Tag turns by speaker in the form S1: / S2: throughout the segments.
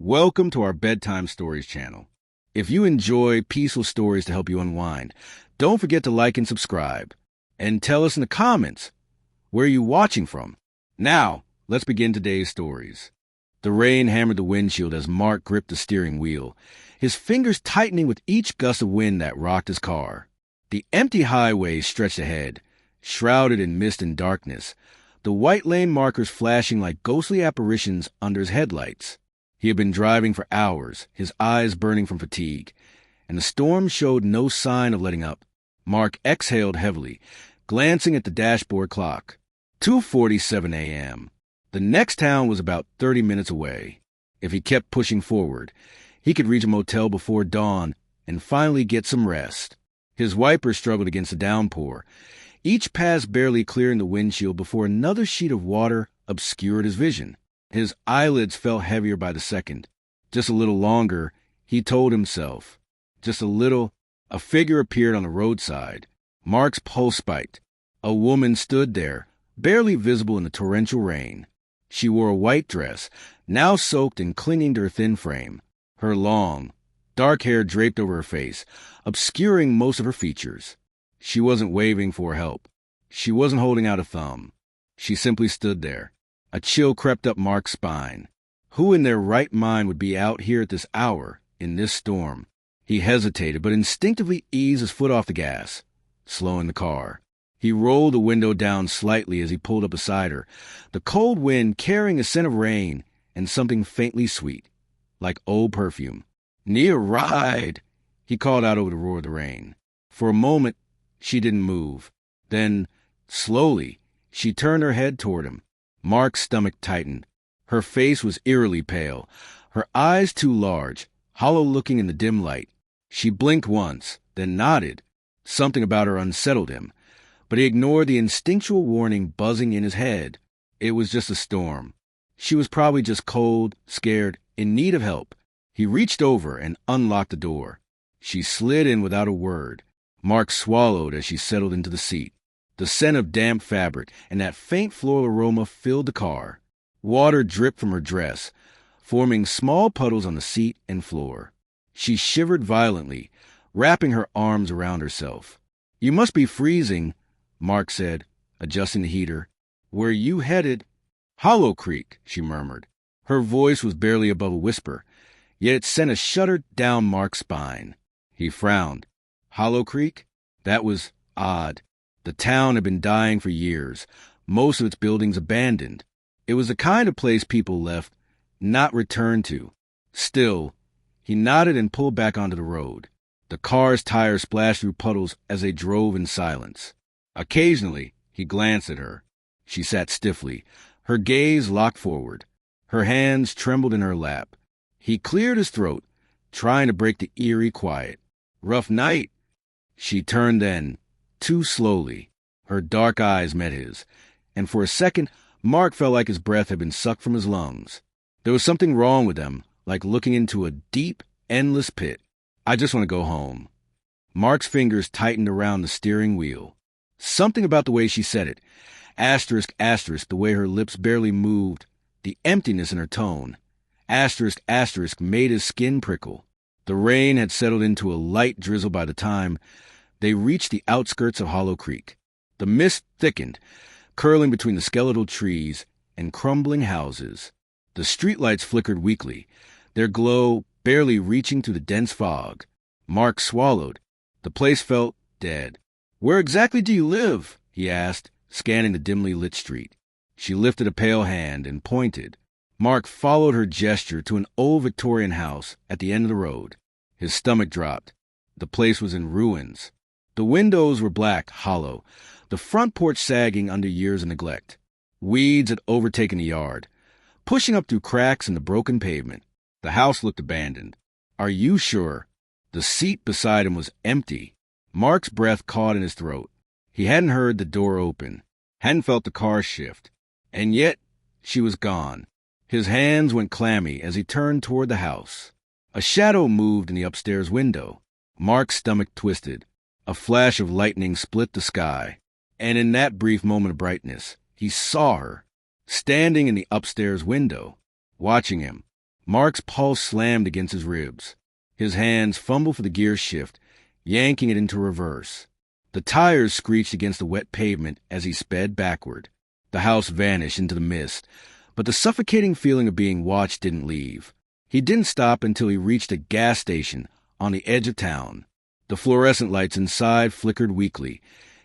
S1: Welcome to our Bedtime Stories channel. If you enjoy peaceful stories to help you unwind, don't forget to like and subscribe. And tell us in the comments, where are you watching from? Now, let's begin today's stories. The rain hammered the windshield as Mark gripped the steering wheel, his fingers tightening with each gust of wind that rocked his car. The empty highway stretched ahead, shrouded in mist and darkness, the white lane markers flashing like ghostly apparitions under his headlights. He had been driving for hours, his eyes burning from fatigue, and the storm showed no sign of letting up. Mark exhaled heavily, glancing at the dashboard clock. 2:47 a.m. The next town was about 30 minutes away. If he kept pushing forward, he could reach a motel before dawn and finally get some rest. His wipers struggled against the downpour, each pass barely clearing the windshield before another sheet of water obscured his vision. His eyelids felt heavier by the second. Just a little longer, he told himself. Just a little. A figure appeared on the roadside. Mark's pulse spiked. A woman stood there, barely visible in the torrential rain. She wore a white dress, now soaked and clinging to her thin frame. Her long, dark hair draped over her face, obscuring most of her features. She wasn't waving for help. She wasn't holding out a thumb. She simply stood there. A chill crept up Mark's spine. Who in their right mind would be out here at this hour, in this storm? He hesitated, but instinctively eased his foot off the gas, slowing the car. He rolled the window down slightly as he pulled up beside her, the cold wind carrying a scent of rain and something faintly sweet, like old perfume. "Need a ride," he called out over the roar of the rain. For a moment, she didn't move. Then, slowly, she turned her head toward him. Mark's stomach tightened. Her face was eerily pale, her eyes too large, hollow-looking in the dim light. She blinked once, then nodded. Something about her unsettled him, but he ignored the instinctual warning buzzing in his head. It was just a storm. She was probably just cold, scared, in need of help. He reached over and unlocked the door. She slid in without a word. Mark swallowed as she settled into the seat. The scent of damp fabric and that faint floral aroma filled the car. Water dripped from her dress, forming small puddles on the seat and floor. She shivered violently, wrapping her arms around herself. "You must be freezing," Mark said, adjusting the heater. "Where you headed?" "Hollow Creek," she murmured. Her voice was barely above a whisper, yet it sent a shudder down Mark's spine. He frowned. Hollow Creek? That was odd. The town had been dying for years, most of its buildings abandoned. It was the kind of place people left, not returned to. Still, he nodded and pulled back onto the road. The car's tires splashed through puddles as they drove in silence. Occasionally, he glanced at her. She sat stiffly, her gaze locked forward. Her hands trembled in her lap. He cleared his throat, trying to break the eerie quiet. "Rough night." She turned then, too slowly. Her dark eyes met his, and for a second, Mark felt like his breath had been sucked from his lungs. There was something wrong with them, like looking into a deep, endless pit. "I just want to go home." Mark's fingers tightened around the steering wheel. Something about the way she said it, asterisk, asterisk, the way her lips barely moved, the emptiness in her tone, asterisk, asterisk, made his skin prickle. The rain had settled into a light drizzle by the time they reached the outskirts of Hollow Creek. The mist thickened, curling between the skeletal trees and crumbling houses. The streetlights flickered weakly, their glow barely reaching through the dense fog. Mark swallowed. The place felt dead. "Where exactly do you live?" he asked, scanning the dimly lit street. She lifted a pale hand and pointed. Mark followed her gesture to an old Victorian house at the end of the road. His stomach dropped. The place was in ruins. The windows were black, hollow, the front porch sagging under years of neglect. Weeds had overtaken the yard, pushing up through cracks in the broken pavement. The house looked abandoned. "Are you sure?" The seat beside him was empty. Mark's breath caught in his throat. He hadn't heard the door open, hadn't felt the car shift, and yet she was gone. His hands went clammy as he turned toward the house. A shadow moved in the upstairs window. Mark's stomach twisted. A flash of lightning split the sky, and in that brief moment of brightness, he saw her, standing in the upstairs window, watching him. Mark's pulse slammed against his ribs. His hands fumbled for the gear shift, yanking it into reverse. The tires screeched against the wet pavement as he sped backward. The house vanished into the mist, but the suffocating feeling of being watched didn't leave. He didn't stop until he reached a gas station on the edge of town. The fluorescent lights inside flickered weakly,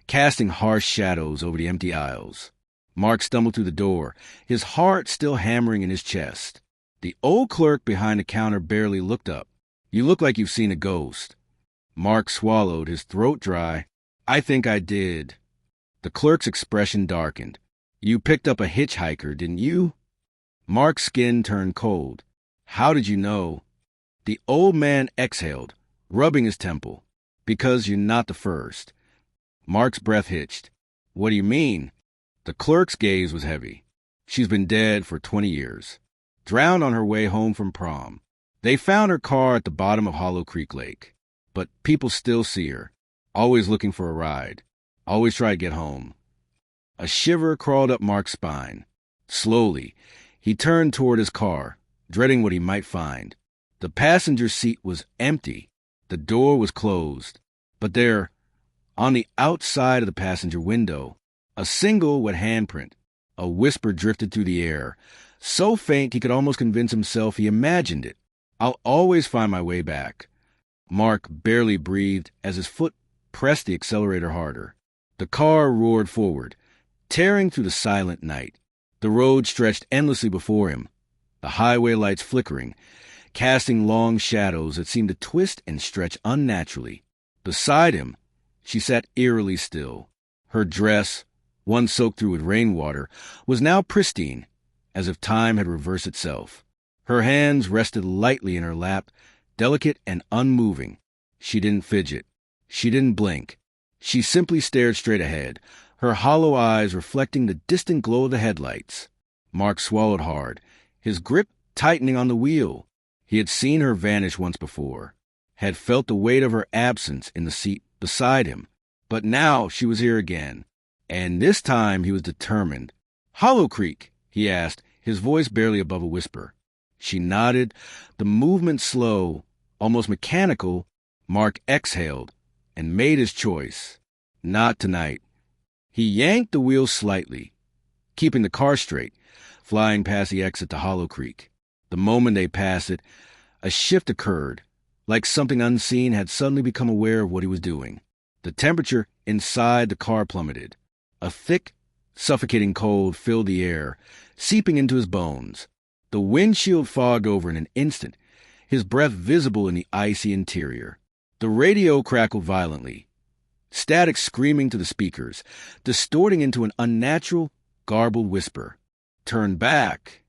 S1: casting harsh shadows over the empty aisles. Mark stumbled through the door, his heart still hammering in his chest. The old clerk behind the counter barely looked up. "You look like you've seen a ghost." Mark swallowed, his throat dry. "I think I did." The clerk's expression darkened. "You picked up a hitchhiker, didn't you?" Mark's skin turned cold. "How did you know?" The old man exhaled, rubbing his temple. "Because you're not the first." Mark's breath hitched. "What do you mean?" The clerk's gaze was heavy. "She's been dead for 20 years. Drowned on her way home from prom. They found her car at the bottom of Hollow Creek Lake. But people still see her, always looking for a ride, always try to get home." A shiver crawled up Mark's spine. Slowly, he turned toward his car, dreading what he might find. The passenger seat was empty. The door was closed. But there, on the outside of the passenger window, a single wet handprint. A whisper drifted through the air, so faint he could almost convince himself he imagined it. "I'll always find my way back." Mark barely breathed as his foot pressed the accelerator harder. The car roared forward, tearing through the silent night. The road stretched endlessly before him, the highway lights flickering, casting long shadows that seemed to twist and stretch unnaturally. Beside him, she sat eerily still. Her dress, once soaked through with rainwater, was now pristine, as if time had reversed itself. Her hands rested lightly in her lap, delicate and unmoving. She didn't fidget. She didn't blink. She simply stared straight ahead, her hollow eyes reflecting the distant glow of the headlights. Mark swallowed hard, his grip tightening on the wheel. He had seen her vanish once before, had felt the weight of her absence in the seat beside him. But now she was here again, and this time he was determined. "Hollow Creek?" he asked, his voice barely above a whisper. She nodded, the movement slow, almost mechanical. Mark exhaled and made his choice. Not tonight. He yanked the wheel slightly, keeping the car straight, flying past the exit to Hollow Creek. The moment they passed it, a shift occurred, like something unseen had suddenly become aware of what he was doing. The temperature inside the car plummeted. A thick, suffocating cold filled the air, seeping into his bones. The windshield fogged over in an instant, his breath visible in the icy interior. The radio crackled violently, static screaming to the speakers, distorting into an unnatural, garbled whisper. "Turn back."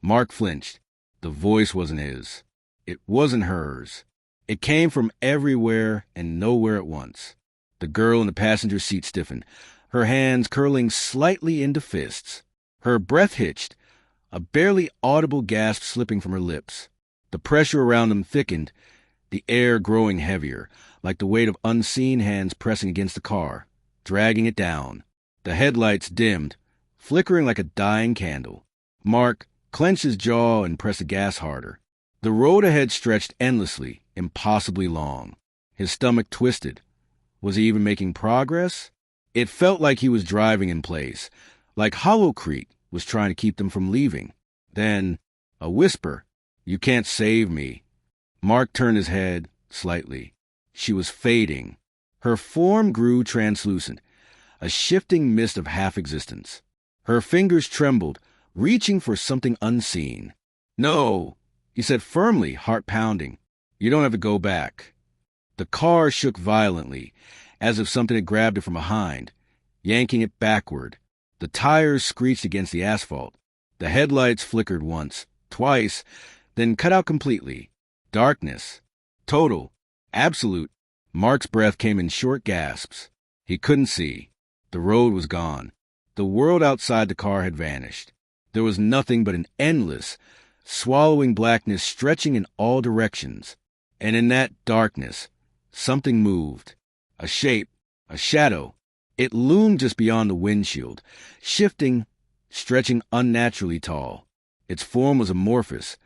S1: Mark flinched. The voice wasn't his. It wasn't hers. It came from everywhere and nowhere at once. The girl in the passenger seat stiffened, her hands curling slightly into fists. Her breath hitched, a barely audible gasp slipping from her lips. The pressure around them thickened, the air growing heavier, like the weight of unseen hands pressing against the car, dragging it down. The headlights dimmed, flickering like a dying candle. Mark clenched his jaw and pressed the gas harder. The road ahead stretched endlessly, impossibly long. His stomach twisted. Was he even making progress? It felt like he was driving in place, like Hollow Creek was trying to keep them from leaving. Then, a whisper, "You can't save me." Mark turned his head slightly. She was fading. Her form grew translucent, a shifting mist of half-existence. Her fingers trembled, reaching for something unseen. "No," he said firmly, heart pounding. "You don't have to go back." The car shook violently, as if something had grabbed it from behind, yanking it backward. The tires screeched against the asphalt. The headlights flickered once, twice, then cut out completely. Darkness. Total. Absolute. Mark's breath came in short gasps. He couldn't see. The road was gone. The world outside the car had vanished. There was nothing but an endless, swallowing blackness stretching in all directions. And in that darkness, something moved. A shape, a shadow. It loomed just beyond the windshield, shifting, stretching unnaturally tall. Its form was amorphous,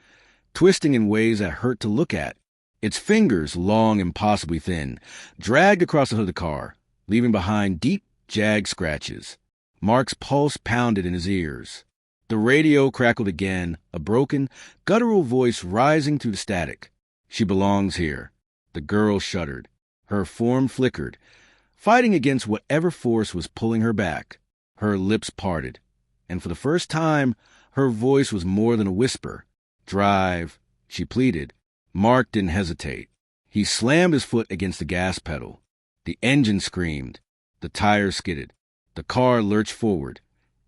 S1: twisting in ways that hurt to look at. Its fingers, long and possibly thin, dragged across the hood of the car, leaving behind deep, jagged scratches. Mark's pulse pounded in his ears. The radio crackled again, a broken, guttural voice rising through the static. "She belongs here." The girl shuddered. Her form flickered, fighting against whatever force was pulling her back. Her lips parted, and for the first time, her voice was more than a whisper. "Drive," she pleaded. Mark didn't hesitate. He slammed his foot against the gas pedal. The engine screamed. The tires skidded. The car lurched forward,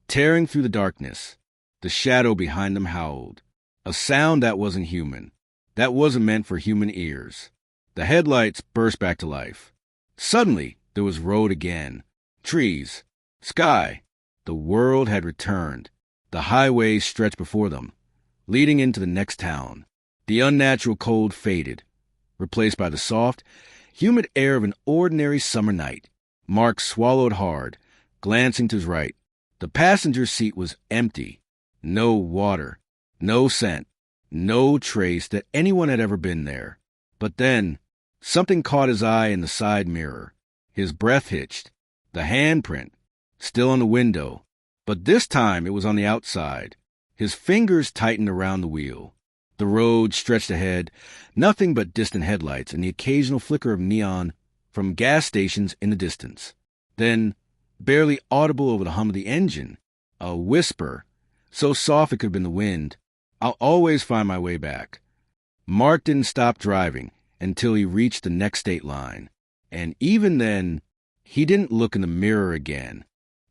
S1: tearing through the darkness. The shadow behind them howled. A sound that wasn't human. That wasn't meant for human ears. The headlights burst back to life. Suddenly, there was road again. Trees. Sky. The world had returned. The highway stretched before them, leading into the next town. The unnatural cold faded, replaced by the soft, humid air of an ordinary summer night. Mark swallowed hard, glancing to his right. The passenger seat was empty. No water, no scent, no trace that anyone had ever been there. But then, something caught his eye in the side mirror. His breath hitched. The handprint, still on the window, but this time it was on the outside. His fingers tightened around the wheel. The road stretched ahead, nothing but distant headlights and the occasional flicker of neon from gas stations in the distance. Then, barely audible over the hum of the engine, a whisper, so soft it could have been the wind, "I'll always find my way back." Mark didn't stop driving until he reached the next state line. And even then, he didn't look in the mirror again.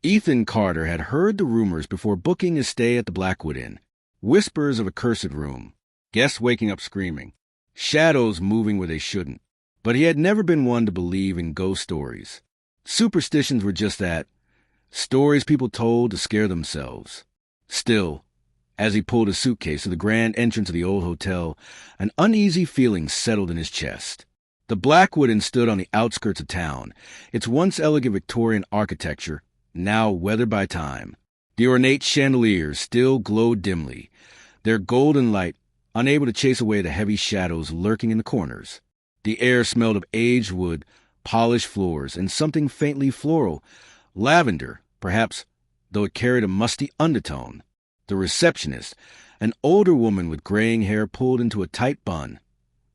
S1: Ethan Carter had heard the rumors before booking his stay at the Blackwood Inn. Whispers of a cursed room, guests waking up screaming, shadows moving where they shouldn't. But he had never been one to believe in ghost stories. Superstitions were just that, stories people told to scare themselves. Still, as he pulled his suitcase to the grand entrance of the old hotel, an uneasy feeling settled in his chest. The Blackwood Inn stood on the outskirts of town, its once elegant Victorian architecture now weathered by time. The ornate chandeliers still glowed dimly, their golden light unable to chase away the heavy shadows lurking in the corners. The air smelled of aged wood, polished floors, and something faintly floral, lavender, perhaps, though it carried a musty undertone. The receptionist, an older woman with graying hair pulled into a tight bun,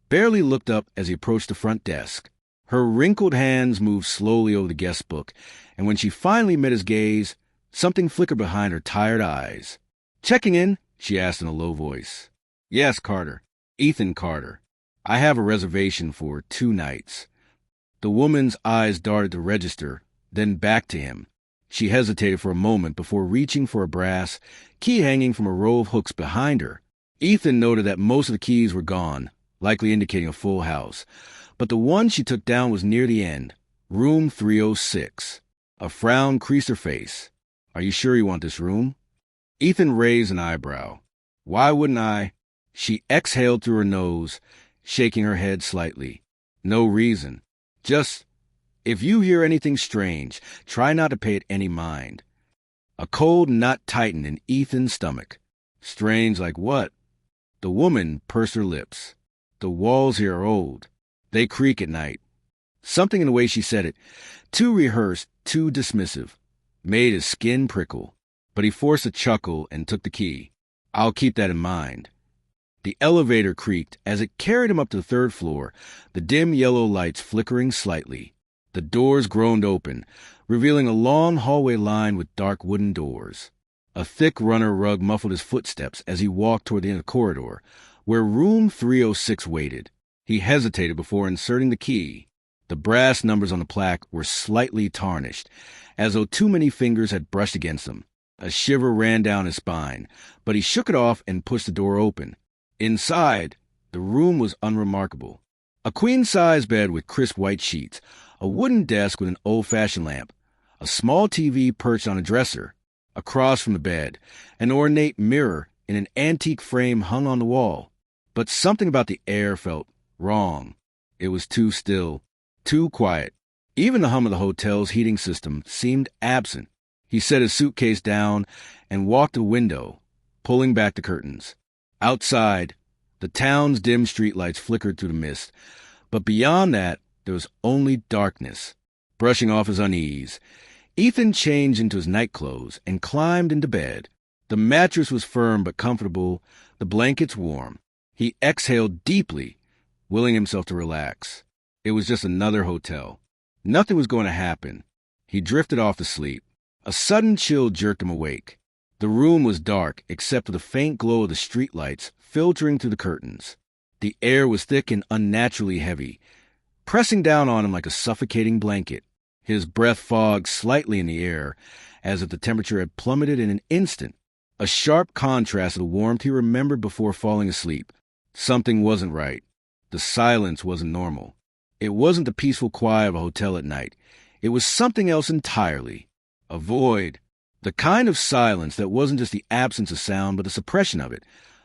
S1: barely looked up as he approached the front desk. Her wrinkled hands moved slowly over the guest book, and when she finally met his gaze, something flickered behind her tired eyes. "Checking in?" she asked in a low voice. "Yes, Carter. Ethan Carter. I have a reservation for 2 nights." The woman's eyes darted to the register, then back to him. She hesitated for a moment before reaching for a brass key hanging from a row of hooks behind her. Ethan noted that most of the keys were gone, likely indicating a full house, but the one she took down was near the end, room 306. A frown creased her face. "Are you sure you want this room?" Ethan raised an eyebrow. "Why wouldn't I?" She exhaled through her nose, shaking her head slightly. "No reason. Just, if you hear anything strange, try not to pay it any mind." A cold knot tightened in Ethan's stomach. "Strange like what?" The woman pursed her lips. "The walls here are old. They creak at night." Something in the way she said it, too rehearsed, too dismissive, made his skin prickle. But he forced a chuckle and took the key. "I'll keep that in mind." The elevator creaked as it carried him up to the 3rd floor, the dim yellow lights flickering slightly. The doors groaned open, revealing a long hallway lined with dark wooden doors. A thick runner rug muffled his footsteps as he walked toward the end of the corridor, where room 306 waited. He hesitated before inserting the key. The brass numbers on the plaque were slightly tarnished, as though too many fingers had brushed against them. A shiver ran down his spine, but he shook it off and pushed the door open. Inside, the room was unremarkable. A queen-size bed with crisp white sheets, a wooden desk with an old-fashioned lamp, a small TV perched on a dresser. Across from the bed, an ornate mirror in an antique frame hung on the wall. But something about the air felt wrong. It was too still, too quiet. Even the hum of the hotel's heating system seemed absent. He set his suitcase down and walked to the window, pulling back the curtains. Outside, The town's dim streetlights flickered through the mist, but beyond that, there was only darkness. Brushing off his unease, Ethan changed into his nightclothes and climbed into bed. The mattress was firm but comfortable, the blankets warm. He exhaled deeply, willing himself to relax. It was just another hotel. Nothing was going to happen. He drifted off to sleep. A sudden chill jerked him awake. The room was dark, except for the faint glow of the streetlights filtering through the curtains. The air was thick and unnaturally heavy, pressing down on him like a suffocating blanket. His breath fogged slightly in the air, as if the temperature had plummeted in an instant, a sharp contrast to the warmth he remembered before falling asleep. Something wasn't right. The silence wasn't normal. It wasn't the peaceful quiet of a hotel at night. It was something else entirely. A void. The kind of silence that wasn't just the absence of sound, but the suppression of it,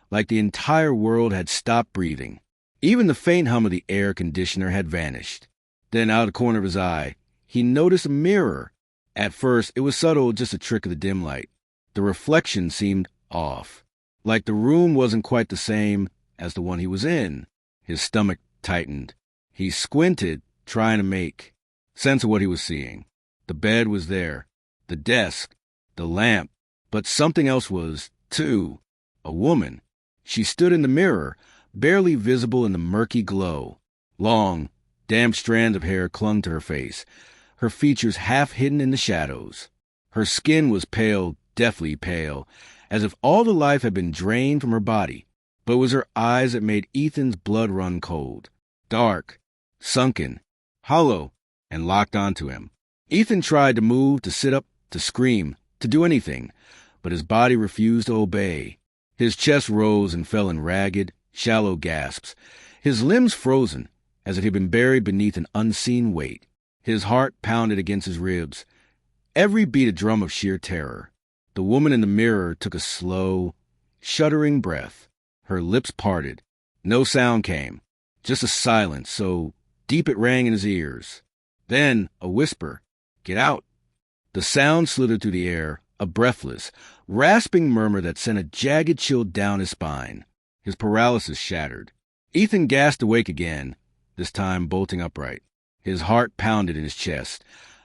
S1: like the entire world had stopped breathing. Even the faint hum of the air conditioner had vanished. Then, out of the corner of his eye, he noticed a mirror. At first, it was subtle, just a trick of the dim light. The reflection seemed off, like the room wasn't quite the same as the one he was in. His stomach tightened. He squinted, trying to make sense of what he was seeing. The bed was there, the desk, the lamp, but something else was, too. A woman. She stood in the mirror, barely visible in the murky glow. Long, damp strands of hair clung to her face, her features half hidden in the shadows. Her skin was pale, deathly pale, as if all the life had been drained from her body. But it was her eyes that made Ethan's blood run cold. Dark, sunken, hollow, and locked onto him. Ethan tried to move, to sit up, to scream, to do anything, but his body refused to obey. His chest rose and fell in ragged, shallow gasps, his limbs frozen, as if he'd been buried beneath an unseen weight. His heart pounded against his ribs, every beat a drum of sheer terror. The woman in the mirror took a slow, shuddering breath. Her lips parted. No sound came, just a silence so deep it rang in his ears. Then a whisper, "Get out." The sound slithered through the air, a breathless, rasping murmur that sent a jagged chill down his spine. His paralysis shattered. Ethan gasped awake again, this time bolting upright. His heart pounded in his chest,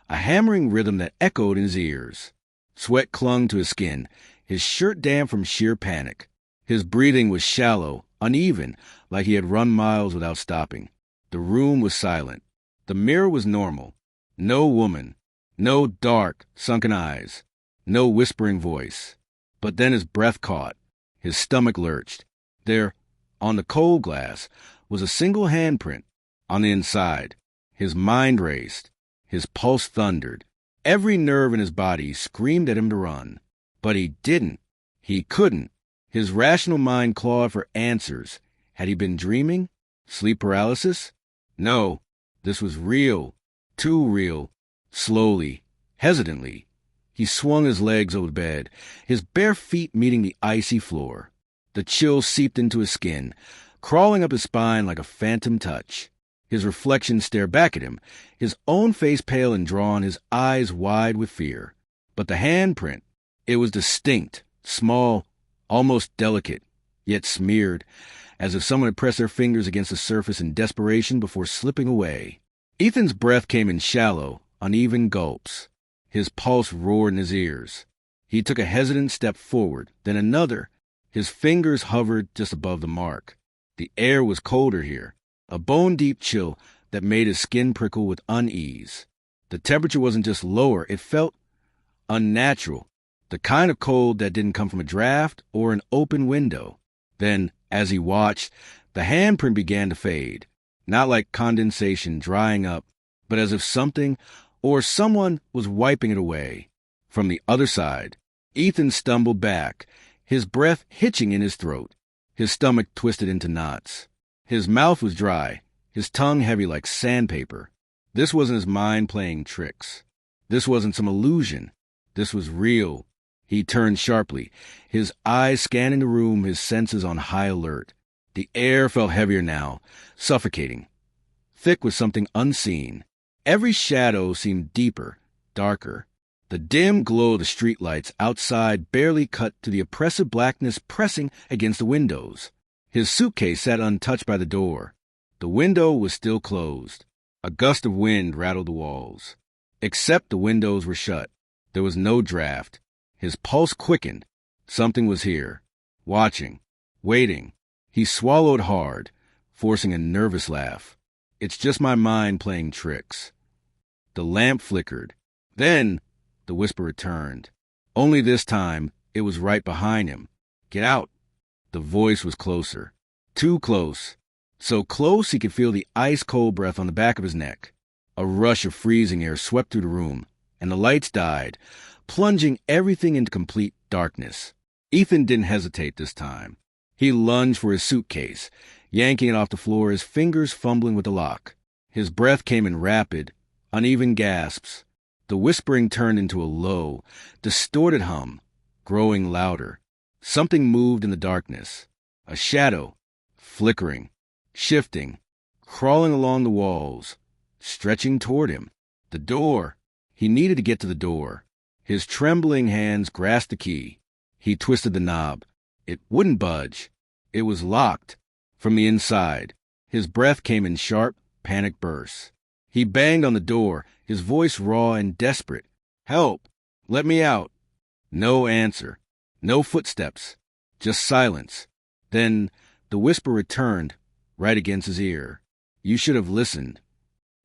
S1: a hammering rhythm that echoed in his ears. Sweat clung to his skin, his shirt damp from sheer panic. His breathing was shallow, uneven, like he had run miles without stopping. The room was silent. The mirror was normal. No woman. No dark, sunken eyes. No whispering voice. But then his breath caught. His stomach lurched. There, on the cold glass, was a single handprint. On the inside, his mind raced. His pulse thundered. Every nerve in his body screamed at him to run. But he didn't. He couldn't. His rational mind clawed for answers. Had he been dreaming? Sleep paralysis? No. This was real. Too real. Slowly, hesitantly, he swung his legs over the bed, his bare feet meeting the icy floor. The chill seeped into his skin, crawling up his spine like a phantom touch. His reflection stared back at him, his own face pale and drawn, his eyes wide with fear. But the handprint, it was distinct, small, almost delicate, yet smeared, as if someone had pressed their fingers against the surface in desperation before slipping away. Ethan's breath came in shallow, uneven gulps. His pulse roared in his ears. He took a hesitant step forward, then another. His fingers hovered just above the mark. The air was colder here, a bone-deep chill that made his skin prickle with unease. The temperature wasn't just lower, it felt unnatural, the kind of cold that didn't come from a draft or an open window. Then, as he watched, the handprint began to fade, not like condensation drying up, but as if something or someone was wiping it away. From the other side, Ethan stumbled back, his breath hitching in his throat. His stomach twisted into knots. His mouth was dry, his tongue heavy like sandpaper. This wasn't his mind playing tricks. This wasn't some illusion. This was real. He turned sharply, his eyes scanning the room, his senses on high alert. The air felt heavier now, suffocating, thick with something unseen. Every shadow seemed deeper, darker. The dim glow of the streetlights outside barely cut to the oppressive blackness pressing against the windows. His suitcase sat untouched by the door. The window was still closed. A gust of wind rattled the walls. Except the windows were shut. There was no draft. His pulse quickened. Something was here. Watching. Waiting. He swallowed hard, forcing a nervous laugh. It's just my mind playing tricks. The lamp flickered. Then the whisper returned. Only this time, it was right behind him. Get out. The voice was closer. Too close. So close he could feel the ice-cold breath on the back of his neck. A rush of freezing air swept through the room, and the lights died, plunging everything into complete darkness. Ethan didn't hesitate this time. He lunged for his suitcase, yanking it off the floor, his fingers fumbling with the lock. His breath came in rapid, uneven gasps. The whispering turned into a low, distorted hum, growing louder. Something moved in the darkness. A shadow, flickering, shifting, crawling along the walls, stretching toward him. The door. He needed to get to the door. His trembling hands grasped the key. He twisted the knob. It wouldn't budge. It was locked. From the inside, his breath came in sharp, panic bursts. He banged on the door, his voice raw and desperate. Help! Let me out! No answer. No footsteps. Just silence. Then the whisper returned, right against his ear. You should have listened.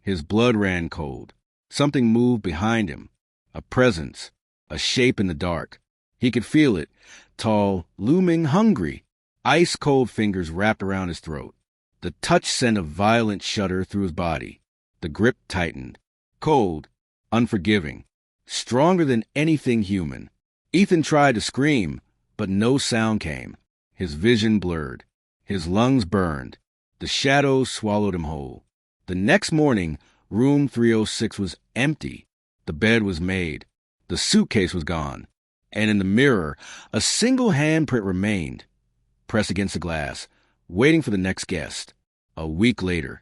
S1: His blood ran cold. Something moved behind him. A presence. A shape in the dark. He could feel it. Tall, looming, hungry. Ice-cold fingers wrapped around his throat. The touch sent a violent shudder through his body. The grip tightened. Cold. Unforgiving. Stronger than anything human. Ethan tried to scream, but no sound came. His vision blurred. His lungs burned. The shadows swallowed him whole. The next morning, room 306 was empty. The bed was made. The suitcase was gone. And in the mirror, a single handprint remained, pressed against the glass, waiting for the next guest. A week later,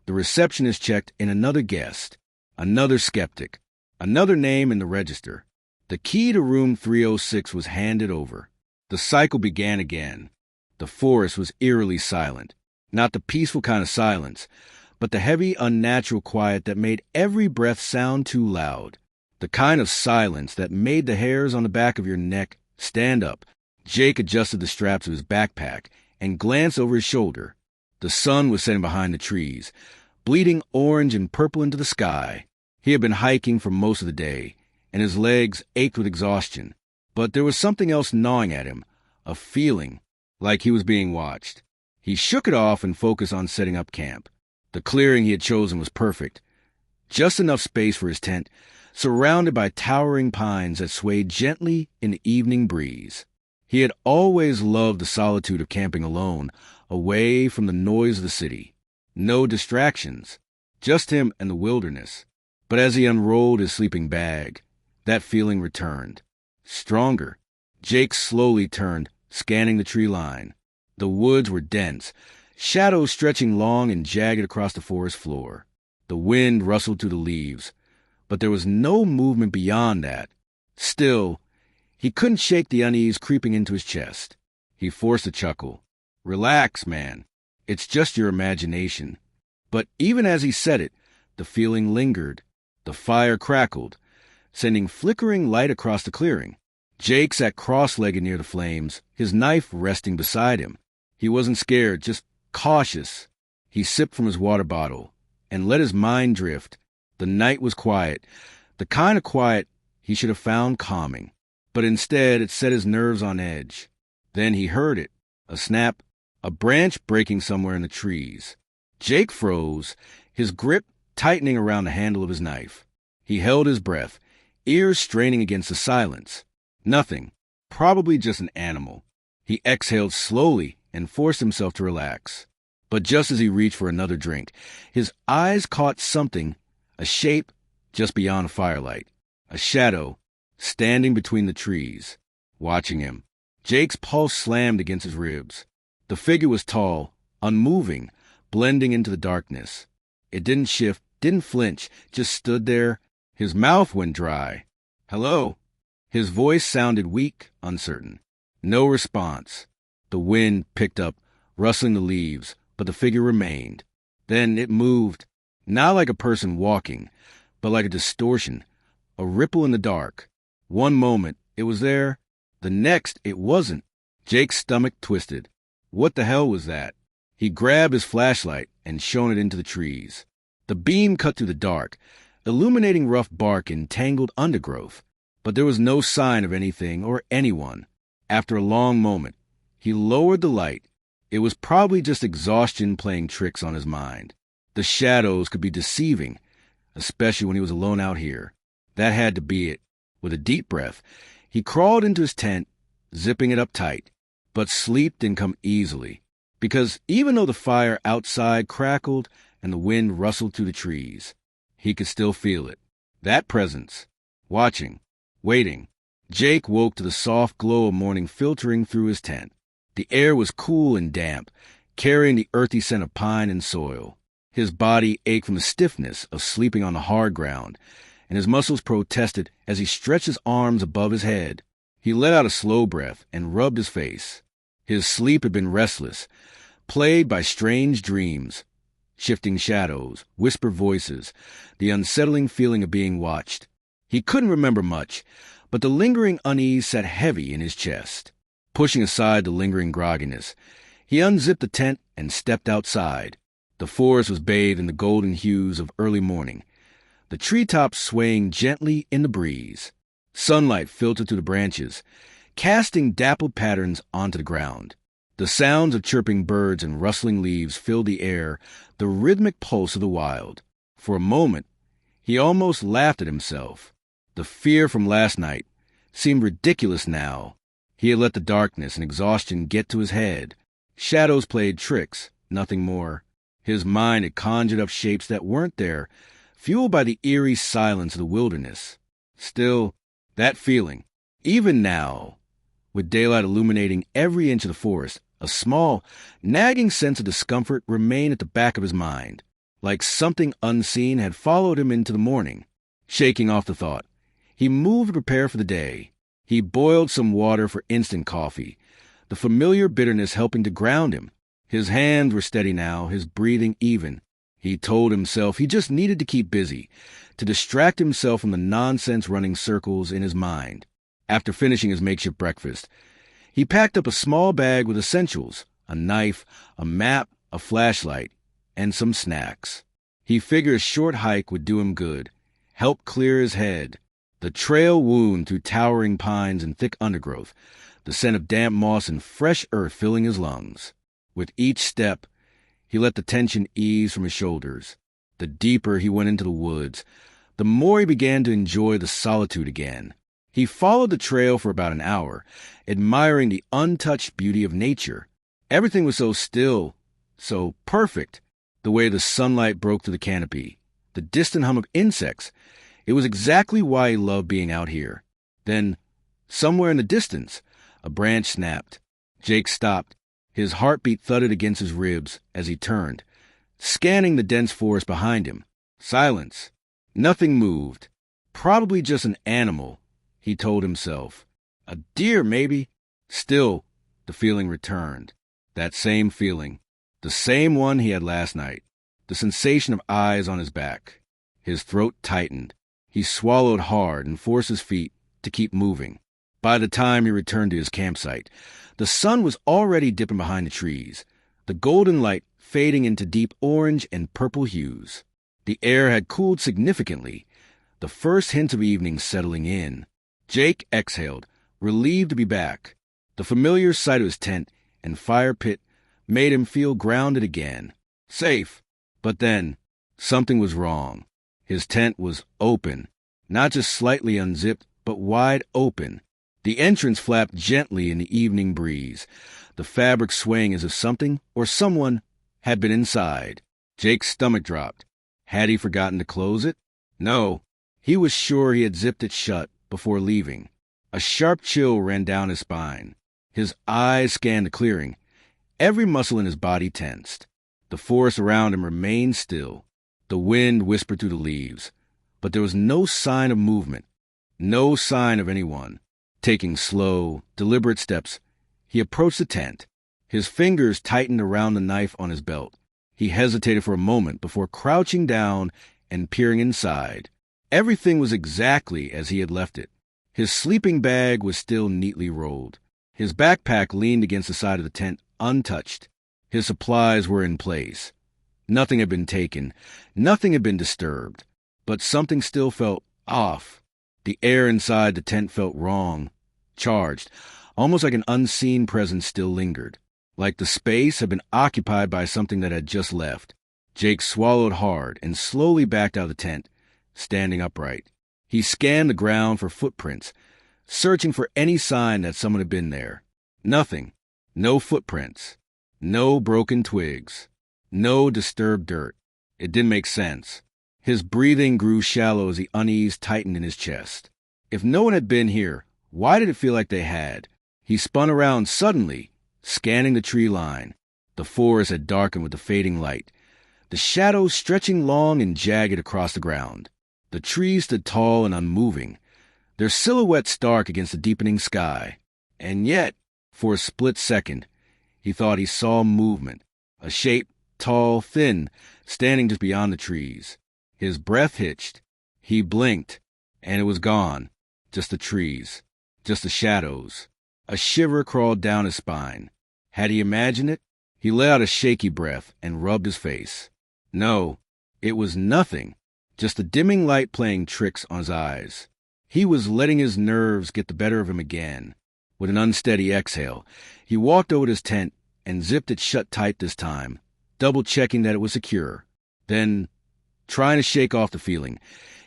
S1: the receptionist checked in another guest, another skeptic, another name in the register. The key to room 306 was handed over. The cycle began again. The forest was eerily silent. Not the peaceful kind of silence, but the heavy, unnatural quiet that made every breath sound too loud. The kind of silence that made the hairs on the back of your neck stand up. Jake adjusted the straps of his backpack and glanced over his shoulder. The sun was setting behind the trees, bleeding orange and purple into the sky. He had been hiking for most of the day, and his legs ached with exhaustion. But there was something else gnawing at him, a feeling like he was being watched. He shook it off and focused on setting up camp. The clearing he had chosen was perfect. Just enough space for his tent, surrounded by towering pines that swayed gently in the evening breeze. He had always loved the solitude of camping alone, away from the noise of the city. No distractions, just him and the wilderness. But as he unrolled his sleeping bag, that feeling returned. Stronger. Jake slowly turned, scanning the tree line. The woods were dense, shadows stretching long and jagged across the forest floor. The wind rustled through the leaves, but there was no movement beyond that. Still, he couldn't shake the unease creeping into his chest. He forced a chuckle. Relax, man. It's just your imagination. But even as he said it, the feeling lingered. The fire crackled, sending flickering light across the clearing. Jake sat cross-legged near the flames, his knife resting beside him. He wasn't scared, just cautious. He sipped from his water bottle and let his mind drift. The night was quiet, the kind of quiet he should have found calming. But instead, it set his nerves on edge. Then he heard it, a snap, a branch breaking somewhere in the trees. Jake froze, his grip tightening around the handle of his knife. He held his breath, ears straining against the silence. Nothing, probably just an animal. He exhaled slowly and forced himself to relax. But just as he reached for another drink, his eyes caught something, a shape just beyond the firelight, a shadow standing between the trees, watching him. Jake's pulse slammed against his ribs. The figure was tall, unmoving, blending into the darkness. It didn't shift, didn't flinch, just stood there. His mouth went dry. Hello? His voice sounded weak, uncertain. No response. The wind picked up, rustling the leaves, but the figure remained. Then it moved, not like a person walking, but like a distortion, a ripple in the dark. One moment, it was there. The next, it wasn't. Jake's stomach twisted. What the hell was that? He grabbed his flashlight and shone it into the trees. The beam cut through the dark, illuminating rough bark and tangled undergrowth, but there was no sign of anything or anyone. After a long moment, he lowered the light. It was probably just exhaustion playing tricks on his mind. The shadows could be deceiving, especially when he was alone out here. That had to be it. With a deep breath, he crawled into his tent, zipping it up tight. But sleep didn't come easily, because even though the fire outside crackled and the wind rustled through the trees, he could still feel it. That presence. Watching. Waiting. Jake woke to the soft glow of morning filtering through his tent. The air was cool and damp, carrying the earthy scent of pine and soil. His body ached from the stiffness of sleeping on the hard ground, and his muscles protested as he stretched his arms above his head. He let out a slow breath and rubbed his face. His sleep had been restless, plagued by strange dreams, shifting shadows, whispered voices, the unsettling feeling of being watched. He couldn't remember much, but the lingering unease sat heavy in his chest. Pushing aside the lingering grogginess, he unzipped the tent and stepped outside. The forest was bathed in the golden hues of early morning, the treetops swaying gently in the breeze. Sunlight filtered through the branches, casting dappled patterns onto the ground. The sounds of chirping birds and rustling leaves filled the air, the rhythmic pulse of the wild. For a moment, he almost laughed at himself. The fear from last night seemed ridiculous now. He had let the darkness and exhaustion get to his head. Shadows played tricks, nothing more. His mind had conjured up shapes that weren't there, fueled by the eerie silence of the wilderness. Still, that feeling, even now, with daylight illuminating every inch of the forest, a small, nagging sense of discomfort remained at the back of his mind, like something unseen had followed him into the morning. Shaking off the thought, he moved to prepare for the day. He boiled some water for instant coffee, the familiar bitterness helping to ground him. His hands were steady now, his breathing even. He told himself he just needed to keep busy, to distract himself from the nonsense running circles in his mind. After finishing his makeshift breakfast, he packed up a small bag with essentials, a knife, a map, a flashlight, and some snacks. He figured a short hike would do him good, help clear his head. The trail wound through towering pines and thick undergrowth, the scent of damp moss and fresh earth filling his lungs. With each step, he let the tension ease from his shoulders. The deeper he went into the woods, the more he began to enjoy the solitude again. He followed the trail for about an hour, admiring the untouched beauty of nature. Everything was so still, so perfect. The way the sunlight broke through the canopy, the distant hum of insects. It was exactly why he loved being out here. Then, somewhere in the distance, a branch snapped. Jake stopped. His heartbeat thudded against his ribs as he turned, scanning the dense forest behind him. Silence. Nothing moved. Probably just an animal, he told himself. A deer, maybe. Still, the feeling returned. That same feeling. The same one he had last night. The sensation of eyes on his back. His throat tightened. He swallowed hard and forced his feet to keep moving. By the time he returned to his campsite, the sun was already dipping behind the trees, the golden light fading into deep orange and purple hues. The air had cooled significantly, the first hints of evening settling in. Jake exhaled, relieved to be back. The familiar sight of his tent and fire pit made him feel grounded again. Safe. But then, something was wrong. His tent was open, not just slightly unzipped, but wide open. The entrance flapped gently in the evening breeze, the fabric swaying as if something or someone had been inside. Jake's stomach dropped. Had he forgotten to close it? No. He was sure he had zipped it shut before leaving. A sharp chill ran down his spine. His eyes scanned the clearing. Every muscle in his body tensed. The forest around him remained still. The wind whispered through the leaves, but there was no sign of movement, no sign of anyone. Taking slow, deliberate steps, he approached the tent. His fingers tightened around the knife on his belt. He hesitated for a moment before crouching down and peering inside. Everything was exactly as he had left it. His sleeping bag was still neatly rolled. His backpack leaned against the side of the tent, untouched. His supplies were in place. Nothing had been taken. Nothing had been disturbed. But something still felt off. The air inside the tent felt wrong, charged, almost like an unseen presence still lingered, like the space had been occupied by something that had just left. Jake swallowed hard and slowly backed out of the tent, standing upright. He scanned the ground for footprints, searching for any sign that someone had been there. Nothing. No footprints. No broken twigs. No disturbed dirt. It didn't make sense. His breathing grew shallow as the unease tightened in his chest. If no one had been here, why did it feel like they had? He spun around suddenly, scanning the tree line. The forest had darkened with the fading light, the shadows stretching long and jagged across the ground. The trees stood tall and unmoving, their silhouettes stark against the deepening sky. And yet, for a split second, he thought he saw movement, a shape, tall, thin, standing just beyond the trees. His breath hitched. He blinked, and it was gone. Just the trees. Just the shadows. A shiver crawled down his spine. Had he imagined it? He let out a shaky breath and rubbed his face. No, it was nothing. Just the dimming light playing tricks on his eyes. He was letting his nerves get the better of him again. With an unsteady exhale, he walked over to his tent and zipped it shut tight this time, double-checking that it was secure. Then, trying to shake off the feeling,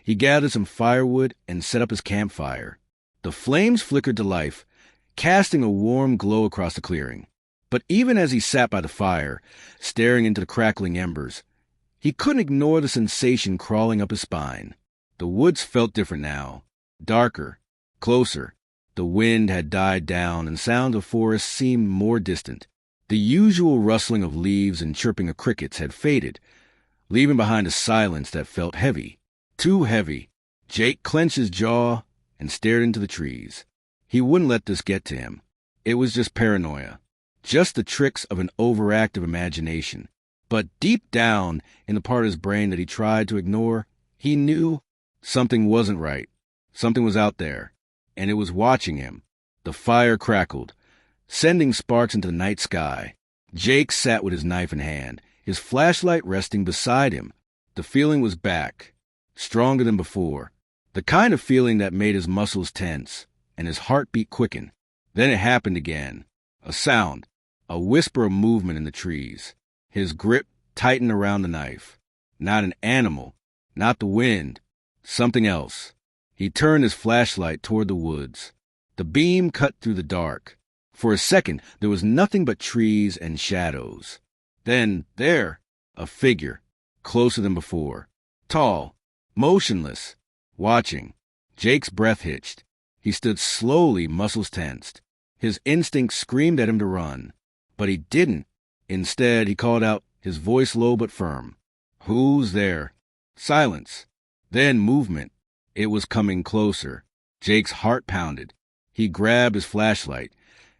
S1: he gathered some firewood and set up his campfire. The flames flickered to life, casting a warm glow across the clearing. But even as he sat by the fire, staring into the crackling embers, he couldn't ignore the sensation crawling up his spine. The woods felt different now, darker, closer. The wind had died down and sounds of forest seemed more distant. The usual rustling of leaves and chirping of crickets had faded, leaving behind a silence that felt heavy. Too heavy. Jake clenched his jaw and stared into the trees. He wouldn't let this get to him. It was just paranoia. Just the tricks of an overactive imagination. But deep down in the part of his brain that he tried to ignore, he knew something wasn't right. Something was out there, and it was watching him. The fire crackled, sending sparks into the night sky. Jake sat with his knife in hand, his flashlight resting beside him. The feeling was back, stronger than before. The kind of feeling that made his muscles tense and his heartbeat quicken. Then it happened again. A sound, a whisper of movement in the trees. His grip tightened around the knife. Not an animal, not the wind, something else. He turned his flashlight toward the woods. The beam cut through the dark. For a second, there was nothing but trees and shadows. Then, there, a figure, closer than before. Tall, motionless, watching. Jake's breath hitched. He stood slowly, muscles tensed. His instinct screamed at him to run. But he didn't. Instead, he called out, his voice low but firm. "Who's there?" Silence. Then movement. It was coming closer. Jake's heart pounded. He grabbed his flashlight,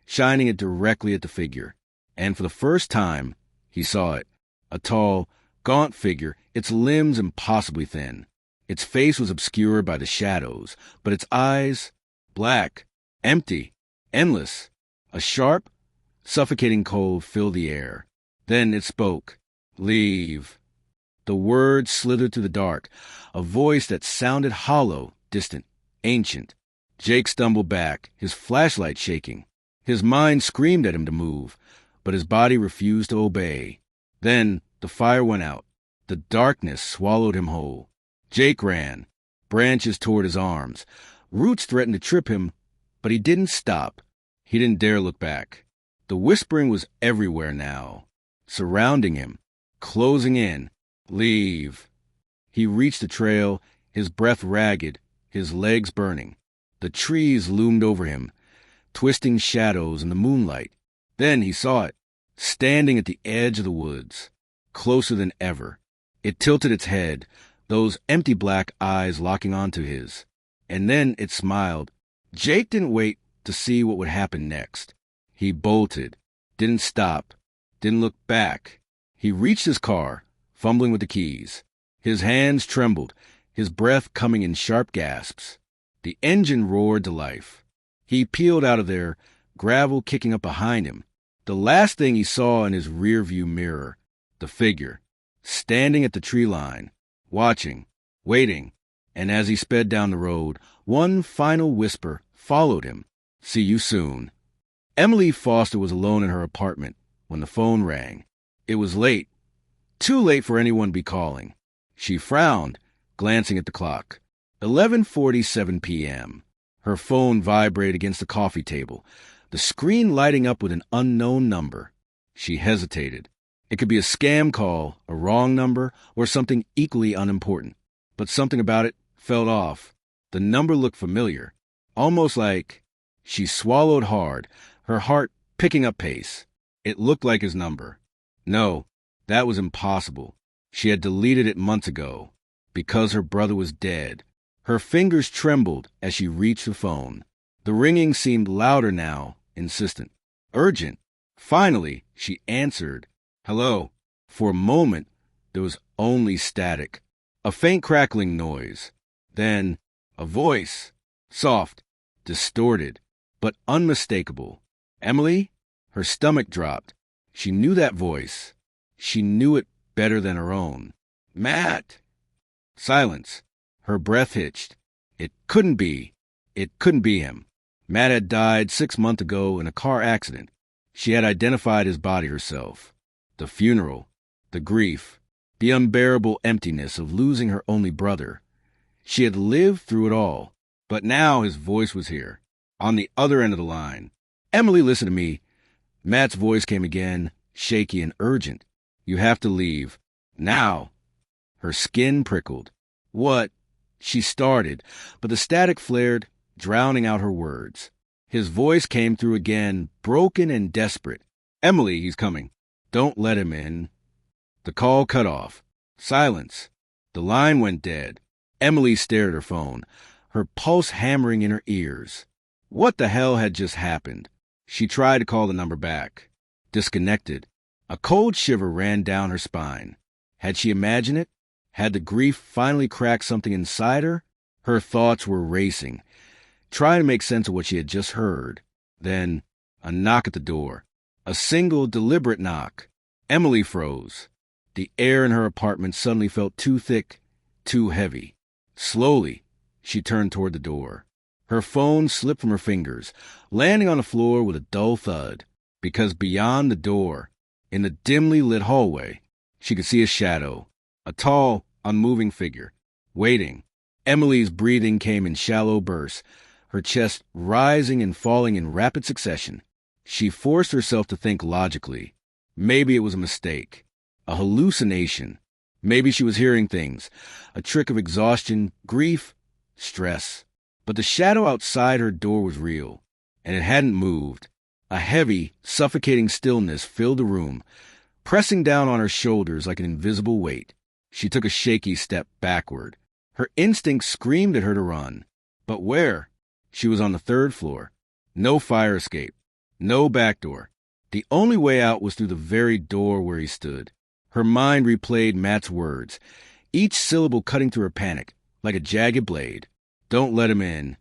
S1: shining it directly at the figure. And for the first time, he saw it. A tall, gaunt figure, its limbs impossibly thin. Its face was obscured by the shadows, but its eyes, black, empty, endless. A sharp, suffocating cold filled the air. Then it spoke. "Leave." The words slithered through the dark, a voice that sounded hollow, distant, ancient. Jake stumbled back, his flashlight shaking. His mind screamed at him to move, but his body refused to obey. Then the fire went out. The darkness swallowed him whole. Jake ran, branches toward his arms. Roots threatened to trip him, but he didn't stop. He didn't dare look back. The whispering was everywhere now, surrounding him, closing in. "Leave." He reached the trail, his breath ragged, his legs burning. The trees loomed over him, twisting shadows in the moonlight. Then he saw it, standing at the edge of the woods, closer than ever. It tilted its head, those empty black eyes locking onto his. And then it smiled. Jake didn't wait to see what would happen next. He bolted. Didn't stop. Didn't look back. He reached his car, fumbling with the keys. His hands trembled, his breath coming in sharp gasps. The engine roared to life. He peeled out of there, gravel kicking up behind him. The last thing he saw in his rearview mirror, the figure, standing at the tree line, watching, waiting, and as he sped down the road, one final whisper followed him. See you soon. Emily Foster was alone in her apartment when the phone rang. It was late. Too late for anyone to be calling. She frowned, glancing at the clock. 11:47 p.m. Her phone vibrated against the coffee table, the screen lighting up with an unknown number. She hesitated. It could be a scam call, a wrong number, or something equally unimportant. But something about it felt off. The number looked familiar, almost like... She swallowed hard, her heart picking up pace. It looked like his number. No, that was impossible. She had deleted it months ago, because her brother was dead. Her fingers trembled as she reached the phone. The ringing seemed louder now, insistent, urgent. Finally, she answered. Hello. For a moment, there was only static, a faint crackling noise. Then, a voice, soft, distorted, but unmistakable. Emily? Her stomach dropped. She knew that voice. She knew it better than her own. Matt! Silence. Her breath hitched. It couldn't be. It couldn't be him. Matt had died 6 months ago in a car accident. She had identified his body herself. The funeral, the grief, the unbearable emptiness of losing her only brother. She had lived through it all. But now his voice was here, on the other end of the line. Emily, listen to me. Matt's voice came again, shaky and urgent. You have to leave. Now. Her skin prickled. What? She started, but the static flared, drowning out her words. His voice came through again, broken and desperate. Emily, he's coming. Don't let him in. The call cut off. Silence. The line went dead. Emily stared at her phone, her pulse hammering in her ears. What the hell had just happened? She tried to call the number back. Disconnected. A cold shiver ran down her spine. Had she imagined it? Had the grief finally cracked something inside her? Her thoughts were racing, trying to make sense of what she had just heard. Then, a knock at the door. A single, deliberate knock. Emily froze. The air in her apartment suddenly felt too thick, too heavy. Slowly, she turned toward the door. Her phone slipped from her fingers, landing on the floor with a dull thud, because beyond the door, in the dimly lit hallway, she could see a shadow, a tall, unmoving figure, waiting. Emily's breathing came in shallow bursts, her chest rising and falling in rapid succession. She forced herself to think logically. Maybe it was a mistake, a hallucination. Maybe she was hearing things, a trick of exhaustion, grief, stress. But the shadow outside her door was real, and it hadn't moved. A heavy, suffocating stillness filled the room, pressing down on her shoulders like an invisible weight. She took a shaky step backward. Her instincts screamed at her to run. But where? She was on the 3rd floor. No fire escape. No back door. The only way out was through the very door where he stood. Her mind replayed Matt's words, each syllable cutting through her panic, like a jagged blade. Don't let him in.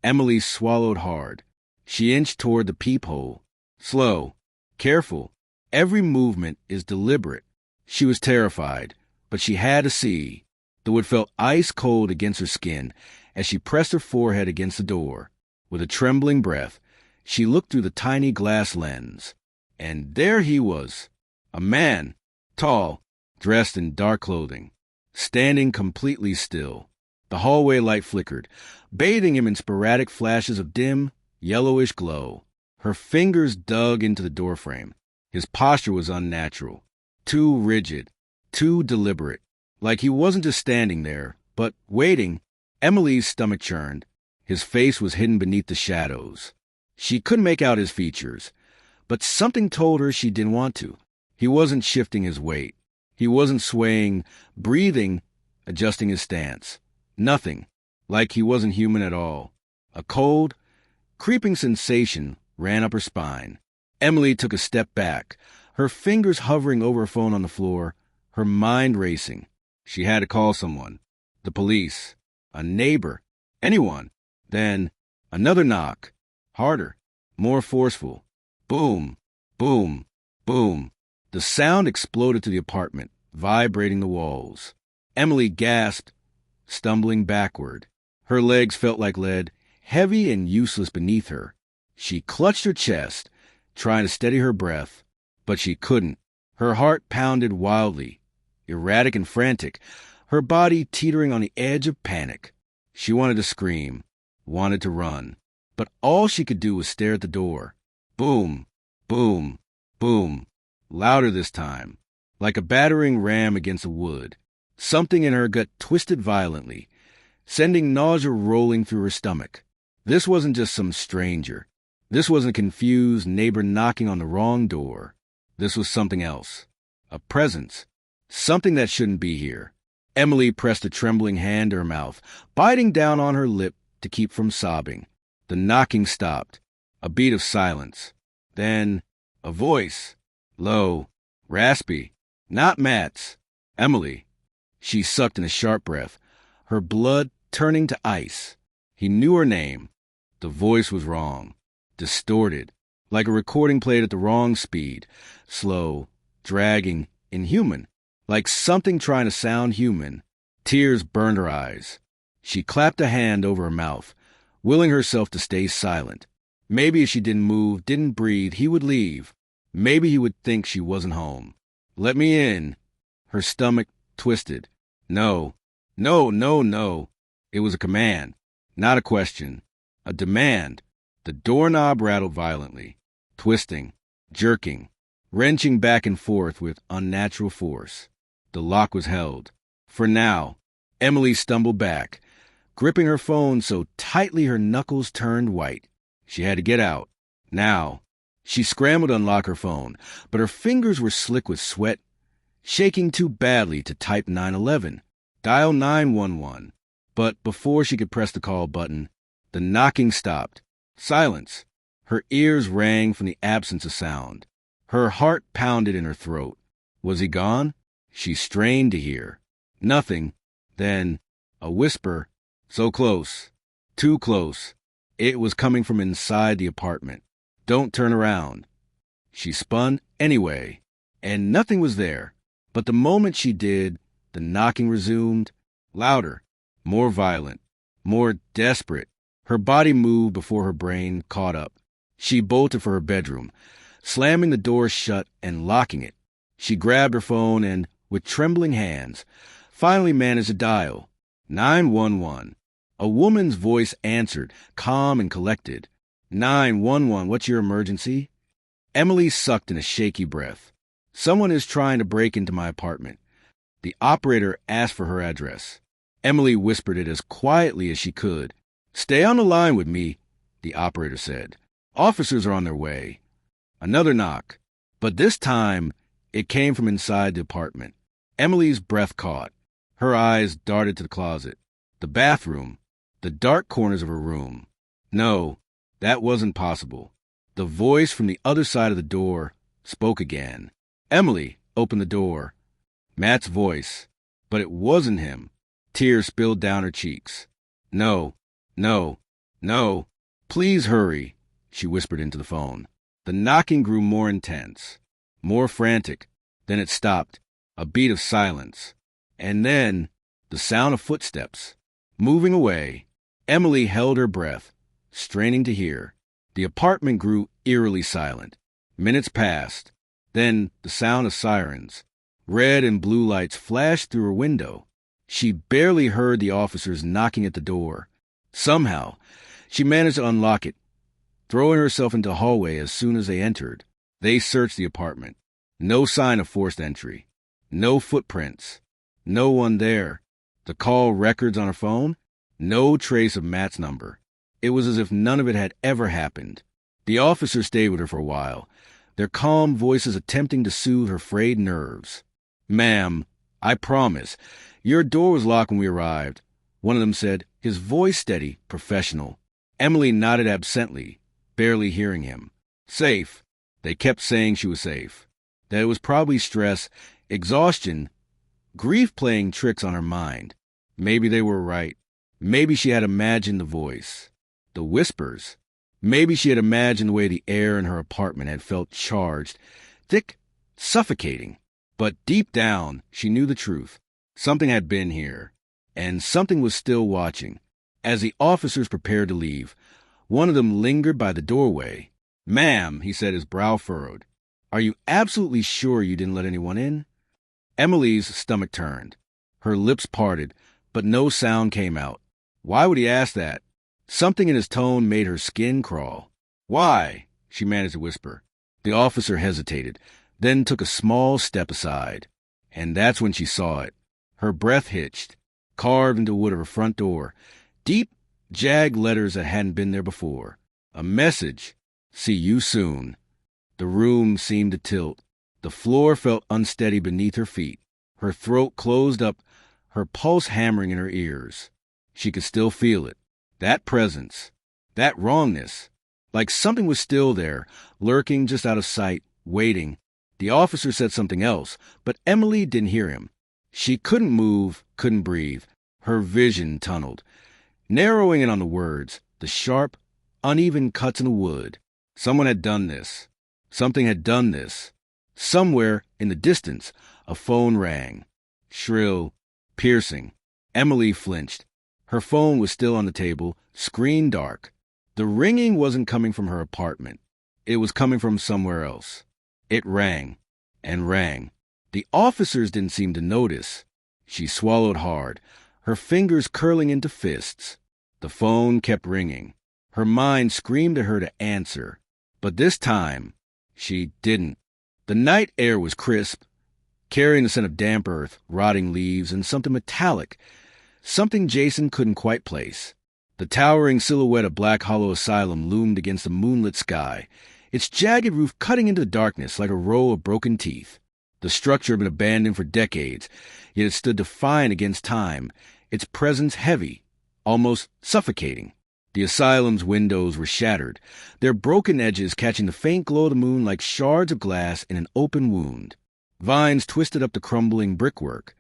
S1: Emily swallowed hard. She inched toward the peephole. Slow. Careful. Every movement is deliberate. She was terrified, but she had to see, though it felt ice cold against her skin as she pressed her forehead against the door. With a trembling breath, she looked through the tiny glass lens. And there he was, a man, tall, dressed in dark clothing, standing completely still. The hallway light flickered, bathing him in sporadic flashes of dim, yellowish glow. Her fingers dug into the doorframe. His posture was unnatural, too rigid, too deliberate, like he wasn't just standing there, but waiting. Emily's stomach churned. His face was hidden beneath the shadows. She couldn't make out his features, but something told her she didn't want to. He wasn't shifting his weight. He wasn't swaying, breathing, adjusting his stance. Nothing, like he wasn't human at all. A cold, creeping sensation ran up her spine. Emily took a step back, her fingers hovering over her phone on the floor, her mind racing. She had to call someone. The police. A neighbor. Anyone. Then, another knock. Harder. More forceful. Boom. Boom. Boom. The sound exploded to the apartment, vibrating the walls. Emily gasped, stumbling backward. Her legs felt like lead, heavy and useless beneath her. She clutched her chest, trying to steady her breath, but she couldn't. Her heart pounded wildly, erratic and frantic, her body teetering on the edge of panic. She wanted to scream, wanted to run, but all she could do was stare at the door. Boom, boom, boom, louder this time, like a battering ram against a wood. Something in her gut twisted violently, sending nausea rolling through her stomach. This wasn't just some stranger. This wasn't a confused neighbor knocking on the wrong door. This was something else. A presence. Something that shouldn't be here. Emily pressed a trembling hand to her mouth, biting down on her lip to keep from sobbing. The knocking stopped. A beat of silence. Then, a voice. Low. Raspy. Not Matt's. Emily. She sucked in a sharp breath, her blood turning to ice. He knew her name. The voice was wrong. Distorted, like a recording played at the wrong speed, slow, dragging, inhuman, like something trying to sound human. Tears burned her eyes. She clapped a hand over her mouth, willing herself to stay silent. Maybe if she didn't move, didn't breathe, he would leave. Maybe he would think she wasn't home. Let me in. Her stomach twisted. No, no, no, no. It was a command, not a question. A demand. The doorknob rattled violently, twisting, jerking, wrenching back and forth with unnatural force. The lock was held. For now, Emily stumbled back, gripping her phone so tightly her knuckles turned white. She had to get out. Now. She scrambled to unlock her phone, but her fingers were slick with sweat, shaking too badly to type 911. Dial 911. But before she could press the call button, the knocking stopped. Silence. Her ears rang from the absence of sound. Her heart pounded in her throat. Was he gone? She strained to hear. Nothing. Then, a whisper. So close. Too close. It was coming from inside the apartment. Don't turn around. She spun anyway, and nothing was there. But the moment she did, the knocking resumed. Louder. More violent. More desperate. Her body moved before her brain caught up. She bolted for her bedroom, slamming the door shut and locking it. She grabbed her phone and, with trembling hands, finally managed to dial. 911. A woman's voice answered, calm and collected. 911, what's your emergency? Emily sucked in a shaky breath. Someone is trying to break into my apartment. The operator asked for her address. Emily whispered it as quietly as she could. Stay on the line with me, the operator said. Officers are on their way. Another knock. But this time, it came from inside the apartment. Emily's breath caught. Her eyes darted to the closet, the bathroom, the dark corners of her room. No, that wasn't possible. The voice from the other side of the door spoke again. Emily opened the door. Matt's voice. But it wasn't him. Tears spilled down her cheeks. No. No, no, please hurry, she whispered into the phone. The knocking grew more intense, more frantic. Then it stopped, a beat of silence. And then, the sound of footsteps. Moving away, Emily held her breath, straining to hear. The apartment grew eerily silent. Minutes passed. Then, the sound of sirens. Red and blue lights flashed through her window. She barely heard the officers knocking at the door. Somehow, she managed to unlock it, throwing herself into the hallway as soon as they entered. They searched the apartment. No sign of forced entry. No footprints. No one there. The call records on her phone? No trace of Matt's number. It was as if none of it had ever happened. The officers stayed with her for a while, their calm voices attempting to soothe her frayed nerves. Ma'am, I promise. Your door was locked when we arrived. One of them said, his voice steady, professional. Emily nodded absently, barely hearing him. Safe. They kept saying she was safe, that it was probably stress, exhaustion, grief playing tricks on her mind. Maybe they were right. Maybe she had imagined the voice, the whispers. Maybe she had imagined the way the air in her apartment had felt charged, thick, suffocating. But deep down, she knew the truth. Something had been here, and something was still watching. As the officers prepared to leave, one of them lingered by the doorway. "Ma'am," he said, his brow furrowed, "are you absolutely sure you didn't let anyone in?" Emily's stomach turned. Her lips parted, but no sound came out. Why would he ask that? Something in his tone made her skin crawl. "Why?" she managed to whisper. The officer hesitated, then took a small step aside. And that's when she saw it. Her breath hitched, carved into wood of her front door. Deep, jagged letters that hadn't been there before. A message. "See you soon." The room seemed to tilt. The floor felt unsteady beneath her feet. Her throat closed up, her pulse hammering in her ears. She could still feel it. That presence. That wrongness. Like something was still there, lurking just out of sight, waiting. The officer said something else, but Emily didn't hear him. She couldn't move, couldn't breathe. Her vision tunneled, narrowing in on the words, the sharp, uneven cuts in the wood. Someone had done this. Something had done this. Somewhere in the distance, a phone rang. Shrill, piercing. Emily flinched. Her phone was still on the table, screen dark. The ringing wasn't coming from her apartment. It was coming from somewhere else. It rang and rang. The officers didn't seem to notice. She swallowed hard, her fingers curling into fists. The phone kept ringing. Her mind screamed at her to answer. But this time, she didn't. The night air was crisp, carrying the scent of damp earth, rotting leaves, and something metallic, something Jason couldn't quite place. The towering silhouette of Black Hollow Asylum loomed against the moonlit sky, its jagged roof cutting into the darkness like a row of broken teeth. The structure had been abandoned for decades, yet it stood defiant against time, its presence heavy, almost suffocating. The asylum's windows were shattered, their broken edges catching the faint glow of the moon like shards of glass in an open wound. Vines twisted up the crumbling brickwork,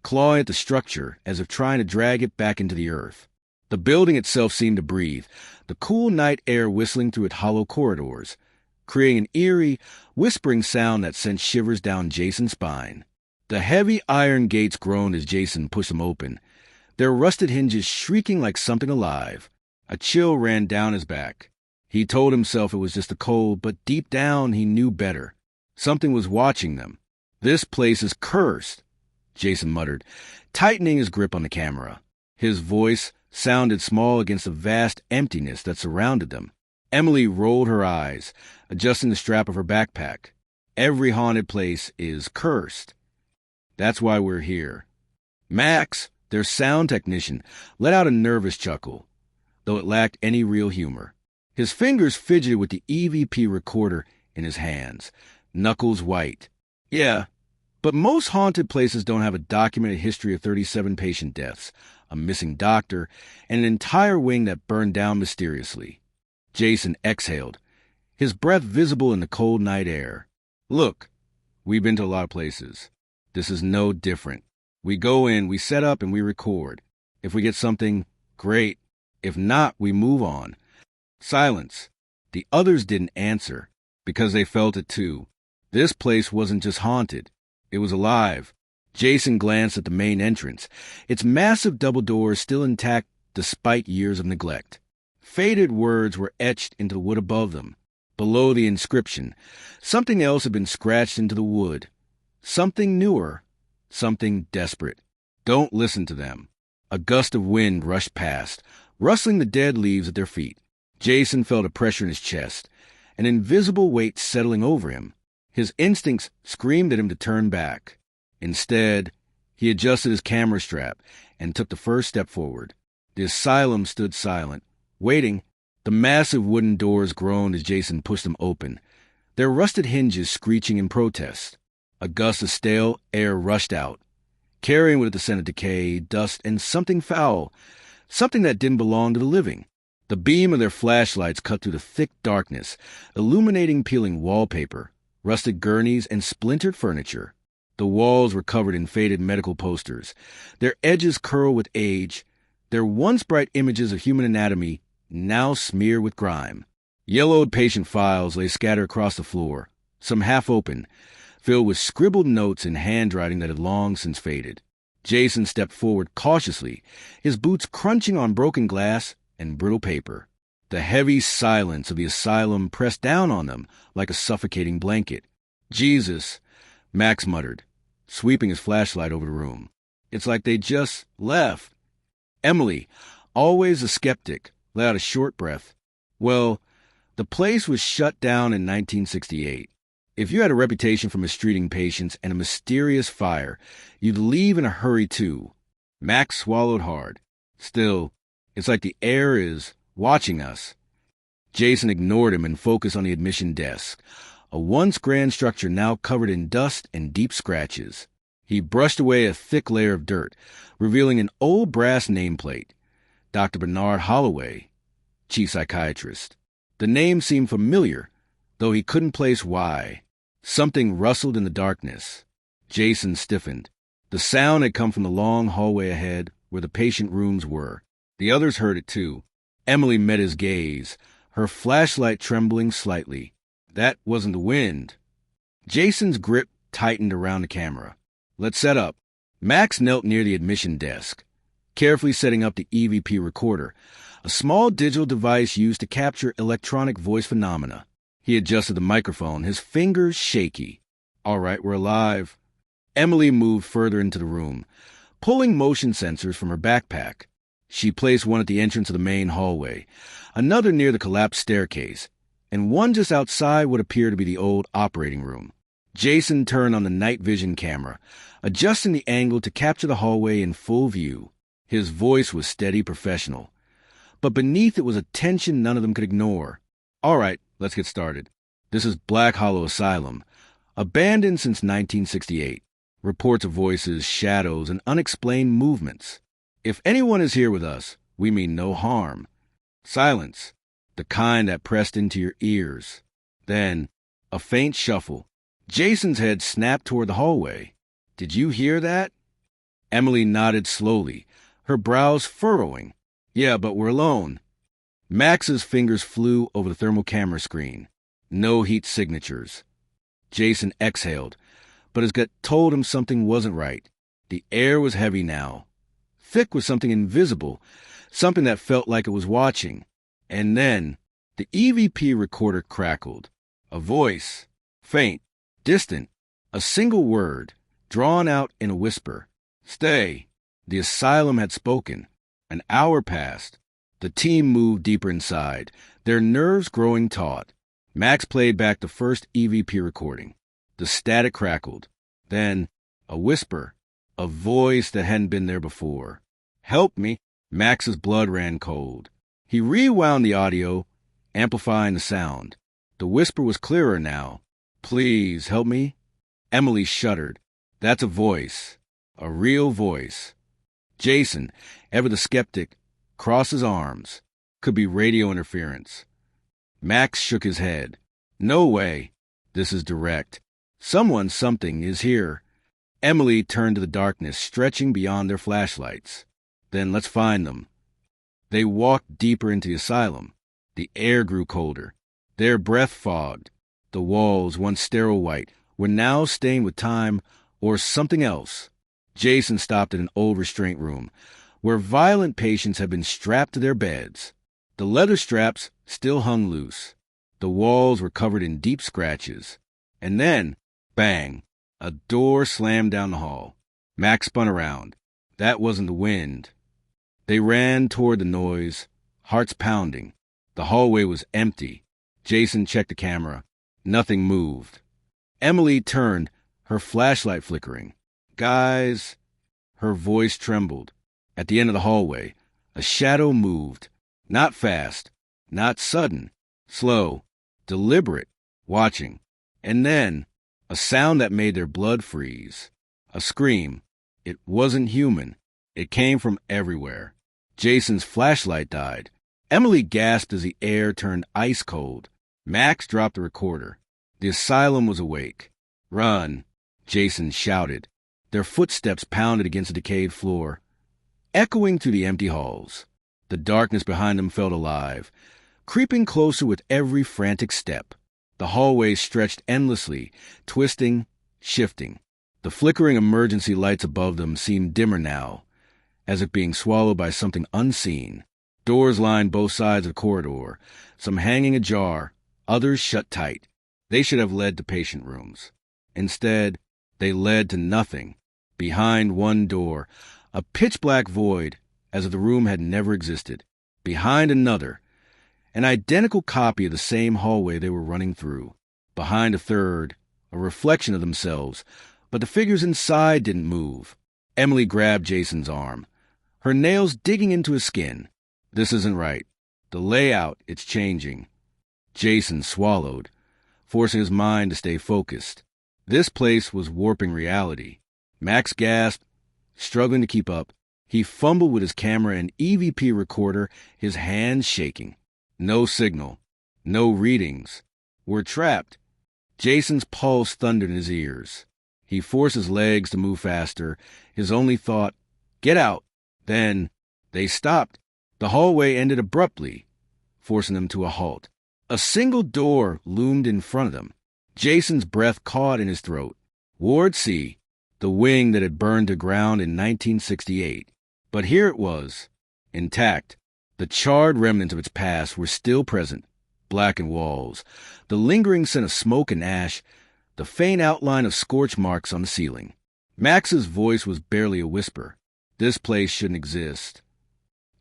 S1: clawing at the structure as if trying to drag it back into the earth. The building itself seemed to breathe, the cool night air whistling through its hollow corridors, creating an eerie, whispering sound that sent shivers down Jason's spine. The heavy iron gates groaned as Jason pushed them open, their rusted hinges shrieking like something alive. A chill ran down his back. He told himself it was just the cold, but deep down he knew better. Something was watching them. "This place is cursed," Jason muttered, tightening his grip on the camera. His voice sounded small against the vast emptiness that surrounded them. Emily rolled her eyes, adjusting the strap of her backpack. "Every haunted place is cursed. That's why we're here." Max, their sound technician, let out a nervous chuckle, though it lacked any real humor. His fingers fidgeted with the EVP recorder in his hands, knuckles white. "Yeah, but most haunted places don't have a documented history of 37 patient deaths, a missing doctor, and an entire wing that burned down mysteriously." Jason exhaled, his breath visible in the cold night air. "Look, we've been to a lot of places. This is no different. We go in, we set up, and we record. If we get something, great. If not, we move on." Silence. The others didn't answer, because they felt it too. This place wasn't just haunted. It was alive. Jason glanced at the main entrance, its massive double doors still intact despite years of neglect. Faded words were etched into the wood above them. Below the inscription, something else had been scratched into the wood. Something newer. Something desperate. "Don't listen to them." A gust of wind rushed past, rustling the dead leaves at their feet. Jason felt a pressure in his chest, an invisible weight settling over him. His instincts screamed at him to turn back. Instead, he adjusted his camera strap and took the first step forward. The asylum stood silent, waiting. The massive wooden doors groaned as Jason pushed them open, their rusted hinges screeching in protest. A gust of stale air rushed out, carrying with it the scent of decay, dust, and something foul, something that didn't belong to the living. The beam of their flashlights cut through the thick darkness, illuminating peeling wallpaper, rusted gurneys, and splintered furniture. The walls were covered in faded medical posters, their edges curled with age, their once bright images of human anatomy now smeared with grime. Yellowed patient files lay scattered across the floor, some half open, filled with scribbled notes in handwriting that had long since faded. Jason stepped forward cautiously, his boots crunching on broken glass and brittle paper. The heavy silence of the asylum pressed down on them like a suffocating blanket. Jesus, Max muttered, sweeping his flashlight over the room. It's like they just left. Emily, always a skeptic, let out a short breath. Well, the place was shut down in 1968. If you had a reputation for mistreating patients and a mysterious fire, you'd leave in a hurry too. Max swallowed hard. Still, it's like the air is watching us. Jason ignored him and focused on the admission desk, a once grand structure now covered in dust and deep scratches. He brushed away a thick layer of dirt, revealing an old brass nameplate. Dr. Bernard Holloway, chief psychiatrist. The name seemed familiar, though he couldn't place why. Something rustled in the darkness. Jason stiffened. The sound had come from the long hallway ahead, where the patient rooms were. The others heard it too. Emily met his gaze, her flashlight trembling slightly. That wasn't the wind. Jason's grip tightened around the camera. Let's set up. Max knelt near the admission desk, carefully setting up the EVP recorder, a small digital device used to capture electronic voice phenomena. He adjusted the microphone, his fingers shaky. All right, we're alive. Emily moved further into the room, pulling motion sensors from her backpack. She placed one at the entrance of the main hallway, another near the collapsed staircase, and one just outside what appeared to be the old operating room. Jason turned on the night vision camera, adjusting the angle to capture the hallway in full view. His voice was steady, professional, but beneath it was a tension none of them could ignore. All right, let's get started. This is Black Hollow Asylum, abandoned since 1968. Reports of voices, shadows, and unexplained movements. If anyone is here with us, we mean no harm. Silence, the kind that pressed into your ears. Then, a faint shuffle. Jason's head snapped toward the hallway. Did you hear that? Emily nodded slowly, her brows furrowing. Yeah, but we're alone. Max's fingers flew over the thermal camera screen. No heat signatures. Jason exhaled, but his gut told him something wasn't right. The air was heavy now, thick with something invisible, something that felt like it was watching. And then, the EVP recorder crackled. A voice, faint, distant, a single word, drawn out in a whisper. Stay. The asylum had spoken. An hour passed. The team moved deeper inside, their nerves growing taut. Max played back the first EVP recording. The static crackled. Then, a whisper, a voice that hadn't been there before. Help me. Max's blood ran cold. He rewound the audio, amplifying the sound. The whisper was clearer now. Please, help me. Emily shuddered. That's a voice. A real voice. Jason, ever the skeptic, crossed his arms. Could be radio interference. Max shook his head. No way. This is direct. Someone, something is here. Emily turned to the darkness, stretching beyond their flashlights. Then let's find them. They walked deeper into the asylum. The air grew colder. Their breath fogged. The walls, once sterile white, were now stained with time or something else. Jason stopped at an old restraint room, where violent patients had been strapped to their beds. The leather straps still hung loose. The walls were covered in deep scratches. And then, bang, a door slammed down the hall. Max spun around. That wasn't the wind. They ran toward the noise, hearts pounding. The hallway was empty. Jason checked the camera. Nothing moved. Emily turned, her flashlight flickering. Guys, her voice trembled. At the end of the hallway, a shadow moved. Not fast, not sudden, slow, deliberate, watching. And then, a sound that made their blood freeze. A scream. It wasn't human. It came from everywhere. Jason's flashlight died. Emily gasped as the air turned ice cold. Max dropped the recorder. The asylum was awake. "Run," Jason shouted. Their footsteps pounded against the decayed floor, echoing through the empty halls. The darkness behind them felt alive, creeping closer with every frantic step. The hallways stretched endlessly, twisting, shifting. The flickering emergency lights above them seemed dimmer now, as if being swallowed by something unseen. Doors lined both sides of the corridor, some hanging ajar, others shut tight. They should have led to patient rooms. Instead, they led to nothing. Behind one door, a pitch-black void, as if the room had never existed. Behind another, an identical copy of the same hallway they were running through. Behind a third, a reflection of themselves, but the figures inside didn't move. Emily grabbed Jason's arm, her nails digging into his skin. "This isn't right. The layout, it's changing." Jason swallowed, forcing his mind to stay focused. This place was warping reality. Max gasped, struggling to keep up. He fumbled with his camera and EVP recorder, his hands shaking. No signal. No readings. "We're trapped." Jason's pulse thundered in his ears. He forced his legs to move faster, his only thought, "Get out." Then they stopped. The hallway ended abruptly, forcing them to a halt. A single door loomed in front of them. Jason's breath caught in his throat. Ward C, the wing that had burned to ground in 1968. But here it was, intact. The charred remnants of its past were still present, blackened walls, the lingering scent of smoke and ash, the faint outline of scorch marks on the ceiling. Max's voice was barely a whisper. This place shouldn't exist.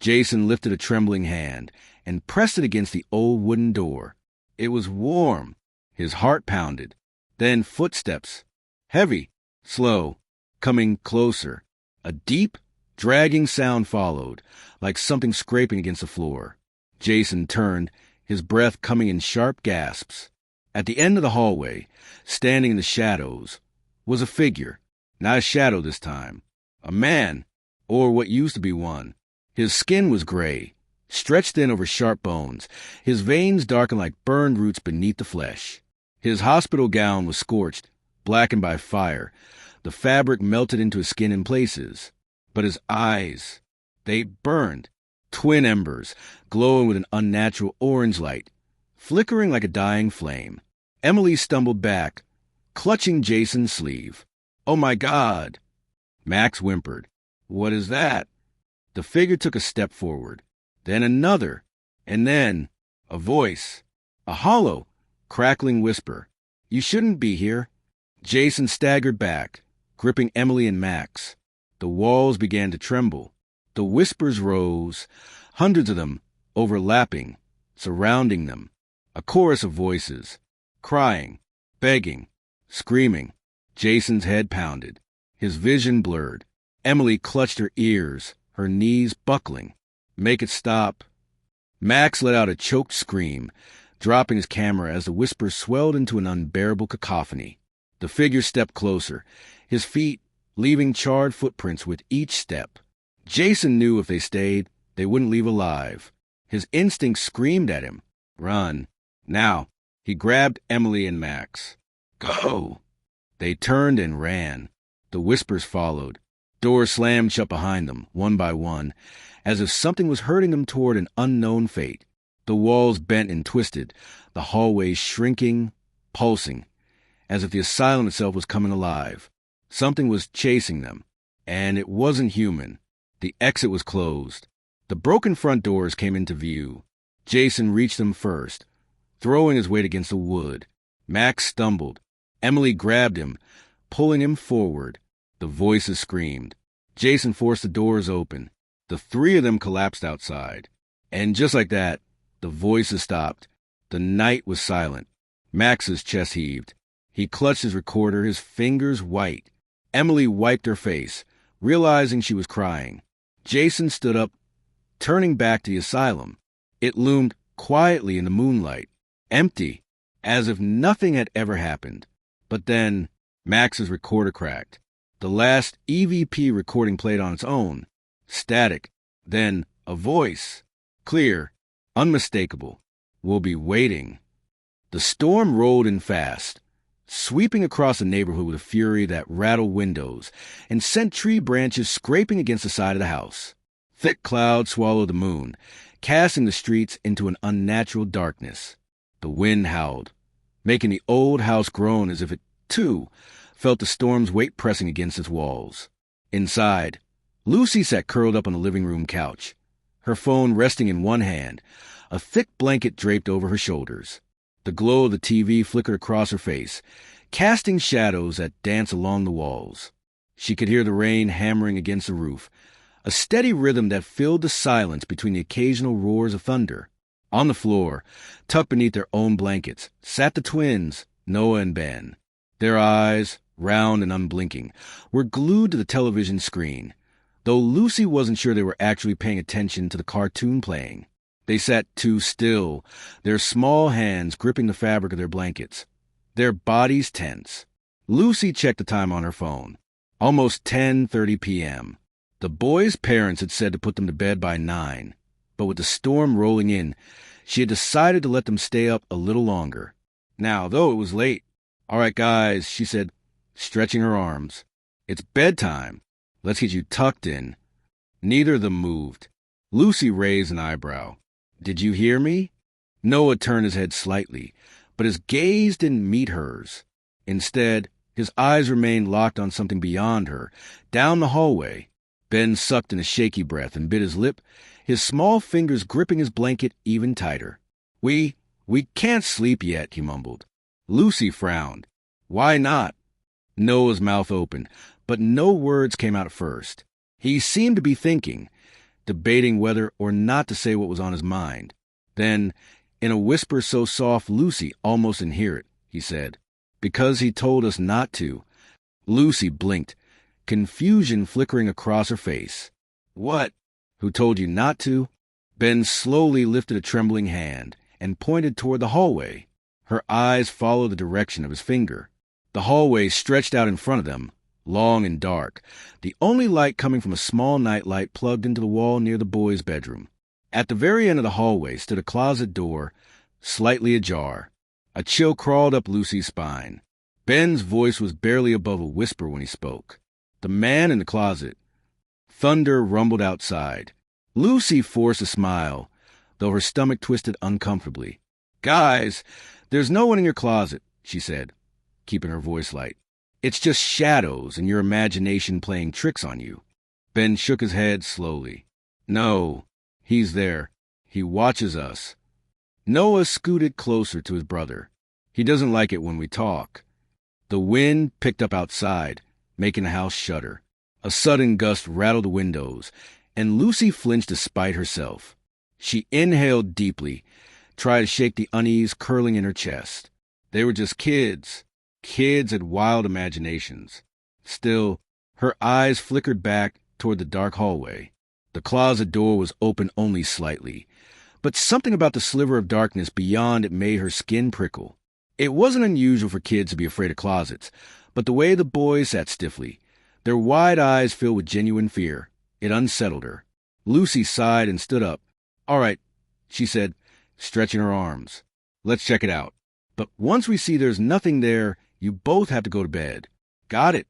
S1: Jason lifted a trembling hand and pressed it against the old wooden door. It was warm. His heart pounded. Then footsteps. Heavy, slow, coming closer. A deep, dragging sound followed, like something scraping against the floor. Jason turned, his breath coming in sharp gasps. At the end of the hallway, standing in the shadows, was a figure. Not a shadow this time. A man, or what used to be one. His skin was gray, stretched thin over sharp bones, his veins darkened like burned roots beneath the flesh. His hospital gown was scorched, blackened by fire. The fabric melted into his skin in places. But his eyes, they burned, twin embers, glowing with an unnatural orange light, flickering like a dying flame. Emily stumbled back, clutching Jason's sleeve. "Oh my God!" Max whimpered. "What is that?" The figure took a step forward, then another, and then a voice, a hollow, crackling whisper. "You shouldn't be here." Jason staggered back, gripping Emily and Max. The walls began to tremble. The whispers rose, hundreds of them, overlapping, surrounding them. A chorus of voices, crying, begging, screaming. Jason's head pounded, his vision blurred. Emily clutched her ears, her knees buckling. "Make it stop." Max let out a choked scream, dropping his camera as the whispers swelled into an unbearable cacophony. The figure stepped closer, his feet leaving charred footprints with each step. Jason knew if they stayed, they wouldn't leave alive. His instinct screamed at him, "Run." Now, he grabbed Emily and Max. "Go." They turned and ran. The whispers followed. Doors slammed shut behind them, one by one, as if something was herding them toward an unknown fate. The walls bent and twisted, the hallways shrinking, pulsing, as if the asylum itself was coming alive. Something was chasing them, and it wasn't human. The exit was closed. The broken front doors came into view. Jason reached them first, throwing his weight against the wood. Max stumbled. Emily grabbed him, pulling him forward. The voices screamed. Jason forced the doors open. The three of them collapsed outside. And just like that, the voices stopped. The night was silent. Max's chest heaved. He clutched his recorder, his fingers white. Emily wiped her face, realizing she was crying. Jason stood up, turning back to the asylum. It loomed quietly in the moonlight, empty, as if nothing had ever happened. But then, Max's recorder cracked. The last EVP recording played on its own. Static. Then a voice. Clear. Unmistakable. We'll be waiting. The storm rolled in fast, sweeping across the neighborhood with a fury that rattled windows and sent tree branches scraping against the side of the house. Thick clouds swallowed the moon, casting the streets into an unnatural darkness. The wind howled, making the old house groan as if it, too, felt the storm's weight pressing against its walls. Inside, Lucy sat curled up on the living room couch, her phone resting in one hand, a thick blanket draped over her shoulders. The glow of the TV flickered across her face, casting shadows that danced along the walls. She could hear the rain hammering against the roof, a steady rhythm that filled the silence between the occasional roars of thunder. On the floor, tucked beneath their own blankets, sat the twins, Noah and Ben. Their eyes, round and unblinking, were glued to the television screen, though Lucy wasn't sure they were actually paying attention to the cartoon playing. They sat too still, their small hands gripping the fabric of their blankets, their bodies tense. Lucy checked the time on her phone. Almost 10:30 p.m. The boys' parents had said to put them to bed by 9, but with the storm rolling in, she had decided to let them stay up a little longer. Now, though it was late, "All right, guys," she said, stretching her arms. "It's bedtime. Let's get you tucked in." Neither of them moved. Lucy raised an eyebrow. "Did you hear me?" Noah turned his head slightly, but his gaze didn't meet hers. Instead, his eyes remained locked on something beyond her, down the hallway. Ben sucked in a shaky breath and bit his lip, his small fingers gripping his blanket even tighter. We can't sleep yet," he mumbled. Lucy frowned. "Why not?" Noah's mouth opened, but no words came out at first. He seemed to be thinking, debating whether or not to say what was on his mind. Then, in a whisper so soft Lucy almost didn't hear it, he said, "Because he told us not to." Lucy blinked, confusion flickering across her face. "What? Who told you not to?" Ben slowly lifted a trembling hand and pointed toward the hallway. Her eyes followed the direction of his finger. The hallway stretched out in front of them, long and dark, the only light coming from a small nightlight plugged into the wall near the boys' bedroom. At the very end of the hallway stood a closet door, slightly ajar. A chill crawled up Lucy's spine. Ben's voice was barely above a whisper when he spoke. "The man in the closet." Thunder rumbled outside. Lucy forced a smile, though her stomach twisted uncomfortably. "Guys, there's no one in your closet," she said, keeping her voice light. "It's just shadows and your imagination playing tricks on you." Ben shook his head slowly. "No, he's there. He watches us." Noah scooted closer to his brother. "He doesn't like it when we talk." The wind picked up outside, making the house shudder. A sudden gust rattled the windows, and Lucy flinched despite herself. She inhaled deeply, tried to shake the unease curling in her chest. They were just kids. Kids had wild imaginations. Still, her eyes flickered back toward the dark hallway. The closet door was open only slightly, but something about the sliver of darkness beyond it made her skin prickle. It wasn't unusual for kids to be afraid of closets, but the way the boys sat stiffly, their wide eyes filled with genuine fear, it unsettled her. Lucy sighed and stood up. "All right," she said, stretching her arms. "Let's check it out. But once we see there's nothing there, you both have to go to bed." "Got it."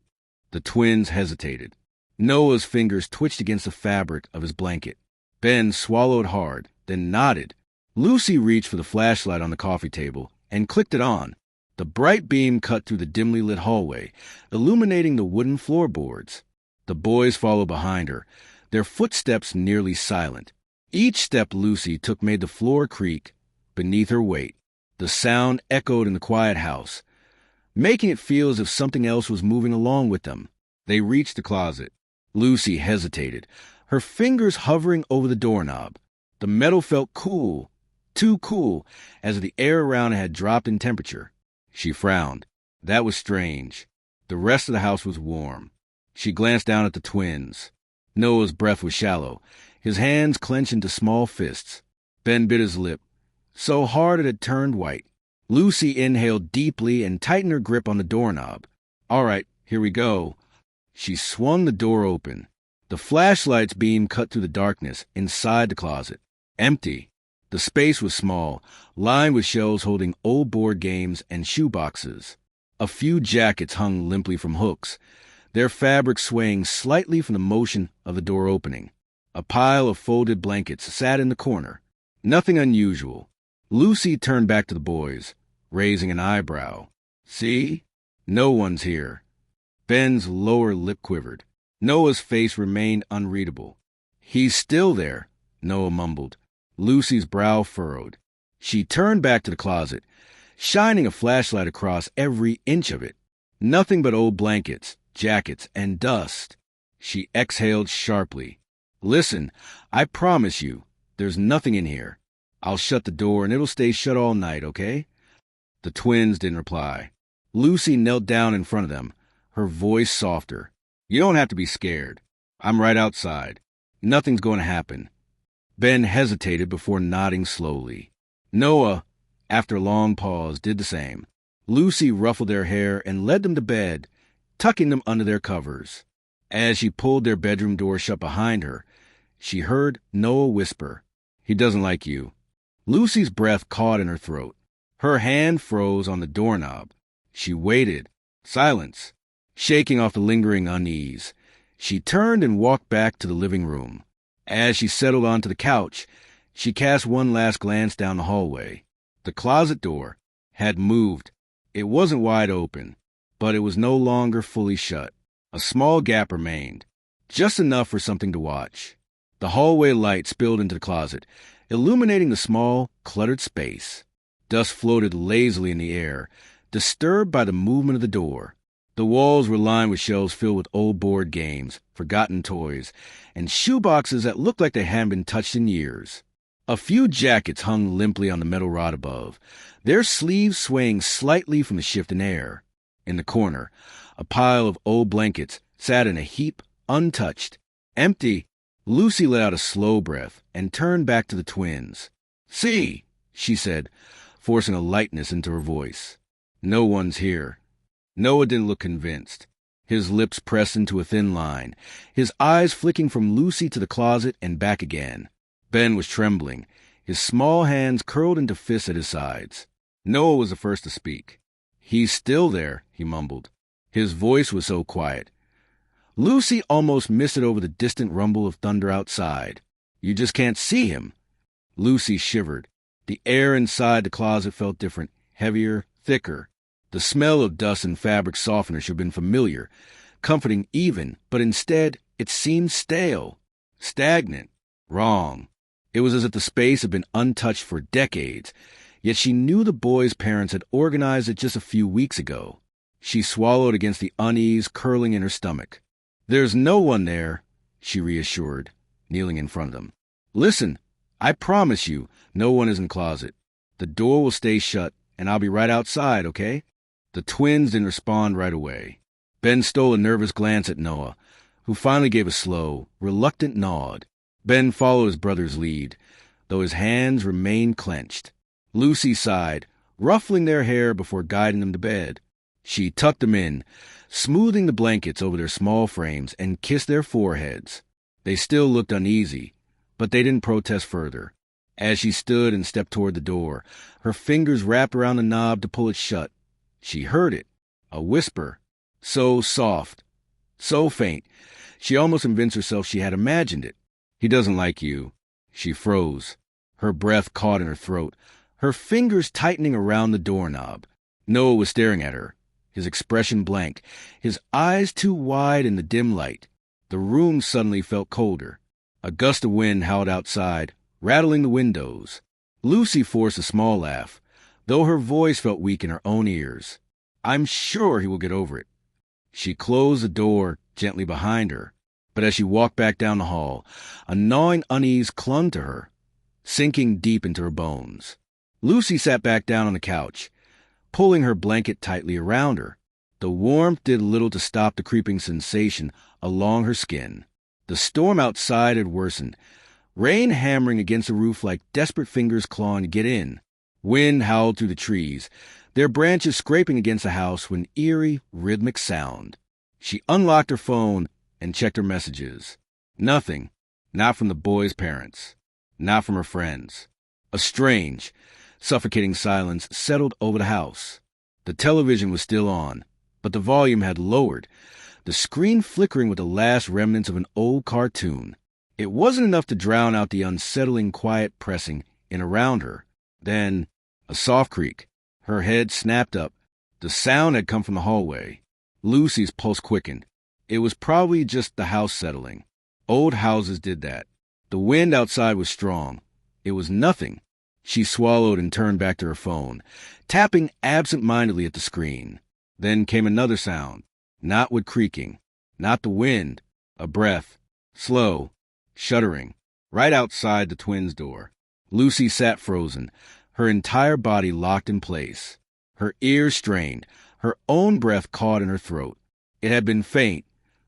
S1: The twins hesitated. Noah's fingers twitched against the fabric of his blanket. Ben swallowed hard, then nodded. Lucy reached for the flashlight on the coffee table and clicked it on. The bright beam cut through the dimly lit hallway, illuminating the wooden floorboards. The boys followed behind her, their footsteps nearly silent. Each step Lucy took made the floor creak beneath her weight. The sound echoed in the quiet house, making it feel as if something else was moving along with them. They reached the closet. Lucy hesitated, her fingers hovering over the doorknob. The metal felt cool, too cool, as if the air around it had dropped in temperature. She frowned. That was strange. The rest of the house was warm. She glanced down at the twins. Noah's breath was shallow, his hands clenched into small fists. Ben bit his lip, so hard it had turned white. Lucy inhaled deeply and tightened her grip on the doorknob. "All right, here we go." She swung the door open. The flashlight's beam cut through the darkness inside the closet. Empty. The space was small, lined with shelves holding old board games and shoeboxes. A few jackets hung limply from hooks, their fabric swaying slightly from the motion of the door opening. A pile of folded blankets sat in the corner. Nothing unusual. Lucy turned back to the boys, raising an eyebrow. See? No one's here. Ben's lower lip quivered. Noah's face remained unreadable. He's still there, Noah mumbled. Lucy's brow furrowed. She turned back to the closet, shining a flashlight across every inch of it. Nothing but old blankets, jackets, and dust. She exhaled sharply. Listen, I promise you, there's nothing in here. I'll shut the door and it'll stay shut all night, okay? The twins didn't reply. Lucy knelt down in front of them, her voice softer. You don't have to be scared. I'm right outside. Nothing's going to happen. Ben hesitated before nodding slowly. Noah, after a long pause, did the same. Lucy ruffled their hair and led them to bed, tucking them under their covers. As she pulled their bedroom door shut behind her, she heard Noah whisper, "He doesn't like you." Lucy's breath caught in her throat. Her hand froze on the doorknob. She waited. Silence. Shaking off the lingering unease, she turned and walked back to the living room. As she settled onto the couch, she cast one last glance down the hallway. The closet door had moved. It wasn't wide open, but it was no longer fully shut. A small gap remained, just enough for something to watch. The hallway light spilled into the closet, illuminating the small, cluttered space. Dust floated lazily in the air, disturbed by the movement of the door. The walls were lined with shelves filled with old board games, forgotten toys, and shoeboxes that looked like they hadn't been touched in years. A few jackets hung limply on the metal rod above, their sleeves swaying slightly from the shift in air. In the corner, a pile of old blankets sat in a heap, untouched. Empty. Lucy let out a slow breath and turned back to the twins. "See," she said, forcing a lightness into her voice. "No one's here." Noah didn't look convinced. His lips pressed into a thin line, his eyes flicking from Lucy to the closet and back again. Ben was trembling, his small hands curled into fists at his sides. Noah was the first to speak. "He's still there," he mumbled. His voice was so quiet. Lucy almost missed it over the distant rumble of thunder outside. "You just can't see him." Lucy shivered. The air inside the closet felt different, heavier, thicker. The smell of dust and fabric softener should have been familiar, comforting even, but instead it seemed stale, stagnant, wrong. It was as if the space had been untouched for decades, yet she knew the boys' parents had organized it just a few weeks ago. She swallowed against the unease curling in her stomach. "There's no one there," she reassured, kneeling in front of them. "Listen, I promise you, no one is in the closet. The door will stay shut, and I'll be right outside, okay?" The twins didn't respond right away. Ben stole a nervous glance at Noah, who finally gave a slow, reluctant nod. Ben followed his brother's lead, though his hands remained clenched. Lucy sighed, ruffling their hair before guiding them to bed. She tucked them in, smoothing the blankets over their small frames, and kissed their foreheads. They still looked uneasy, but they didn't protest further. As she stood and stepped toward the door, her fingers wrapped around the knob to pull it shut, she heard it, a whisper, so soft, so faint, she almost convinced herself she had imagined it. "He doesn't like you." She froze, her breath caught in her throat, her fingers tightening around the doorknob. Noah was staring at her, his expression blank, his eyes too wide in the dim light. The room suddenly felt colder. A gust of wind howled outside, rattling the windows. Lucy forced a small laugh, though her voice felt weak in her own ears. "I'm sure he will get over it." She closed the door gently behind her, but as she walked back down the hall, a gnawing unease clung to her, sinking deep into her bones. Lucy sat back down on the couch, pulling her blanket tightly around her. The warmth did little to stop the creeping sensation along her skin. The storm outside had worsened, rain hammering against the roof like desperate fingers clawing to get in. Wind howled through the trees, their branches scraping against the house with an eerie, rhythmic sound. She unlocked her phone and checked her messages. Nothing. Not from the boys' parents. Not from her friends. A strange, suffocating silence settled over the house. The television was still on, but the volume had lowered, the screen flickering with the last remnants of an old cartoon. It wasn't enough to drown out the unsettling quiet pressing in around her. Then, a soft creak. Her head snapped up. The sound had come from the hallway. Lucy's pulse quickened. It was probably just the house settling. Old houses did that. The wind outside was strong. It was nothing. She swallowed and turned back to her phone, tapping absent-mindedly at the screen. Then came another sound. Not with creaking. Not the wind. A breath. Slow. Shuddering. Right outside the twins' door. Lucy sat frozen, her entire body locked in place. Her ears strained, her own breath caught in her throat. It had been faint,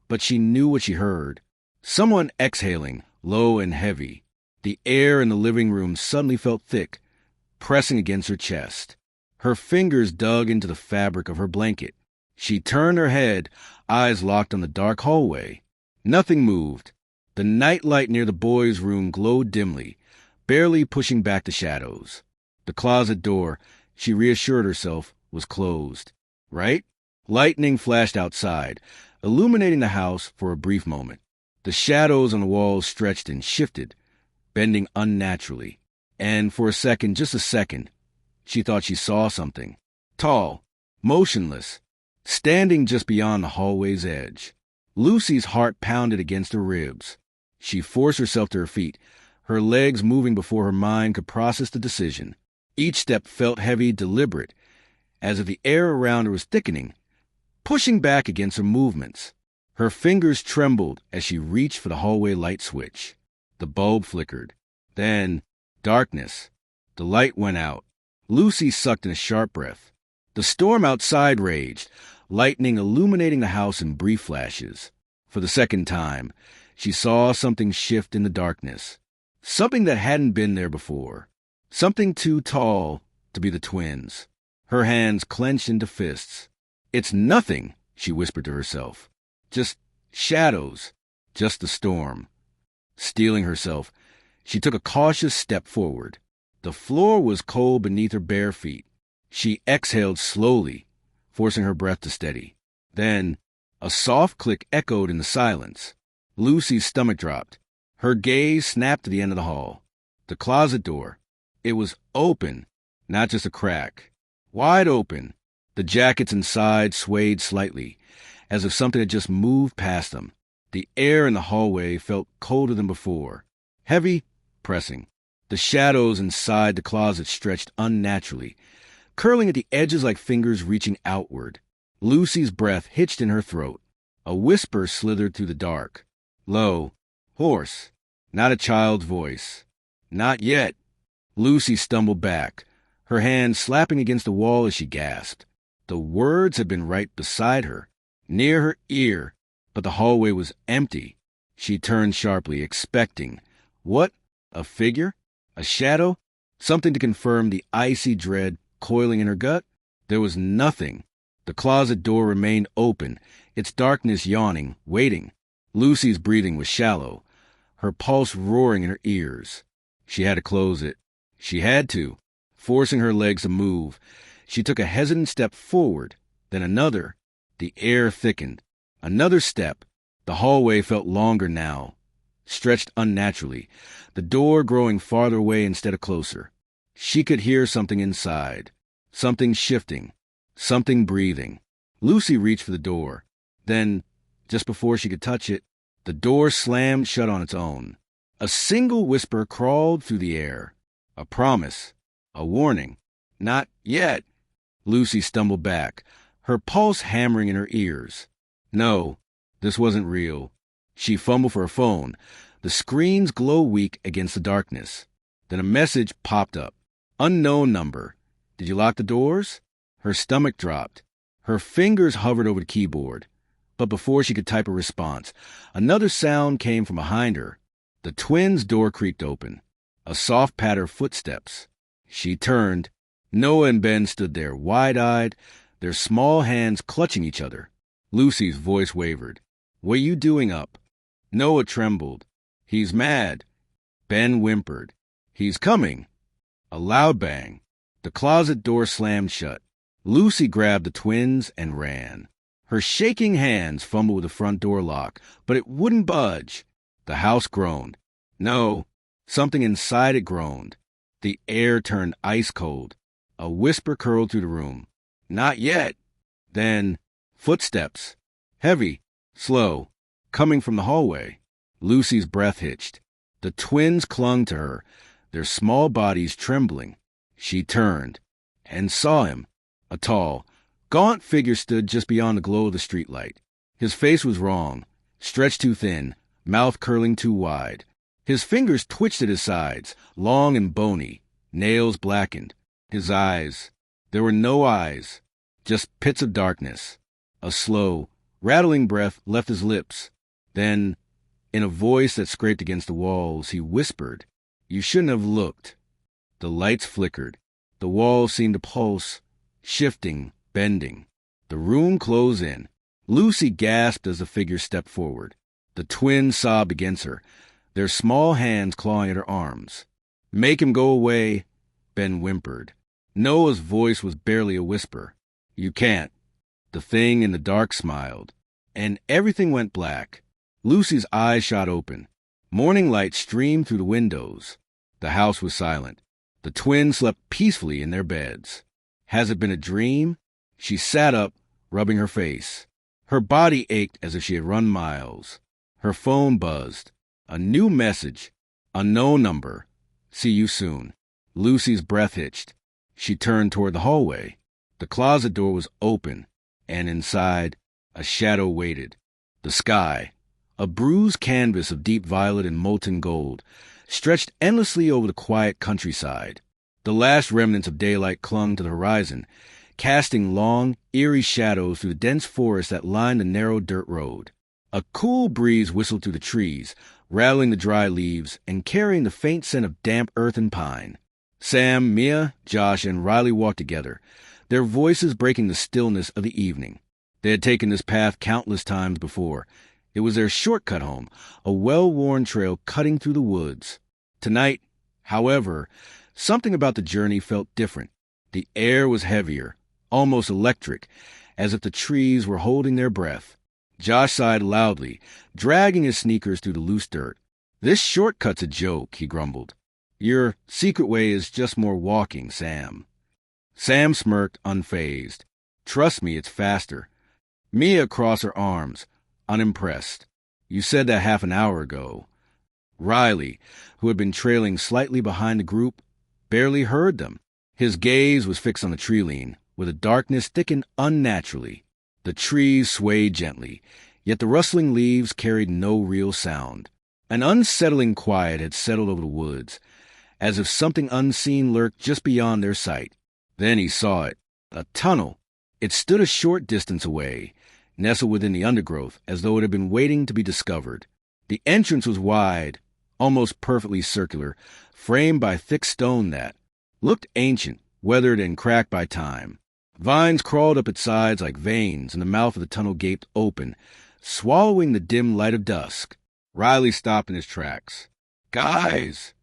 S1: but she knew what she heard. Someone exhaling, low and heavy. The air in the living room suddenly felt thick, pressing against her chest. Her fingers dug into the fabric of her blanket. She turned her head, eyes locked on the dark hallway. Nothing moved. The nightlight near the boys' room glowed dimly, barely pushing back the shadows. The closet door, she reassured herself, was closed. Right? Lightning flashed outside, illuminating the house for a brief moment. The shadows on the walls stretched and shifted, bending unnaturally. And for a second, just a second, she thought she saw something. Tall, motionless, standing just beyond the hallway's edge. Lucy's heart pounded against her ribs. She forced herself to her feet, her legs moving before her mind could process the decision. Each step felt heavy, deliberate, as if the air around her was thickening, pushing back against her movements. Her fingers trembled as she reached for the hallway light switch. The bulb flickered. Then, darkness. The light went out. Lucy sucked in a sharp breath. The storm outside raged, lightning illuminating the house in brief flashes. For the second time, she saw something shift in the darkness. Something that hadn't been there before. Something too tall to be the twins. Her hands clenched into fists. "It's nothing," she whispered to herself. "Just shadows. Just the storm." Steeling herself, she took a cautious step forward. The floor was cold beneath her bare feet. She exhaled slowly, forcing her breath to steady. Then, a soft click echoed in the silence. Lucy's stomach dropped. Her gaze snapped to the end of the hall. The closet door. It was open, not just a crack. Wide open. The jackets inside swayed slightly, as if something had just moved past them. The air in the hallway felt colder than before. Heavy, pressing. The shadows inside the closet stretched unnaturally, curling at the edges like fingers reaching outward. Lucy's breath hitched in her throat. A whisper slithered through the dark. Low, hoarse, not a child's voice. "Not yet." Lucy stumbled back, her hand slapping against the wall as she gasped. The words had been right beside her, near her ear, but the hallway was empty. She turned sharply, expecting. What? A figure? A shadow? Something to confirm the icy dread coiling in her gut? There was nothing. The closet door remained open, its darkness yawning, waiting. Lucy's breathing was shallow, her pulse roaring in her ears. She had to close it. She had to. Forcing her legs to move, she took a hesitant step forward, then another. The air thickened. Another step. The hallway felt longer now, stretched unnaturally, the door growing farther away instead of closer. She could hear something inside, something shifting, something breathing. Lucy reached for the door. Then, just before she could touch it, the door slammed shut on its own. A single whisper crawled through the air. A promise. A warning. Not yet. Lucy stumbled back, her pulse hammering in her ears. No, this wasn't real. She fumbled for her phone, the screen's glow weak against the darkness. Then a message popped up. Unknown number. Did you lock the doors? Her stomach dropped. Her fingers hovered over the keyboard. But before she could type a response, another sound came from behind her. The twins' door creaked open. A soft patter of footsteps. She turned. Noah and Ben stood there, wide-eyed, their small hands clutching each other. Lucy's voice wavered. "What are you doing up?" Noah trembled. "He's mad." Ben whimpered. "He's coming." A loud bang. The closet door slammed shut. Lucy grabbed the twins and ran. Her shaking hands fumbled with the front door lock, but it wouldn't budge. The house groaned. No, something inside it groaned. The air turned ice cold. A whisper curled through the room. Not yet. Then, footsteps. Heavy, slow, coming from the hallway. Lucy's breath hitched. The twins clung to her, their small bodies trembling. She turned and saw him. A tall, gaunt figure stood just beyond the glow of the streetlight. His face was wrong, stretched too thin, mouth curling too wide. His fingers twitched at his sides, long and bony, nails blackened. His eyes, there were no eyes, just pits of darkness. A slow, rattling breath left his lips. Then, in a voice that scraped against the walls, he whispered, "You shouldn't have looked." The lights flickered. The walls seemed to pulse, shifting, bending. The room closed in. Lucy gasped as the figure stepped forward. The twins sobbed against her, their small hands clawing at her arms. "Make him go away," Ben whimpered. Noah's voice was barely a whisper. "You can't." The thing in the dark smiled, and everything went black. Lucy's eyes shot open. Morning light streamed through the windows. The house was silent. The twins slept peacefully in their beds. Has it been a dream? She sat up, rubbing her face. Her body ached as if she had run miles. Her phone buzzed. A new message. Unknown number. "See you soon." Lucy's breath hitched. She turned toward the hallway. The closet door was open, and inside, a shadow waited. The sky, a bruised canvas of deep violet and molten gold, stretched endlessly over the quiet countryside. The last remnants of daylight clung to the horizon, casting long, eerie shadows through the dense forest that lined the narrow dirt road. A cool breeze whistled through the trees, rattling the dry leaves and carrying the faint scent of damp earth and pine. Sam, Mia, Josh, and Riley walked together, their voices breaking the stillness of the evening. They had taken this path countless times before. It was their shortcut home, a well-worn trail cutting through the woods. Tonight, however, something about the journey felt different. The air was heavier, almost electric, as if the trees were holding their breath. Josh sighed loudly, dragging his sneakers through the loose dirt. "This shortcut's a joke," he grumbled. "Your secret way is just more walking, Sam." Sam smirked, unfazed. "Trust me, it's faster." Mia crossed her arms, unimpressed. "You said that half an hour ago." Riley, who had been trailing slightly behind the group, barely heard them. His gaze was fixed on the tree line, where the darkness thickened unnaturally. The trees swayed gently, yet the rustling leaves carried no real sound. An unsettling quiet had settled over the woods, as if something unseen lurked just beyond their sight. Then he saw it, a tunnel. It stood a short distance away, nestled within the undergrowth, as though it had been waiting to be discovered. The entrance was wide, almost perfectly circular, framed by thick stone that looked ancient, weathered and cracked by time. Vines crawled up its sides like veins, and the mouth of the tunnel gaped open, swallowing the dim light of dusk. Riley stopped in his tracks. "Guys!"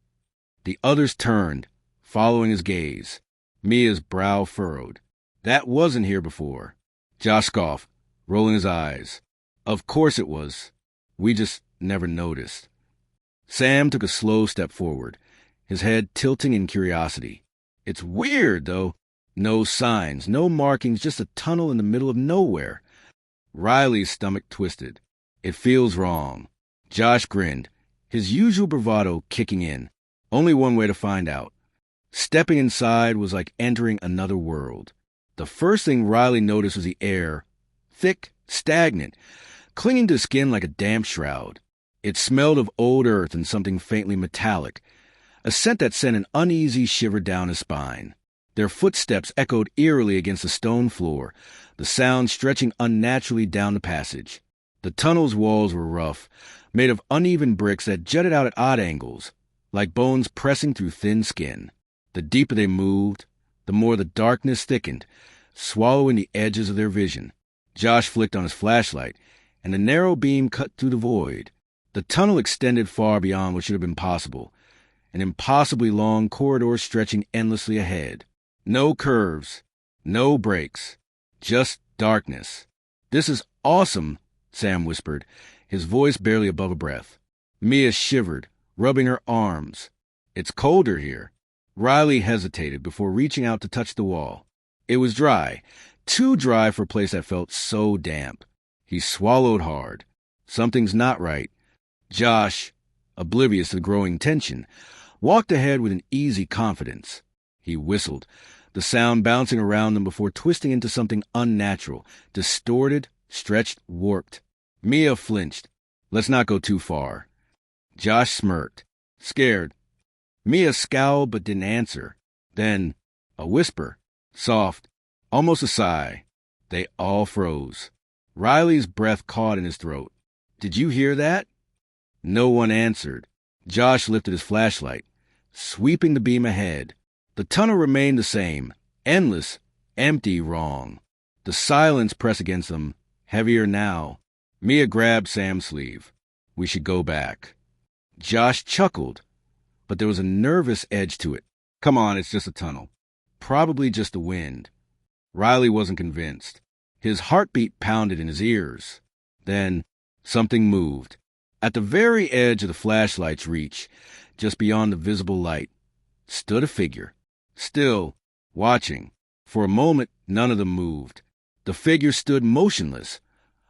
S1: The others turned, following his gaze. Mia's brow furrowed. "That wasn't here before." Josh scoffed, rolling his eyes. "Of course it was. We just never noticed." Sam took a slow step forward, his head tilting in curiosity. "It's weird, though. No signs, no markings, just a tunnel in the middle of nowhere." Riley's stomach twisted. "It feels wrong." Josh grinned, his usual bravado kicking in. Only one way to find out. Stepping inside was like entering another world. The first thing Riley noticed was the air, thick, stagnant, clinging to skin like a damp shroud. It smelled of old earth and something faintly metallic, a scent that sent an uneasy shiver down his spine. Their footsteps echoed eerily against the stone floor, the sound stretching unnaturally down the passage. The tunnel's walls were rough, made of uneven bricks that jutted out at odd angles, like bones pressing through thin skin. The deeper they moved, the more the darkness thickened, swallowing the edges of their vision. Josh flicked on his flashlight, and the narrow beam cut through the void. The tunnel extended far beyond what should have been possible, an impossibly long corridor stretching endlessly ahead. No curves, no breaks, just darkness. "This is awesome," Sam whispered, his voice barely above a breath. Mia shivered, rubbing her arms. "It's colder here." Riley hesitated before reaching out to touch the wall. It was dry, too dry for a place that felt so damp. He swallowed hard. Something's not right. Josh, oblivious to the growing tension, walked ahead with an easy confidence. He whistled, the sound bouncing around them before twisting into something unnatural, distorted, stretched, warped. Mia flinched. "Let's not go too far." Josh smirked, scared. Mia scowled but didn't answer. Then, a whisper, soft, almost a sigh. They all froze. Riley's breath caught in his throat. "Did you hear that?" No one answered. Josh lifted his flashlight, sweeping the beam ahead. The tunnel remained the same, endless, empty, wrong. The silence pressed against them, heavier now. Mia grabbed Sam's sleeve. "We should go back." Josh chuckled, but there was a nervous edge to it. "Come on, it's just a tunnel. Probably just the wind." Riley wasn't convinced. His heartbeat pounded in his ears. Then something moved. At the very edge of the flashlight's reach, just beyond the visible light, stood a figure. Still, watching. For a moment, none of them moved. The figure stood motionless,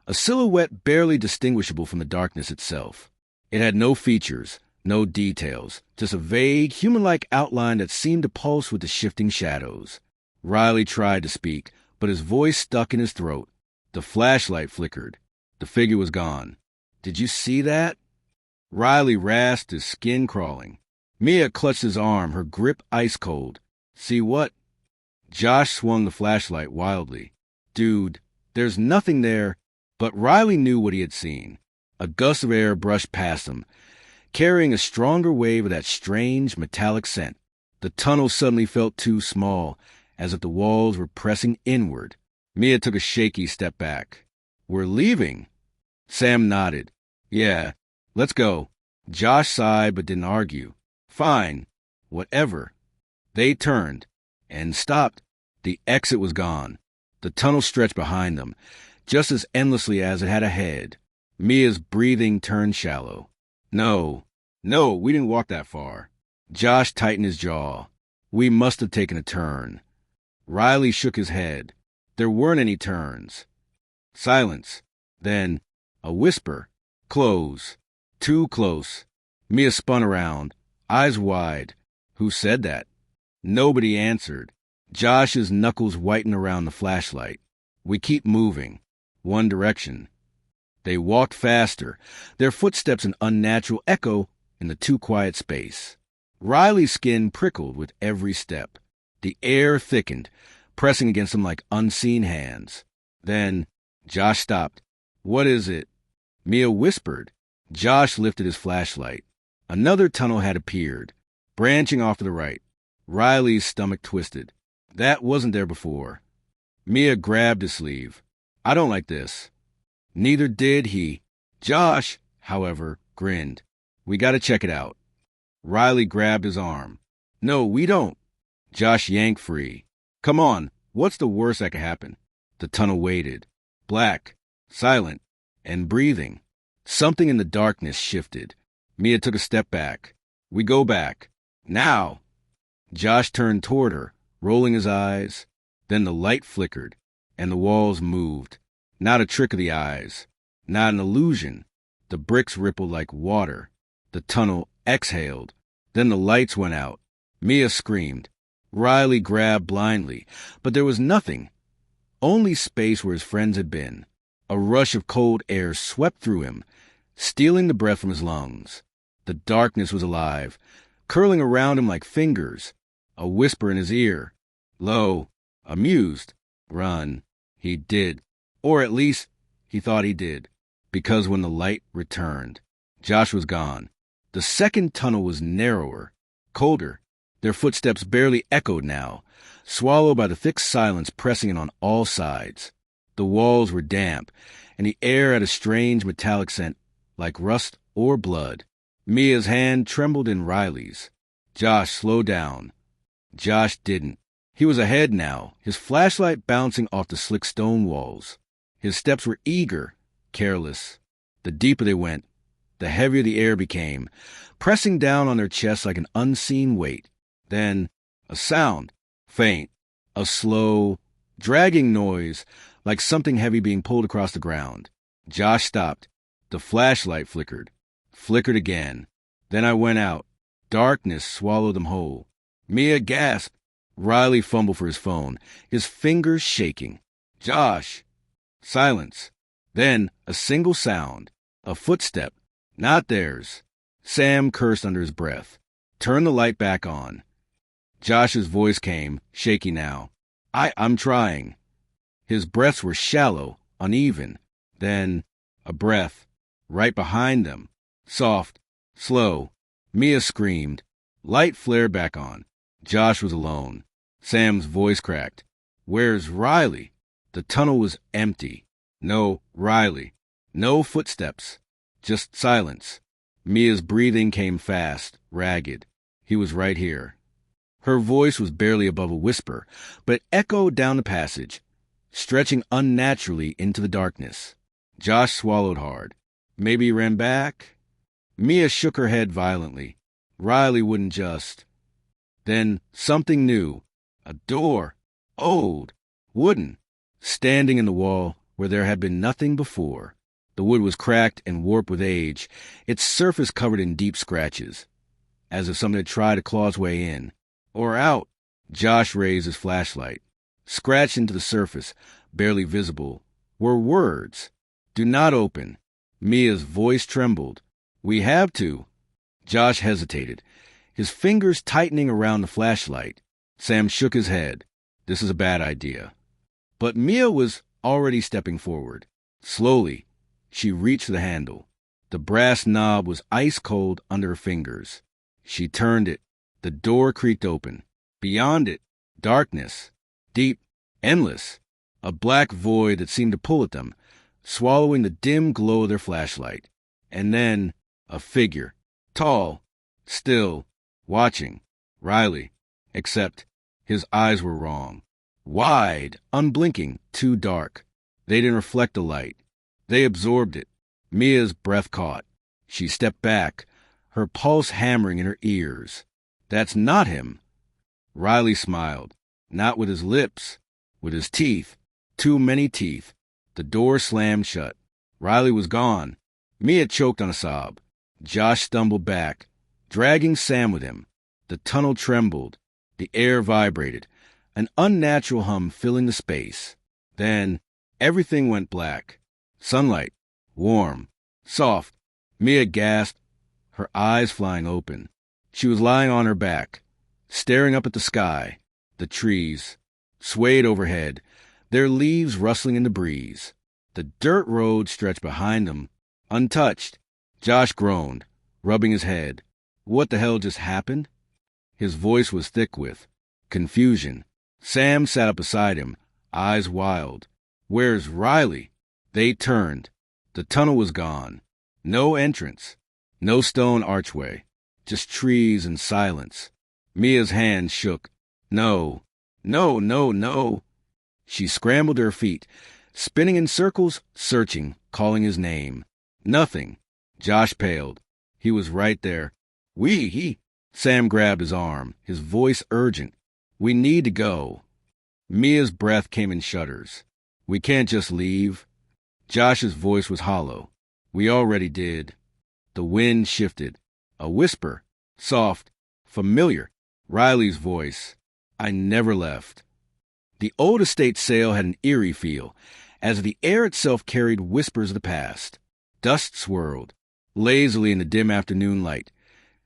S1: a silhouette barely distinguishable from the darkness itself. It had no features, no details, just a vague, human-like outline that seemed to pulse with the shifting shadows. Riley tried to speak, but his voice stuck in his throat. The flashlight flickered. The figure was gone. "Did you see that?" Riley rasped, his skin crawling. Mia clutched his arm, her grip ice-cold. "See what?" Josh swung the flashlight wildly. "Dude, there's nothing there." But Riley knew what he had seen. A gust of air brushed past him, carrying a stronger wave of that strange metallic scent. The tunnel suddenly felt too small, as if the walls were pressing inward. Mia took a shaky step back. "We're leaving." Sam nodded. "Yeah, let's go." Josh sighed but didn't argue. "Fine. Whatever." They turned and stopped. The exit was gone. The tunnel stretched behind them, just as endlessly as it had ahead. Mia's breathing turned shallow. No, we didn't walk that far." Josh tightened his jaw. "We must have taken a turn." Riley shook his head. There weren't any turns. Silence. Then, a whisper. "Close. Too close." Mia spun around, eyes wide. Who said that? Nobody answered. Josh's knuckles whitened around the flashlight. "We keep moving. One direction." They walked faster, their footsteps an unnatural echo in the too quiet space. Riley's skin prickled with every step. The air thickened, pressing against him like unseen hands. Then Josh stopped. "What is it?" Mia whispered. Josh lifted his flashlight. Another tunnel had appeared, branching off to the right. Riley's stomach twisted. That wasn't there before. Mia grabbed his sleeve. "I don't like this." Neither did he. Josh, however, grinned. "We gotta check it out." Riley grabbed his arm. "No, we don't." Josh yanked free. "Come on, what's the worst that could happen?" The tunnel waited. Black, silent, and breathing. Something in the darkness shifted. Mia took a step back. "We go back. Now!" Josh turned toward her, rolling his eyes. Then the light flickered, and the walls moved. Not a trick of the eyes. Not an illusion. The bricks rippled like water. The tunnel exhaled. Then the lights went out. Mia screamed. Riley grabbed blindly, but there was nothing. Only space where his friends had been. A rush of cold air swept through him, stealing the breath from his lungs. The darkness was alive, curling around him like fingers. A whisper in his ear. Low, amused. Run. He did. Or at least, he thought he did. Because when the light returned, Josh was gone. The second tunnel was narrower, colder. Their footsteps barely echoed now, swallowed by the thick silence pressing in on all sides. The walls were damp, and the air had a strange metallic scent, like rust or blood. Mia's hand trembled in Riley's. Josh, slow down. Josh didn't. He was ahead now, his flashlight bouncing off the slick stone walls. His steps were eager, careless. The deeper they went, the heavier the air became, pressing down on their chests like an unseen weight. Then, a sound, faint, a slow, dragging noise, like something heavy being pulled across the ground. Josh stopped. The flashlight flickered again. Then I went out. Darkness swallowed them whole. Mia gasped. Riley fumbled for his phone, his fingers shaking. Josh! Silence. Then a single sound. A footstep. Not theirs. Sam cursed under his breath. Turn the light back on. Josh's voice came, shaky now. I'm trying. His breaths were shallow, uneven. Then a breath. Right behind them. Soft. Slow. Mia screamed. Light flared back on. Josh was alone. Sam's voice cracked. Where's Riley? The tunnel was empty. No Riley. No footsteps. Just silence. Mia's breathing came fast, ragged. He was right here. Her voice was barely above a whisper, but it echoed down the passage, stretching unnaturally into the darkness. Josh swallowed hard. Maybe he ran back? Mia shook her head violently. Riley wouldn't just. Then something new. A door. Old. Wooden. Standing in the wall where there had been nothing before. The wood was cracked and warped with age, its surface covered in deep scratches, as if something had tried to claw its way in. Or out. Josh raised his flashlight. Scratched into the surface, barely visible, were words. Do not open. Mia's voice trembled. We have to. Josh hesitated, his fingers tightening around the flashlight. Sam shook his head. This is a bad idea. But Mia was already stepping forward. Slowly, she reached for the handle. The brass knob was ice cold under her fingers. She turned it. The door creaked open. Beyond it, darkness. Deep, endless. A black void that seemed to pull at them, swallowing the dim glow of their flashlight. And then, a figure. Tall. Still. Watching. Riley. Except, his eyes were wrong. Wide, unblinking, too dark. They didn't reflect the light. They absorbed it. Mia's breath caught. She stepped back, her pulse hammering in her ears. That's not him. Riley smiled. Not with his lips. With his teeth. Too many teeth. The door slammed shut. Riley was gone. Mia choked on a sob. Josh stumbled back, dragging Sam with him. The tunnel trembled. The air vibrated, an unnatural hum filling the space. Then everything went black. Sunlight, warm, soft. Mia gasped, her eyes flying open. She was lying on her back, staring up at the sky. The trees swayed overhead, their leaves rustling in the breeze. The dirt road stretched behind them, untouched. Josh groaned, rubbing his head. What the hell just happened? His voice was thick with confusion. Sam sat up beside him, eyes wild. Where's Riley? They turned. The tunnel was gone. No entrance. No stone archway. Just trees and silence. Mia's hand shook. No. No, no, no. She scrambled to her feet, spinning in circles, searching, calling his name. Nothing. Josh paled. He was right there. Sam grabbed his arm, his voice urgent. We need to go. Mia's breath came in shudders. We can't just leave. Josh's voice was hollow. We already did. The wind shifted. A whisper. Soft. Familiar. Riley's voice. I never left. The old estate sail had an eerie feel, as the air itself carried whispers of the past. Dust swirled, lazily in the dim afternoon light,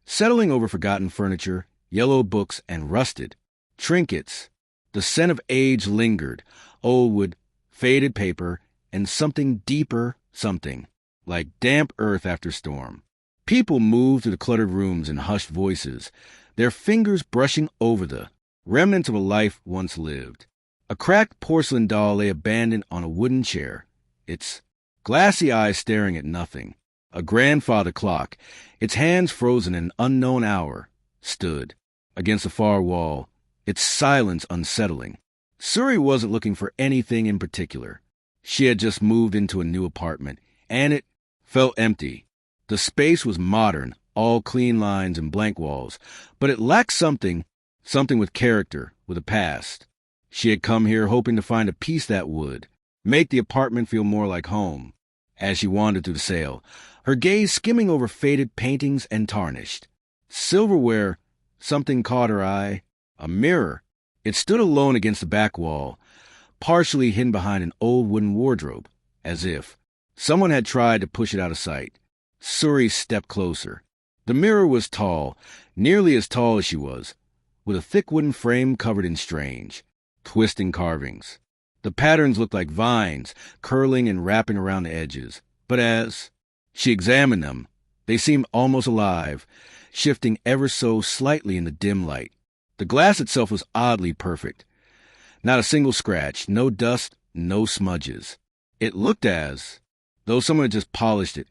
S1: settling over forgotten furniture, yellow books, and rusted trinkets. The scent of age lingered, old wood, faded paper, and something deeper, something like damp earth after storm. People moved through the cluttered rooms in hushed voices, their fingers brushing over the remnants of a life once lived. A cracked porcelain doll lay abandoned on a wooden chair, its glassy eyes staring at nothing. A grandfather clock, its hands frozen in an unknown hour, stood. against the far wall, its silence unsettling. Suri wasn't looking for anything in particular. She had just moved into a new apartment, and it felt empty. The space was modern, all clean lines and blank walls, but it lacked something with character, with a past. She had come here hoping to find a piece that would make the apartment feel more like home. As she wandered through the sale, her gaze skimming over faded paintings and tarnished silverware, something caught her eye. A mirror. It stood alone against the back wall, partially hidden behind an old wooden wardrobe, as if someone had tried to push it out of sight. Suri stepped closer. The mirror was tall, nearly as tall as she was, with a thick wooden frame covered in strange, twisting carvings. The patterns looked like vines, curling and wrapping around the edges. But as she examined them, they seemed almost alive, shifting ever so slightly in the dim light. The glass itself was oddly perfect. Not a single scratch, no dust, no smudges. It looked as though someone had just polished it,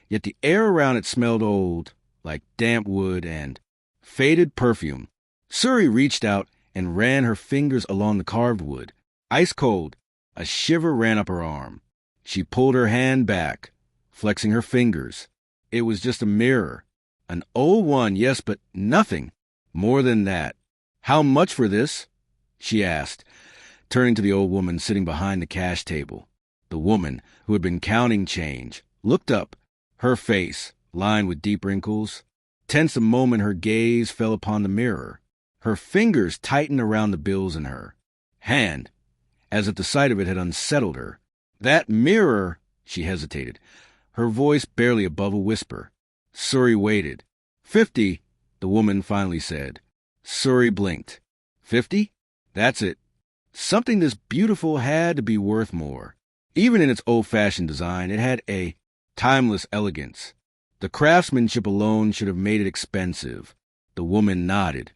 S1: yet the air around it smelled old, like damp wood and faded perfume. Suri reached out and ran her fingers along the carved wood. Ice cold, a shiver ran up her arm. She pulled her hand back, flexing her fingers. It was just a mirror. An old one, yes, but nothing more than that. "How much for this?" she asked, turning to the old woman sitting behind the cash table. The woman, who had been counting change, looked up, her face, lined with deep wrinkles, tense the moment her gaze fell upon the mirror. Her fingers tightened around the bills in her hand, as if the sight of it had unsettled her. "That mirror," she hesitated, her voice barely above a whisper. Suri waited. "50, the woman finally said. Suri blinked. 50? That's it. Something this beautiful had to be worth more. Even in its old-fashioned design, it had a timeless elegance. The craftsmanship alone should have made it expensive. The woman nodded,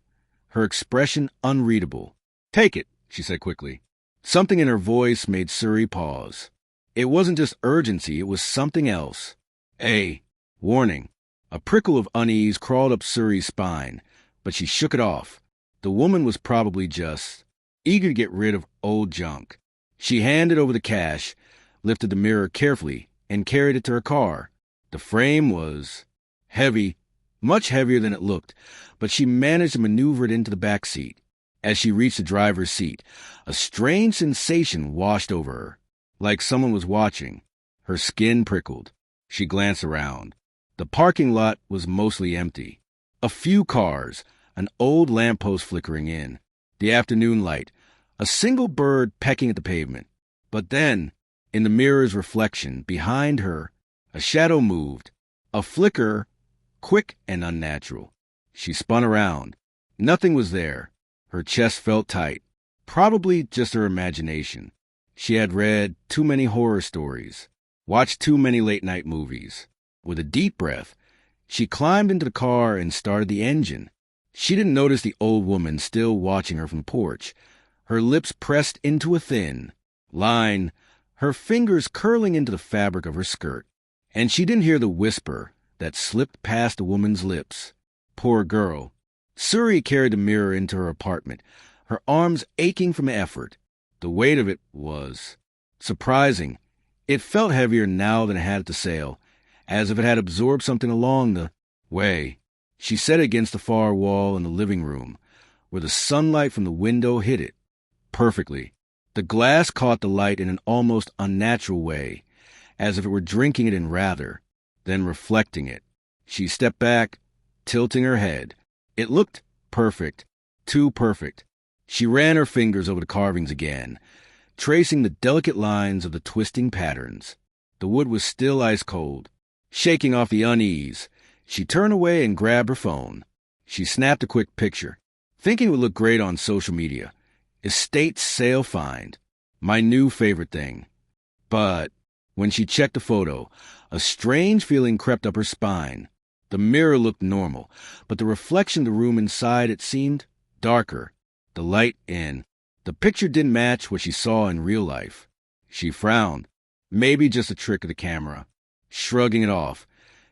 S1: her expression unreadable. "Take it," she said quickly. Something in her voice made Suri pause. It wasn't just urgency, it was something else. A warning. A prickle of unease crawled up Suri's spine, but she shook it off. The woman was probably just eager to get rid of old junk. She handed over the cash, lifted the mirror carefully, and carried it to her car. The frame was heavy, much heavier than it looked, but she managed to maneuver it into the back seat. As she reached the driver's seat, a strange sensation washed over her, like someone was watching. Her skin prickled. She glanced around. The parking lot was mostly empty. A few cars, an old lamppost flickering in, the afternoon light, a single bird pecking at the pavement. But then, in the mirror's reflection, behind her, a shadow moved, a flicker, quick and unnatural. She spun around. Nothing was there. Her chest felt tight, probably just her imagination. She had read too many horror stories, watched too many late-night movies. With a deep breath, she climbed into the car and started the engine. She didn't notice the old woman still watching her from the porch, her lips pressed into a thin line, her fingers curling into the fabric of her skirt. And she didn't hear the whisper that slipped past the woman's lips. Poor girl. Suri carried the mirror into her apartment, her arms aching from effort. The weight of it was surprising. It felt heavier now than it had at the sale, as if it had absorbed something along the way. She set it against the far wall in the living room, where the sunlight from the window hit it perfectly. The glass caught the light in an almost unnatural way, as if it were drinking it in rather than reflecting it. She stepped back, tilting her head. It looked perfect, too perfect. She ran her fingers over the carvings again, tracing the delicate lines of the twisting patterns. The wood was still ice cold. Shaking off the unease, she turned away and grabbed her phone. She snapped a quick picture, thinking it would look great on social media. Estate sale find. My new favorite thing. But when she checked the photo, a strange feeling crept up her spine. The mirror looked normal, but the reflection of the room inside it seemed darker. The light in the picture didn't match what she saw in real life. She frowned. Maybe just a trick of the camera. Shrugging it off,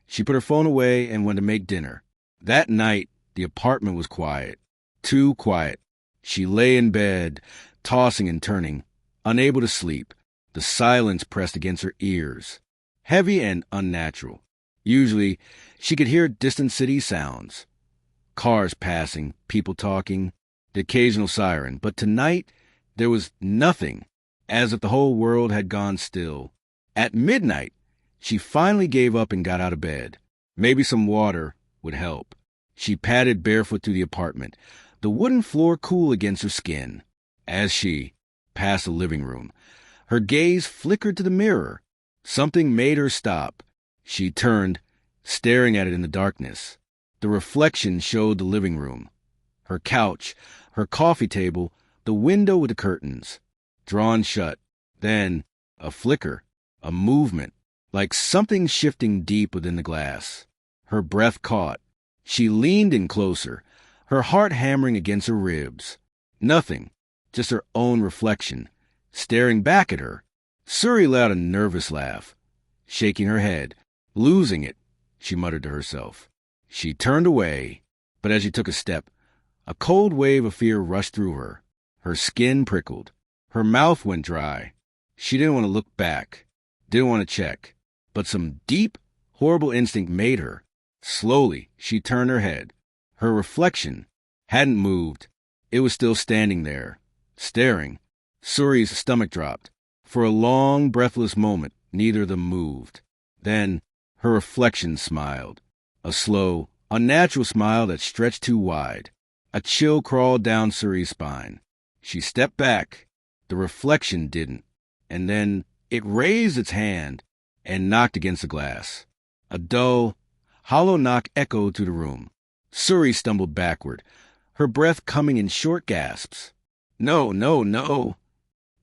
S1: she put her phone away and went to make dinner. That night, the apartment was quiet. Too quiet. She lay in bed, tossing and turning, unable to sleep. The silence pressed against her ears, heavy and unnatural. Usually, she could hear distant city sounds. Cars passing, people talking, the occasional siren. But tonight, there was nothing, as if the whole world had gone still. At midnight, she finally gave up and got out of bed. Maybe some water would help. She padded barefoot through the apartment, the wooden floor cool against her skin. As she passed the living room, her gaze flickered to the mirror. Something made her stop. She turned, staring at it in the darkness. The reflection showed the living room. Her couch, her coffee table, the window with the curtains, drawn shut. Then, a flicker, a movement, like something shifting deep within the glass. Her breath caught. She leaned in closer, her heart hammering against her ribs. Nothing, just her own reflection, staring back at her. Suri let out a nervous laugh, shaking her head. Losing it, she muttered to herself. She turned away, but as she took a step, a cold wave of fear rushed through her. Her skin prickled. Her mouth went dry. She didn't want to look back, didn't want to check, but some deep, horrible instinct made her. Slowly, she turned her head. Her reflection hadn't moved. It was still standing there, staring. Suri's stomach dropped. For a long, breathless moment, neither of them moved. Then, her reflection smiled. A slow, unnatural smile that stretched too wide. A chill crawled down Suri's spine. She stepped back. The reflection didn't. And then it raised its hand and knocked against the glass. A dull, hollow knock echoed through the room. Suri stumbled backward, her breath coming in short gasps. No, no, no.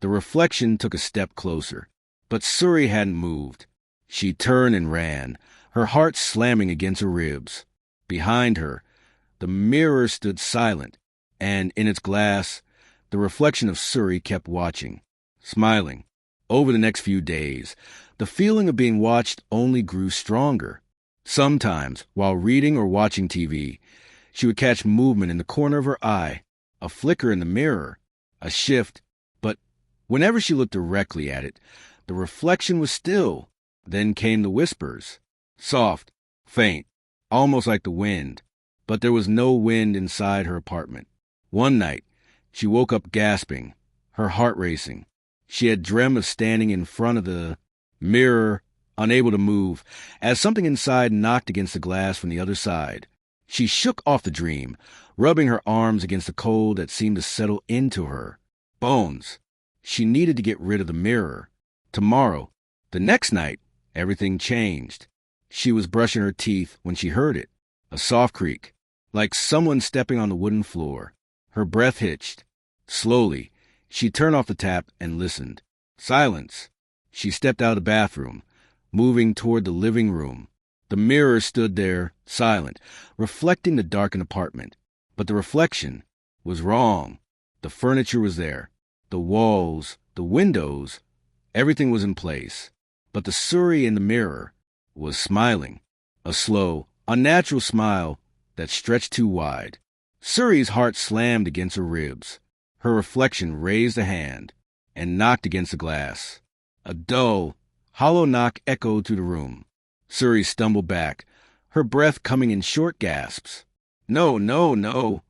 S1: The reflection took a step closer, but Suri hadn't moved. She turned and ran, her heart slamming against her ribs. Behind her, the mirror stood silent, and in its glass, the reflection of Suri kept watching, smiling. Over the next few days, the feeling of being watched only grew stronger. Sometimes, while reading or watching TV, she would catch movement in the corner of her eye, a flicker in the mirror, a shift, but whenever she looked directly at it, the reflection was still. Then came the whispers, soft, faint, almost like the wind, but there was no wind inside her apartment. One night, she woke up gasping, her heart racing. She had dreamt of standing in front of the mirror, unable to move, as something inside knocked against the glass from the other side. She shook off the dream, rubbing her arms against the cold that seemed to settle into her bones. She needed to get rid of the mirror. Tomorrow, the next night, everything changed. She was brushing her teeth when she heard it, a soft creak, like someone stepping on the wooden floor. Her breath hitched. Slowly, she turned off the tap and listened. Silence. She stepped out of the bathroom, moving toward the living room. The mirror stood there, silent, reflecting the darkened apartment. But the reflection was wrong. The furniture was there. The walls, the windows, everything was in place. But the Suri in the mirror was smiling, a slow, unnatural smile that stretched too wide. Suri's heart slammed against her ribs. Her reflection raised a hand and knocked against the glass. A dull, hollow knock echoed through the room. Suri stumbled back, her breath coming in short gasps. No, no, no.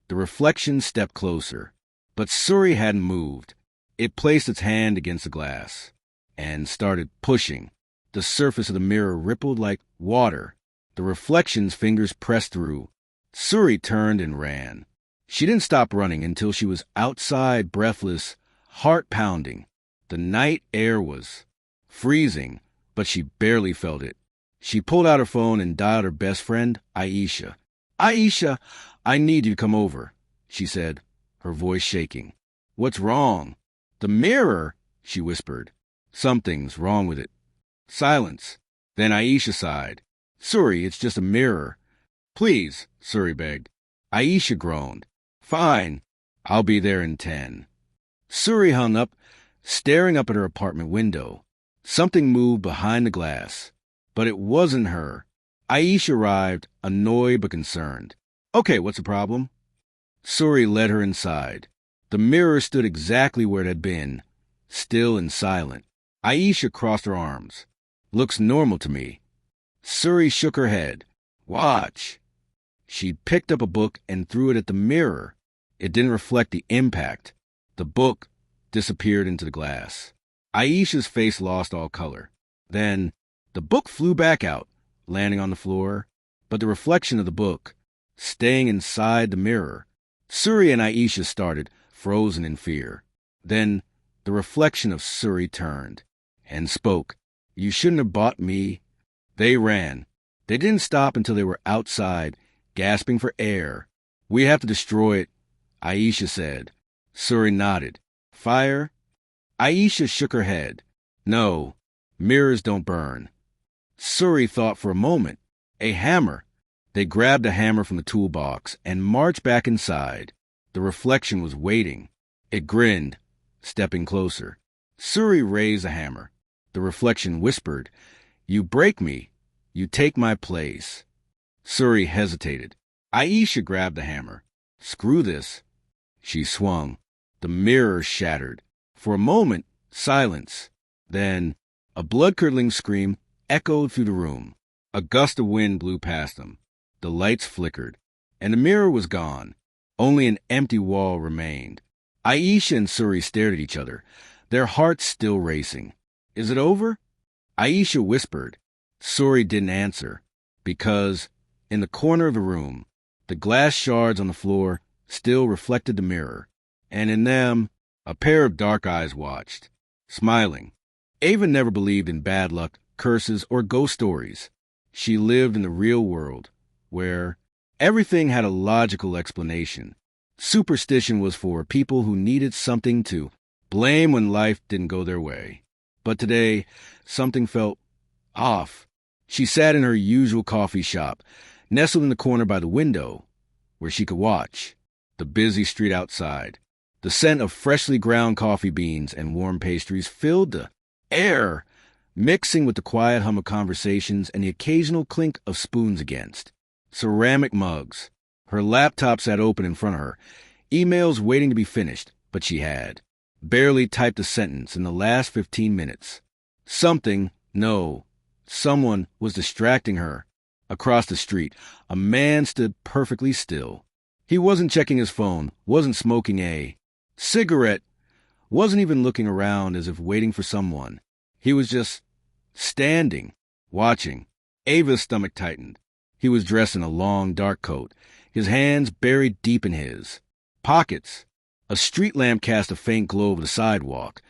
S1: The reflection stepped closer, but Suri hadn't moved. It placed its hand against the glass and started pushing. The surface of the mirror rippled like water. The reflection's fingers pressed through. Suri turned and ran. She didn't stop running until she was outside, breathless, heart pounding. The night air was freezing, but she barely felt it. She pulled out her phone and dialed her best friend, Aisha. Aisha, I need you to come over, she said, her voice shaking. What's wrong? The mirror, she whispered. Something's wrong with it. Silence. Then Aisha sighed. Suri, it's just a mirror. Please, Suri begged. Aisha groaned. Fine. I'll be there in 10. Suri hung up, staring up at her apartment window. Something moved behind the glass, but it wasn't her. Aisha arrived, annoyed but concerned. Okay, what's the problem? Suri led her inside. The mirror stood exactly where it had been, still and silent. Aisha crossed her arms. Looks normal to me. Suri shook her head. Watch. She picked up a book and threw it at the mirror. It didn't reflect the impact. The book disappeared into the glass. Aisha's face lost all color. Then the book flew back out, landing on the floor, but the reflection of the book, staying inside the mirror. Suri and Aisha started, frozen in fear. Then the reflection of Suri turned and spoke. You shouldn't have bought me. They ran. They didn't stop until they were outside, gasping for air. We have to destroy it, Aisha said. Suri nodded. Fire? Aisha shook her head. No, mirrors don't burn. Suri thought for a moment. A hammer. They grabbed a hammer from the toolbox and marched back inside. The reflection was waiting. It grinned, stepping closer. Suri raised the hammer. The reflection whispered, You break me. You take my place. Suri hesitated. Aisha grabbed the hammer. Screw this. She swung. The mirror shattered. For a moment, silence. Then, a blood-curdling scream echoed through the room. A gust of wind blew past them. The lights flickered, and the mirror was gone. Only an empty wall remained. Aisha and Suri stared at each other, their hearts still racing. Is it over? Aisha whispered. Suri didn't answer, because, in the corner of the room, the glass shards on the floor still reflected the mirror, and in them, a pair of dark eyes watched, smiling. Ava never believed in bad luck, curses, or ghost stories. She lived in the real world, where everything had a logical explanation. Superstition was for people who needed something to blame when life didn't go their way. But today, something felt off. She sat in her usual coffee shop, nestled in the corner by the window, where she could watch the busy street outside. The scent of freshly ground coffee beans and warm pastries filled the air, mixing with the quiet hum of conversations and the occasional clink of spoons against ceramic mugs. Her laptop sat open in front of her, emails waiting to be finished, but she had barely typed a sentence in the last 15 minutes. Someone was distracting her. Across the street, a man stood perfectly still. He wasn't checking his phone, wasn't smoking a cigarette, wasn't even looking around as if waiting for someone. He was just standing, watching. Ava's stomach tightened. He was dressed in a long, dark coat, his hands buried deep in his pockets. A street lamp cast a faint glow over the sidewalk,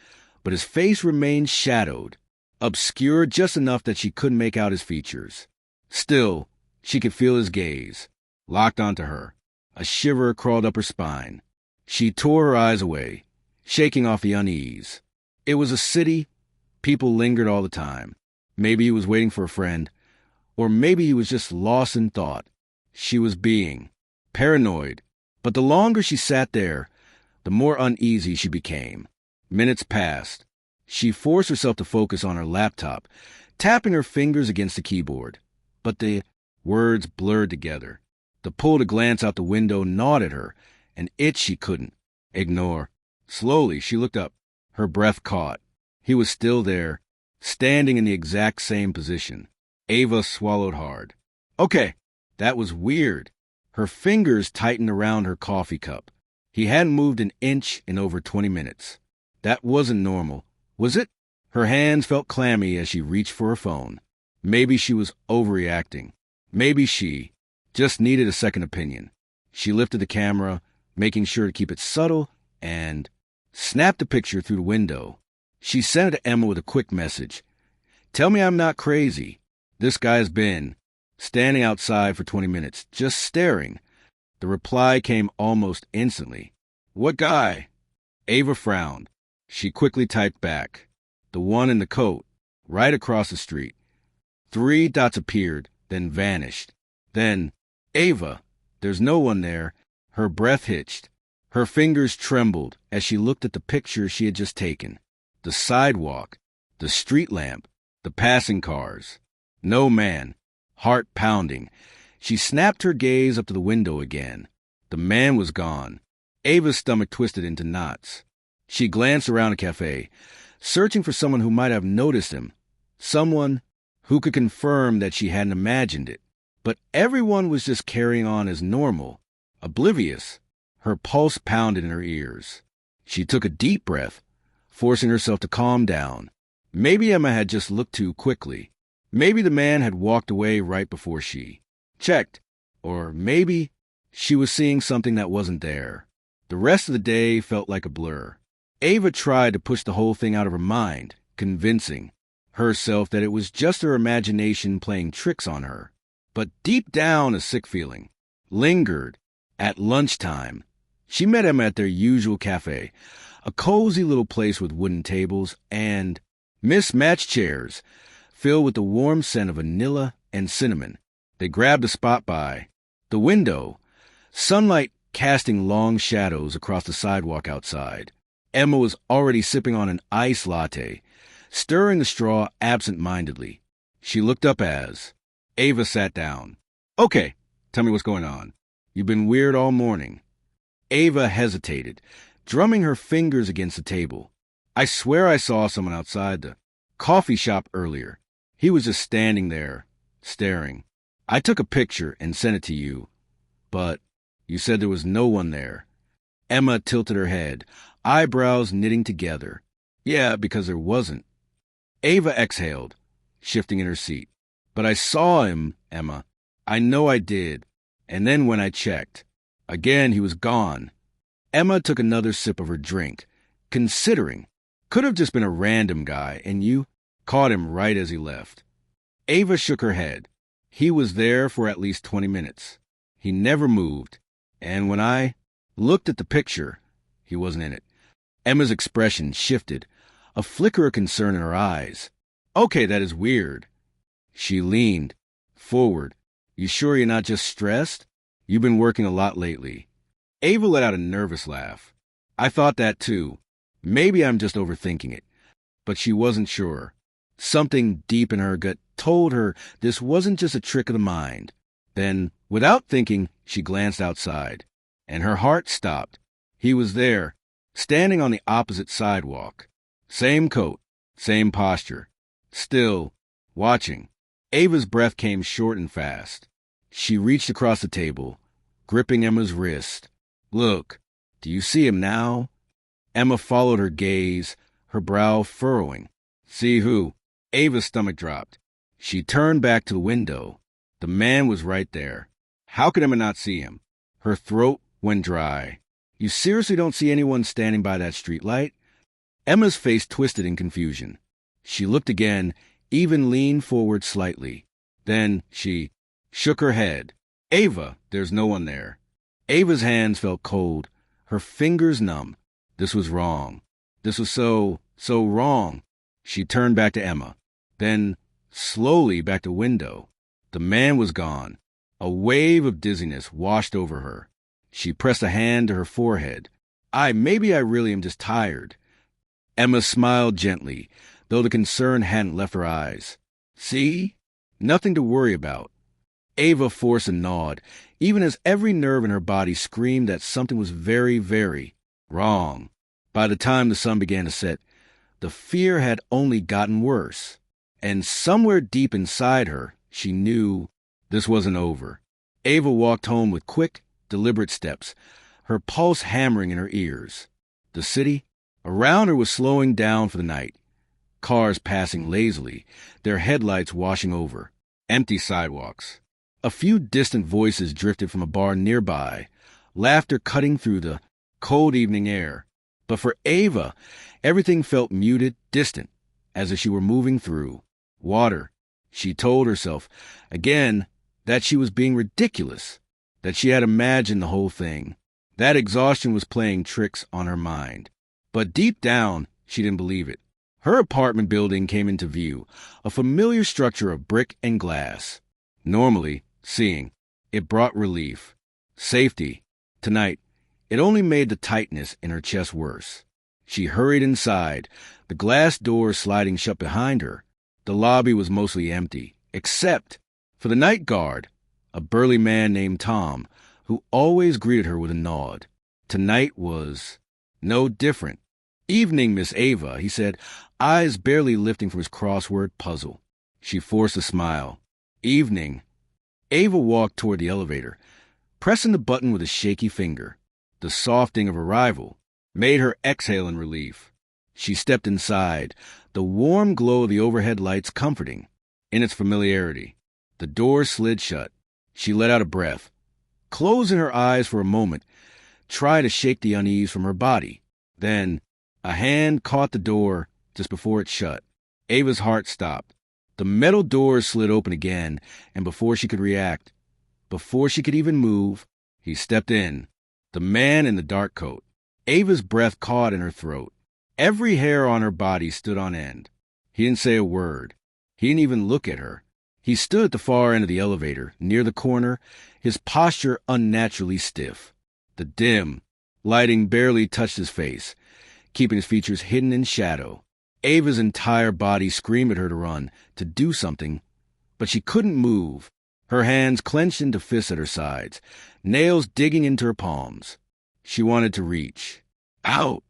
S1: but his face remained shadowed, obscured just enough that she couldn't make out his features. Still, she could feel his gaze, locked onto her. A shiver crawled up her spine. She tore her eyes away, shaking off the unease. It was a city. People lingered all the time. Maybe he was waiting for a friend, or maybe he was just lost in thought. She was being paranoid, but the longer she sat there, the more uneasy she became. Minutes passed. She forced herself to focus on her laptop, tapping her fingers against the keyboard. But the words blurred together. The pull to glance out the window gnawed at her, an itch she couldn't ignore. Slowly, she looked up. Her breath caught. He was still there, standing in the exact same position. Ava swallowed hard. Okay, that was weird. Her fingers tightened around her coffee cup. He hadn't moved an inch in over 20 minutes. That wasn't normal, was it? Her hands felt clammy as she reached for her phone. Maybe she was overreacting. Maybe she just needed a second opinion. She lifted the camera, making sure to keep it subtle, and snapped a picture through the window. She sent it to Emma with a quick message. Tell me I'm not crazy. This guy's been standing outside for 20 minutes, just staring. The reply came almost instantly. What guy? Ava frowned. She quickly typed back. The one in the coat, right across the street. 3 dots appeared, then vanished. Then, Ava, there's no one there. Her breath hitched. Her fingers trembled as she looked at the picture she had just taken. The sidewalk, the street lamp, the passing cars. No man. Heart pounding. She snapped her gaze up to the window again. The man was gone. Ava's stomach twisted into knots. She glanced around the cafe, searching for someone who might have noticed him, someone who could confirm that she hadn't imagined it. But everyone was just carrying on as normal, oblivious. Her pulse pounded in her ears. She took a deep breath, forcing herself to calm down. Maybe Emma had just looked too quickly. Maybe the man had walked away right before she checked. Or maybe she was seeing something that wasn't there. The rest of the day felt like a blur. Ava tried to push the whole thing out of her mind, convincing herself that it was just her imagination playing tricks on her. But deep down, a sick feeling lingered. At lunchtime, she met Emma at their usual cafe, a cozy little place with wooden tables and mismatched chairs filled with the warm scent of vanilla and cinnamon. They grabbed a spot by the window, sunlight casting long shadows across the sidewalk outside. Emma was already sipping on an iced latte, stirring the straw absent-mindedly. She looked up as Ava sat down. "Okay, tell me what's going on. You've been weird all morning." Ava hesitated, drumming her fingers against the table. "I swear I saw someone outside the coffee shop earlier. He was just standing there, staring. I took a picture and sent it to you, but you said there was no one there." Emma tilted her head, eyebrows knitting together. "Yeah, because there wasn't." Ava exhaled, shifting in her seat. "But I saw him, Emma. I know I did. And then when I checked, again he was gone." Emma took another sip of her drink, considering. Could have just been a random guy, and you caught him right as he left. Ava shook her head. He was there for at least 20 minutes. He never moved. And when I looked at the picture, he wasn't in it. Emma's expression shifted, a flicker of concern in her eyes. "Okay, that is weird." She leaned forward. "You sure you're not just stressed? You've been working a lot lately." Ava let out a nervous laugh. "I thought that too. Maybe I'm just overthinking it." But she wasn't sure. Something deep in her gut told her this wasn't just a trick of the mind. Then, without thinking, she glanced outside, and her heart stopped. He was there, standing on the opposite sidewalk. Same coat, same posture. Still, watching. Ava's breath came short and fast. She reached across the table, gripping Emma's wrist. "Look, do you see him now?" Emma followed her gaze, her brow furrowing. "See who?" Ava's stomach dropped. She turned back to the window. The man was right there. How could Emma not see him? Her throat went dry. "You seriously don't see anyone standing by that streetlight?" Emma's face twisted in confusion. She looked again, even leaned forward slightly. Then she shook her head. "Ava, there's no one there." Ava's hands felt cold, her fingers numb. This was wrong. This was so wrong. She turned back to Emma, then slowly back to window. The man was gone. A wave of dizziness washed over her. She pressed a hand to her forehead. Maybe I really am just tired." Emma smiled gently, though the concern hadn't left her eyes. "See? Nothing to worry about." Ava forced a nod, even as every nerve in her body screamed that something was very, very wrong. By the time the sun began to set, the fear had only gotten worse. And somewhere deep inside her, she knew this wasn't over. Ava walked home with quick, deliberate steps, her pulse hammering in her ears. The city around her was slowing down for the night. Cars passing lazily, their headlights washing over. Empty sidewalks. A few distant voices drifted from a bar nearby, laughter cutting through the cold evening air. But for Ava, everything felt muted, distant, as if she were moving through water. She told herself, again, that she was being ridiculous, that she had imagined the whole thing. That exhaustion was playing tricks on her mind. But deep down, she didn't believe it. Her apartment building came into view, a familiar structure of brick and glass. Normally, seeing it brought relief, safety. Tonight, it only made the tightness in her chest worse. She hurried inside, the glass door sliding shut behind her. The lobby was mostly empty, except for the night guard, a burly man named Tom, who always greeted her with a nod. Tonight was no different. "Evening, Miss Ava," he said, eyes barely lifting from his crossword puzzle. She forced a smile. "Evening." Ava walked toward the elevator, pressing the button with a shaky finger. The soft ding of arrival made her exhale in relief. She stepped inside, the warm glow of the overhead lights comforting in its familiarity. The door slid shut. She let out a breath, closing her eyes for a moment, trying to shake the unease from her body. Then a hand caught the door just before it shut. Ava's heart stopped. The metal doors slid open again, and before she could react, before she could even move, he stepped in. The man in the dark coat. Ava's breath caught in her throat. Every hair on her body stood on end. He didn't say a word. He didn't even look at her. He stood at the far end of the elevator, near the corner, his posture unnaturally stiff. The dim lighting barely touched his face, keeping his features hidden in shadow. Ava's entire body screamed at her to run, to do something, but she couldn't move. Her hands clenched into fists at her sides, nails digging into her palms. She wanted to reach out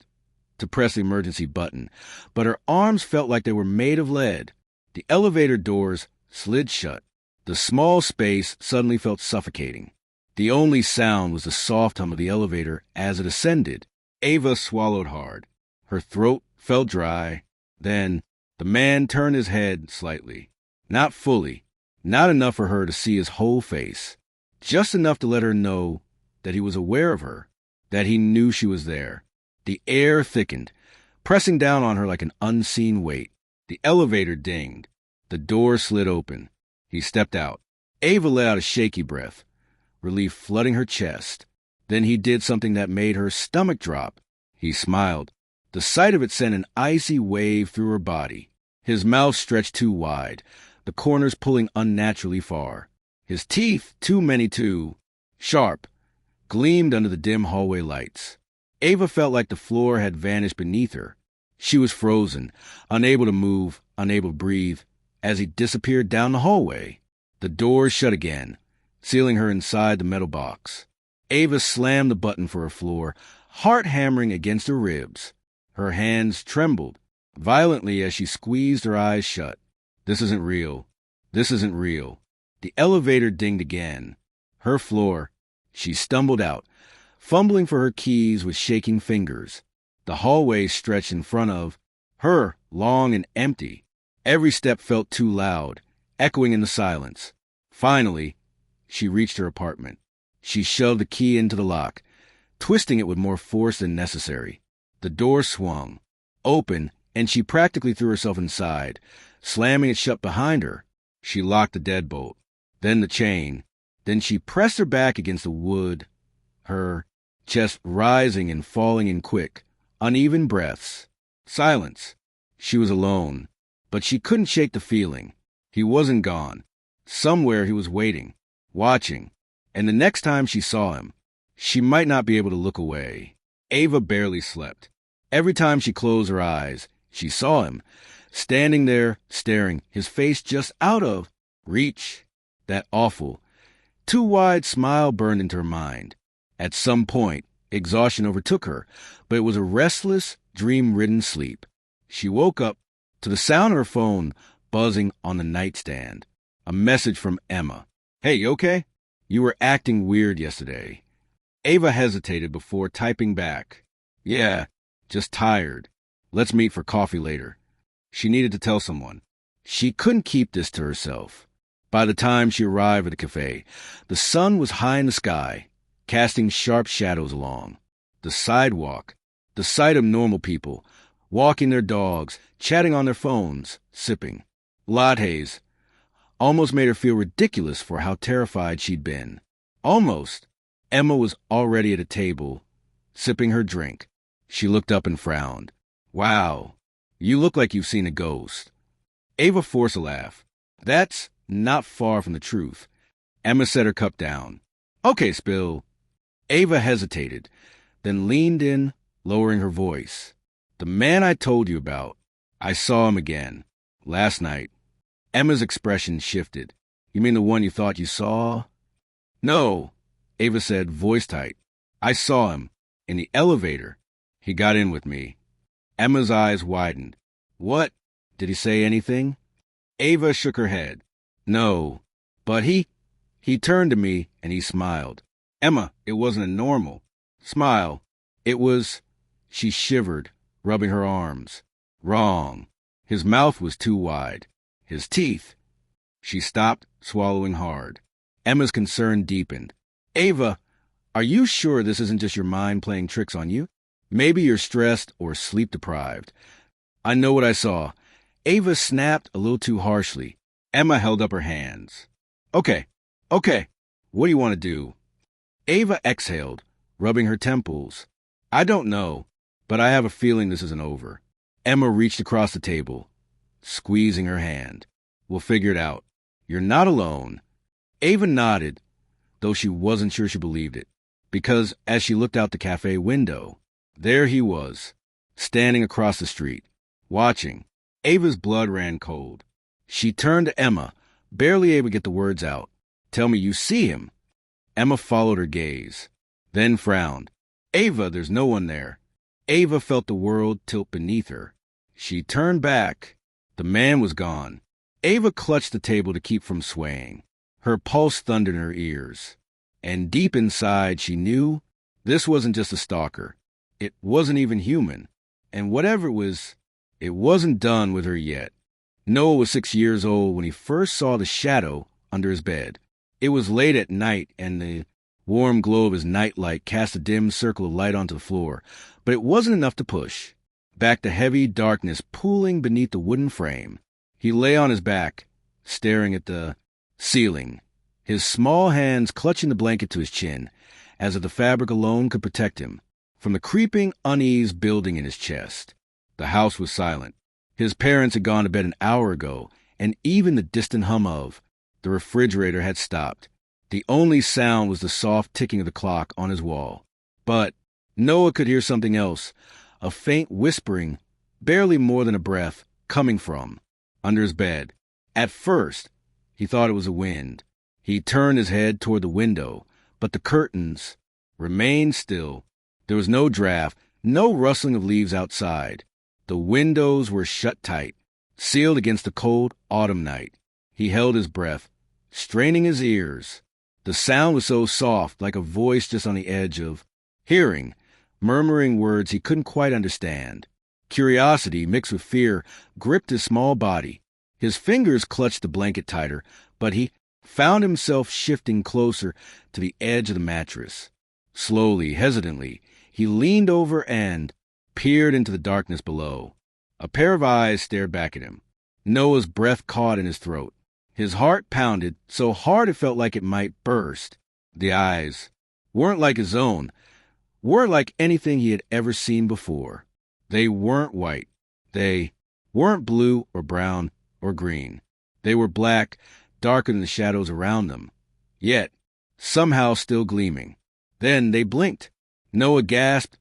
S1: to press the emergency button, but her arms felt like they were made of lead. The elevator doors slid shut. The small space suddenly felt suffocating. The only sound was the soft hum of the elevator as it ascended. Ava swallowed hard. Her throat felt dry. Then the man turned his head slightly. Not fully. Not enough for her to see his whole face. Just enough to let her know that he was aware of her, that he knew she was there. The air thickened, pressing down on her like an unseen weight. The elevator dinged. The door slid open. He stepped out. Ava let out a shaky breath, relief flooding her chest. Then he did something that made her stomach drop. He smiled. The sight of it sent an icy wave through her body. His mouth stretched too wide, the corners pulling unnaturally far. His teeth, too sharp, gleamed under the dim hallway lights. Ava felt like the floor had vanished beneath her. She was frozen, unable to move, unable to breathe, as he disappeared down the hallway. The doors shut again, sealing her inside the metal box. Ava slammed the button for her floor, heart hammering against her ribs. Her hands trembled violently as she squeezed her eyes shut. This isn't real. This isn't real. The elevator dinged again. Her floor. She stumbled out, fumbling for her keys with shaking fingers. The hallway stretched in front of her, long and empty. Every step felt too loud, echoing in the silence. Finally, she reached her apartment. She shoved the key into the lock, twisting it with more force than necessary. The door swung open, and she practically threw herself inside, slamming it shut behind her. She locked the deadbolt, then the chain. Then she pressed her back against the wood, her chest rising and falling in quick, uneven breaths. Silence. She was alone, but she couldn't shake the feeling. He wasn't gone. Somewhere he was waiting, watching, and the next time she saw him, she might not be able to look away. Ava barely slept. Every time she closed her eyes, she saw him, standing there, staring, his face just out of reach. That awful, too wide smile burned into her mind. At some point, exhaustion overtook her, but it was a restless, dream-ridden sleep. She woke up to the sound of her phone buzzing on the nightstand. A message from Emma. "Hey, you okay? You were acting weird yesterday." Ava hesitated before typing back. "Yeah, just tired. Let's meet for coffee later." She needed to tell someone. She couldn't keep this to herself. By the time she arrived at the cafe, the sun was high in the sky, casting sharp shadows along the sidewalk. The sight of normal people, walking their dogs, chatting on their phones, sipping lattes, almost made her feel ridiculous for how terrified she'd been. Almost. Emma was already at a table, sipping her drink. She looked up and frowned. "Wow, you look like you've seen a ghost." Ava forced a laugh. That's not far from the truth. Emma set her cup down. "Okay, Spill." Ava hesitated, then leaned in, lowering her voice. "The man I told you about, I saw him again, last night." Emma's expression shifted. "You mean the one you thought you saw?" "No." Ava said, voice tight. I saw him. In the elevator. He got in with me. Emma's eyes widened. What? Did he say anything? Ava shook her head. No. But he turned to me and he smiled. Emma, it wasn't a normal smile. It was... She shivered, rubbing her arms. Wrong. His mouth was too wide. His teeth. She stopped, swallowing hard. Emma's concern deepened. Ava, are you sure this isn't just your mind playing tricks on you? Maybe you're stressed or sleep-deprived. I know what I saw. Ava snapped a little too harshly. Emma held up her hands. Okay. What do you want to do? Ava exhaled, rubbing her temples. I don't know, but I have a feeling this isn't over. Emma reached across the table, squeezing her hand. We'll figure it out. You're not alone. Ava nodded, though she wasn't sure she believed it, because as she looked out the cafe window, there he was, standing across the street, watching. Ava's blood ran cold. She turned to Emma, barely able to get the words out. Tell me you see him. Emma followed her gaze, then frowned. Ava, there's no one there. Ava felt the world tilt beneath her. She turned back. The man was gone. Ava clutched the table to keep from swaying. Her pulse thundered in her ears. And deep inside, she knew this wasn't just a stalker. It wasn't even human. And whatever it was, it wasn't done with her yet. Noah was 6 years old when he first saw the shadow under his bed. It was late at night, and the warm glow of his nightlight cast a dim circle of light onto the floor, but it wasn't enough to push. Back to heavy darkness pooling beneath the wooden frame. He lay on his back, staring at the ceiling, his small hands clutching the blanket to his chin, as if the fabric alone could protect him from the creeping unease building in his chest. The house was silent. His parents had gone to bed an hour ago, and even the distant hum of the refrigerator had stopped. The only sound was the soft ticking of the clock on his wall. But Noah could hear something else, a faint whispering, barely more than a breath, coming from under his bed. At first, he thought it was a wind. He turned his head toward the window, but the curtains remained still. There was no draft, no rustling of leaves outside. The windows were shut tight, sealed against the cold autumn night. He held his breath, straining his ears. The sound was so soft, like a voice just on the edge of hearing, murmuring words he couldn't quite understand. Curiosity, mixed with fear, gripped his small body. His fingers clutched the blanket tighter, but he found himself shifting closer to the edge of the mattress. Slowly, hesitantly, he leaned over and peered into the darkness below. A pair of eyes stared back at him. Noah's breath caught in his throat. His heart pounded so hard it felt like it might burst. The eyes weren't like his own, weren't like anything he had ever seen before. They weren't white. They weren't blue or brown or green. They were black, darker than the shadows around them, yet somehow still gleaming. Then they blinked. Noah gasped,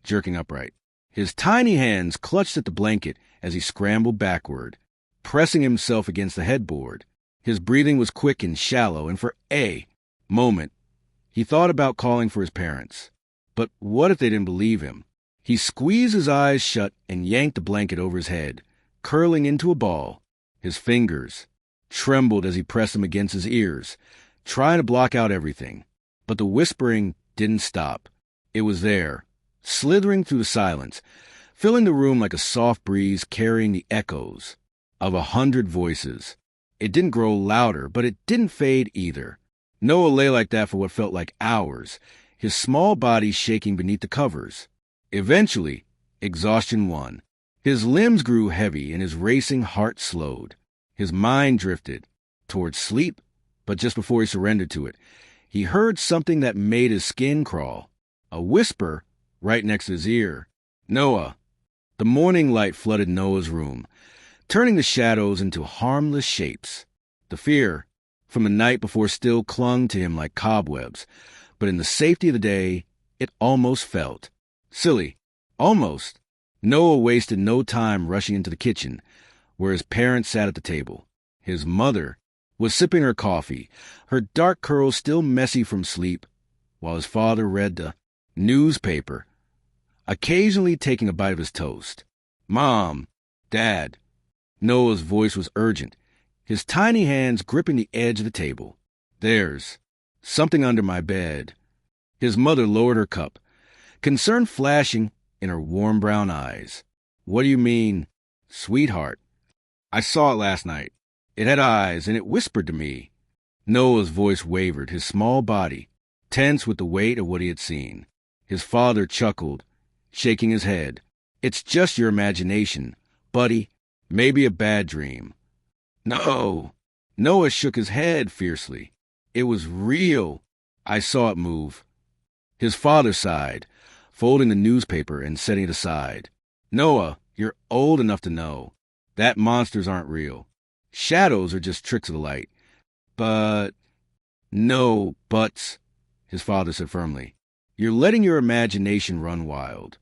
S1: jerking upright. His tiny hands clutched at the blanket as he scrambled backward, pressing himself against the headboard. His breathing was quick and shallow, and for a moment, he thought about calling for his parents. But what if they didn't believe him? He squeezed his eyes shut and yanked the blanket over his head, curling into a ball. His fingers trembled as he pressed them against his ears, trying to block out everything. But the whispering didn't stop. It was there, slithering through the silence, filling the room like a soft breeze carrying the echoes of 100 voices. It didn't grow louder, but it didn't fade either. Noah lay like that for what felt like hours, his small body shaking beneath the covers. Eventually, exhaustion won. His limbs grew heavy and his racing heart slowed. His mind drifted towards sleep, but just before he surrendered to it, he heard something that made his skin crawl. A whisper right next to his ear. Noah. The morning light flooded Noah's room, turning the shadows into harmless shapes. The fear from the night before still clung to him like cobwebs, but in the safety of the day, it almost felt silly. Almost. Noah wasted no time rushing into the kitchen, where his parents sat at the table. His mother was sipping her coffee, her dark curls still messy from sleep, while his father read the newspaper, occasionally taking a bite of his toast. "Mom, Dad." Noah's voice was urgent, his tiny hands gripping the edge of the table. "There's something under my bed." His mother lowered her cup, concern flashing in her warm brown eyes. "What do you mean, sweetheart?" "I saw it last night. It had eyes, and it whispered to me." Noah's voice wavered, his small body tense with the weight of what he had seen. His father chuckled, shaking his head. "It's just your imagination, buddy. Maybe a bad dream." "No." Noah shook his head fiercely. "It was real. I saw it move." His father sighed, folding the newspaper and setting it aside. "Noah, you're old enough to know that monsters aren't real. Shadows are just tricks of the light." "But—" "No buts," his father said firmly. "You're letting your imagination run wild."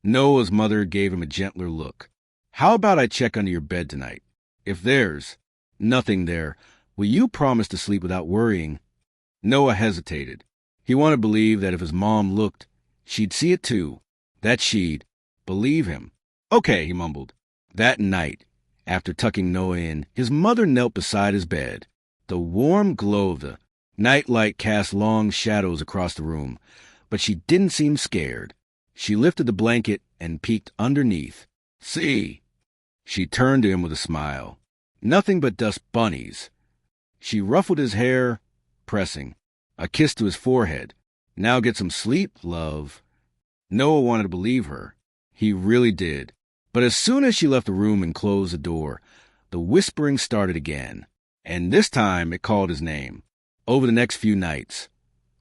S1: Noah's mother gave him a gentler look. "How about I check under your bed tonight? If there's nothing there, will you promise to sleep without worrying?" Noah hesitated. He wanted to believe that if his mom looked, she'd see it too, that she'd believe him. "Okay," he mumbled. That night, after tucking Noah in, his mother knelt beside his bed. The warm glow of the night light cast long shadows across the room, but she didn't seem scared. She lifted the blanket and peeked underneath. "See?" She turned to him with a smile. "Nothing but dust bunnies." She ruffled his hair, pressing. A kiss to his forehead. "Now get some sleep, love." Noah wanted to believe her. He really did. But as soon as she left the room and closed the door, the whispering started again. And this time it called his name. Over the next few nights,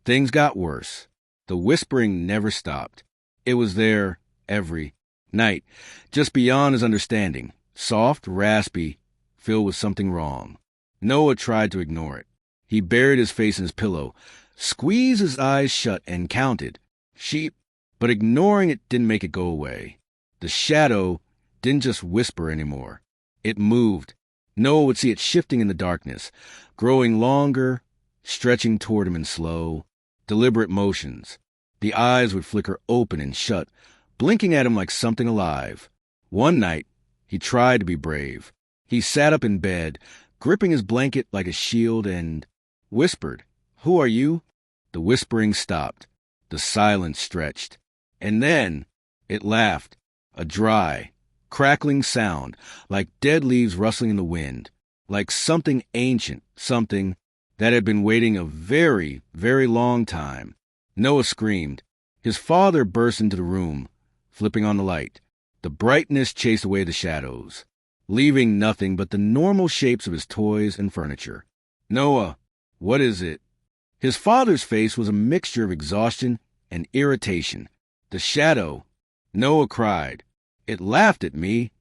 S1: things got worse. The whispering never stopped. It was there every night, just beyond his understanding, soft, raspy, filled with something wrong. Noah tried to ignore it. He buried his face in his pillow, squeezed his eyes shut, and counted. Sheep. But ignoring it didn't make it go away. The shadow didn't just whisper anymore. It moved. Noah would see it shifting in the darkness, growing longer, stretching toward him in slow, deliberate motions. The eyes would flicker open and shut, blinking at him like something alive. One night, he tried to be brave. He sat up in bed, gripping his blanket like a shield, and whispered, "Who are you?" The whispering stopped. The silence stretched. And then it laughed, a dry, crackling sound, like dead leaves rustling in the wind, like something ancient, something that had been waiting a very, very long time. Noah screamed. His father burst into the room, flipping on the light. The brightness chased away the shadows, leaving nothing but the normal shapes of his toys and furniture. "Noah, what is it?" His father's face was a mixture of exhaustion and irritation. "The shadow," Noah cried. "It laughed at me."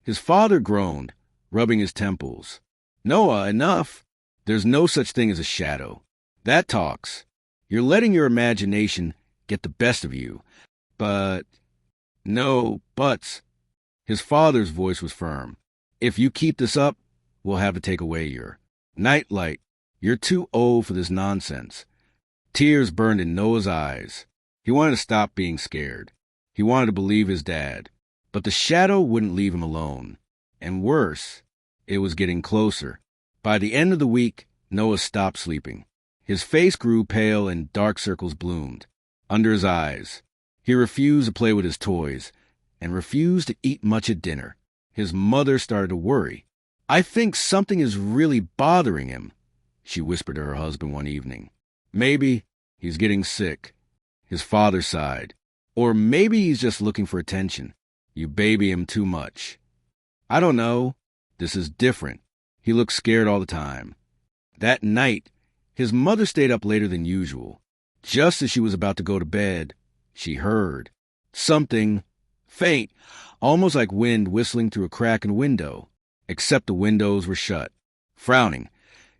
S1: His father groaned, rubbing his temples. "Noah, enough. There's no such thing as a shadow. That talks. You're letting your imagination get the best of you. But—" "No buts." His father's voice was firm. "If you keep this up, we'll have to take away your nightlight. You're too old for this nonsense." Tears burned in Noah's eyes. He wanted to stop being scared. He wanted to believe his dad. But the shadow wouldn't leave him alone. And worse, it was getting closer. By the end of the week, Noah stopped sleeping. His face grew pale and dark circles bloomed under his eyes. He refused to play with his toys and refused to eat much at dinner. His mother started to worry. "I think something is really bothering him," she whispered to her husband one evening. "Maybe he's getting sick." His father sighed. "Or maybe he's just looking for attention. You baby him too much." "I don't know. This is different." He looked scared all the time. That night, his mother stayed up later than usual. Just as she was about to go to bed, she heard something faint, almost like wind whistling through a crack in a window, except the windows were shut. Frowning,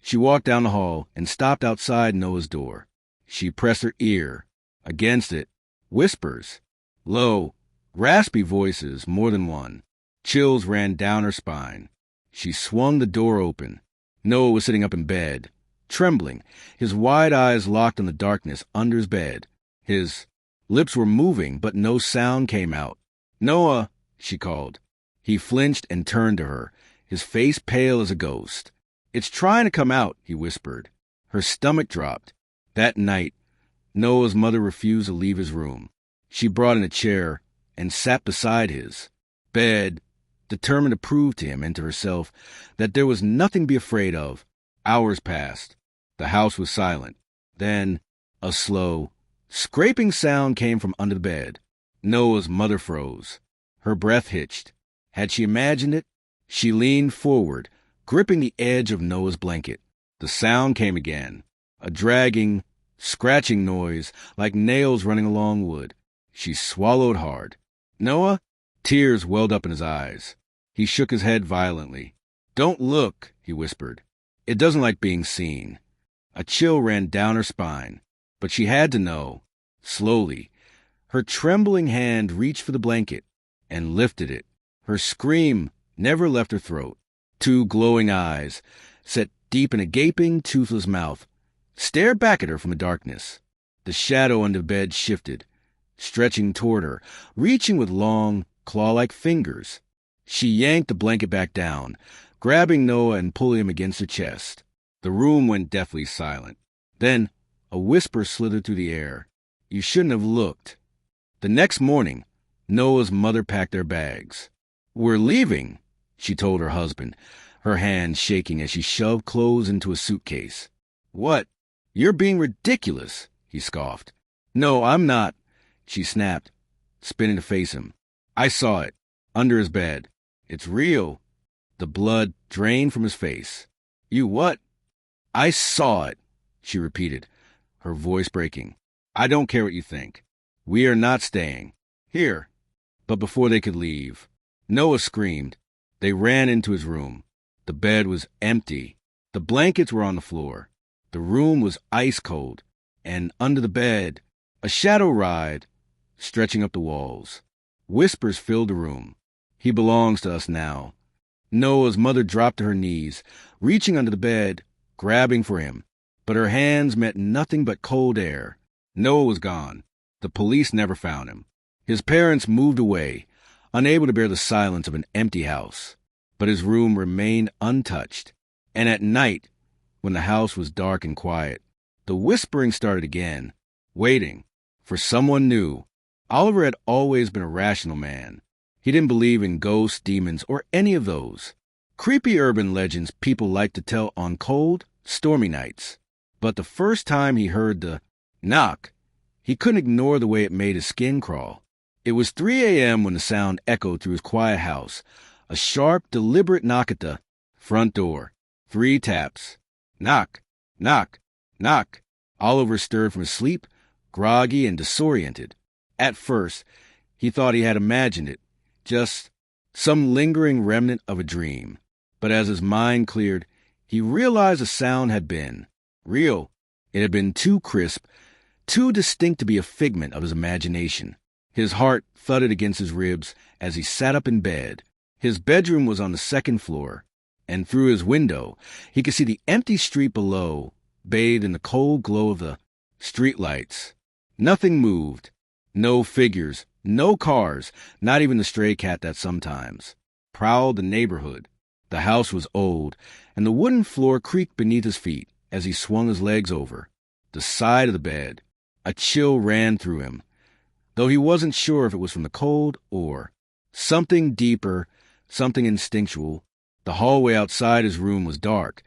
S1: she walked down the hall and stopped outside Noah's door. She pressed her ear against it. Whispers. Low, raspy voices, more than one. Chills ran down her spine. She swung the door open. Noah was sitting up in bed, trembling, his wide eyes locked on the darkness under his bed. His lips were moving, but no sound came out. "Noah," she called. He flinched and turned to her, his face pale as a ghost. "It's trying to come out," he whispered. Her stomach dropped. That night, Noah's mother refused to leave his room. She brought in a chair and sat beside his bed, determined to prove to him and to herself that there was nothing to be afraid of. Hours passed. The house was silent. Then a slow, scraping sound came from under the bed. Noah's mother froze. Her breath hitched. Had she imagined it? She leaned forward, gripping the edge of Noah's blanket. The sound came again, a dragging, scratching noise like nails running along wood. She swallowed hard. "Noah?" Tears welled up in his eyes. He shook his head violently. "Don't look," he whispered. "It doesn't like being seen." A chill ran down her spine, but she had to know. Slowly, her trembling hand reached for the blanket and lifted it. Her scream never left her throat. Two glowing eyes, set deep in a gaping, toothless mouth, stared back at her from the darkness. The shadow under the bed shifted, stretching toward her, reaching with long, claw-like fingers. She yanked the blanket back down, grabbing Noah and pulling him against her chest. The room went deathly silent. Then a whisper slithered through the air. "You shouldn't have looked." The next morning, Noah's mother packed their bags. "We're leaving," she told her husband, her hand shaking as she shoved clothes into a suitcase. "What? You're being ridiculous," he scoffed. "No, I'm not," she snapped, spinning to face him. "I saw it, under his bed. It's real." The blood drained from his face. "You what?" "I saw it," she repeated, her voice breaking. "I don't care what you think. We are not staying. Here." But before they could leave, Noah screamed. They ran into his room. The bed was empty. The blankets were on the floor. The room was ice cold, and under the bed, a shadow writhed, stretching up the walls. Whispers filled the room. "He belongs to us now." Noah's mother dropped to her knees, reaching under the bed, grabbing for him, but her hands met nothing but cold air. Noah was gone. The police never found him. His parents moved away, unable to bear the silence of an empty house. But his room remained untouched. And at night, when the house was dark and quiet, the whispering started again, waiting for someone new. Oliver had always been a rational man. He didn't believe in ghosts, demons, or any of those creepy urban legends people like to tell on cold, stormy nights. But the first time he heard the knock, he couldn't ignore the way it made his skin crawl. It was 3 a.m. when the sound echoed through his quiet house, a sharp, deliberate knock at the front door. 3 taps. Knock, knock, knock. Oliver stirred from his sleep, groggy and disoriented. At first, he thought he had imagined it, just some lingering remnant of a dream. But as his mind cleared, he realized the sound had been real. It had been too crisp, too distinct to be a figment of his imagination. His heart thudded against his ribs as he sat up in bed. His bedroom was on the 2nd floor, and through his window, he could see the empty street below, bathed in the cold glow of the streetlights. Nothing moved. No figures, no cars, not even the stray cat that sometimes prowled the neighborhood. The house was old, and the wooden floor creaked beneath his feet as he swung his legs over the side of the bed. A chill ran through him, though he wasn't sure if it was from the cold or something deeper, something instinctual. The hallway outside his room was dark,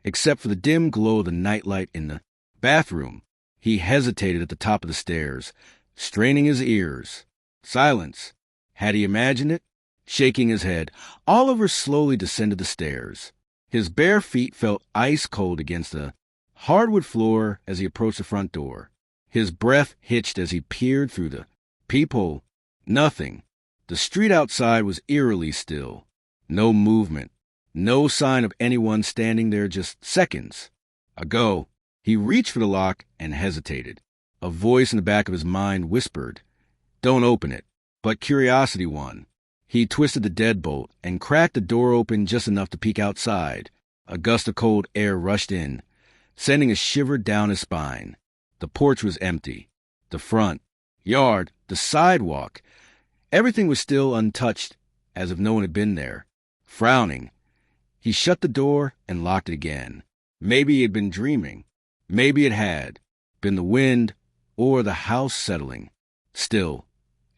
S1: except for the dim glow of the nightlight in the bathroom. He hesitated at the top of the stairs, straining his ears. Silence. Had he imagined it? Shaking his head, Oliver slowly descended the stairs. His bare feet felt ice cold against the hardwood floor as he approached the front door. His breath hitched as he peered through the peephole. Nothing. The street outside was eerily still. No movement. No sign of anyone standing there just seconds ago. He reached for the lock and hesitated. A voice in the back of his mind whispered, "Don't open it." But curiosity won. He twisted the deadbolt and cracked the door open just enough to peek outside. A gust of cold air rushed in, sending a shiver down his spine. The porch was empty. The front, yard, the sidewalk. Everything was still untouched, as if no one had been there. Frowning, he shut the door and locked it again. Maybe he had been dreaming. Maybe it had been the wind or the house settling. Still,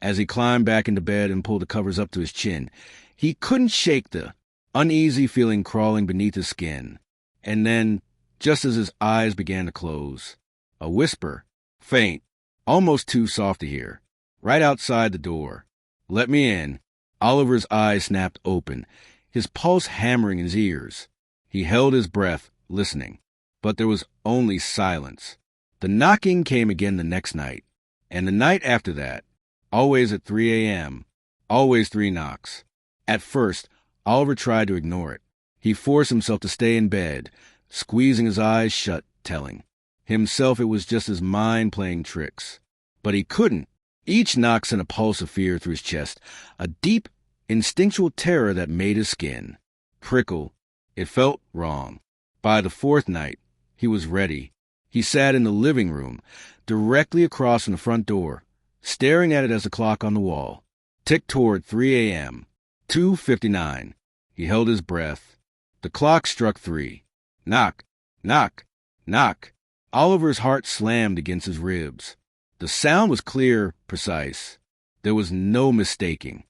S1: as he climbed back into bed and pulled the covers up to his chin, he couldn't shake the uneasy feeling crawling beneath his skin. And then, just as his eyes began to close, a whisper, faint, almost too soft to hear, right outside the door. "Let me in." Oliver's eyes snapped open, his pulse hammering in his ears. He held his breath, listening, but there was only silence. The knocking came again the next night, and the night after that, always at 3 a.m., always 3 knocks. At first, Oliver tried to ignore it. He forced himself to stay in bed, squeezing his eyes shut, telling himself it was just his mind playing tricks. But he couldn't. Each knock sent a pulse of fear through his chest, a deep, instinctual terror that made his skin prickle. It felt wrong. By the fourth night, he was ready. He sat in the living room, directly across from the front door, staring at it as the clock on the wall ticked toward 3 a.m., 2:59. He held his breath. The clock struck 3. Knock, knock, knock. Oliver's heart slammed against his ribs. The sound was clear, precise. There was no mistaking.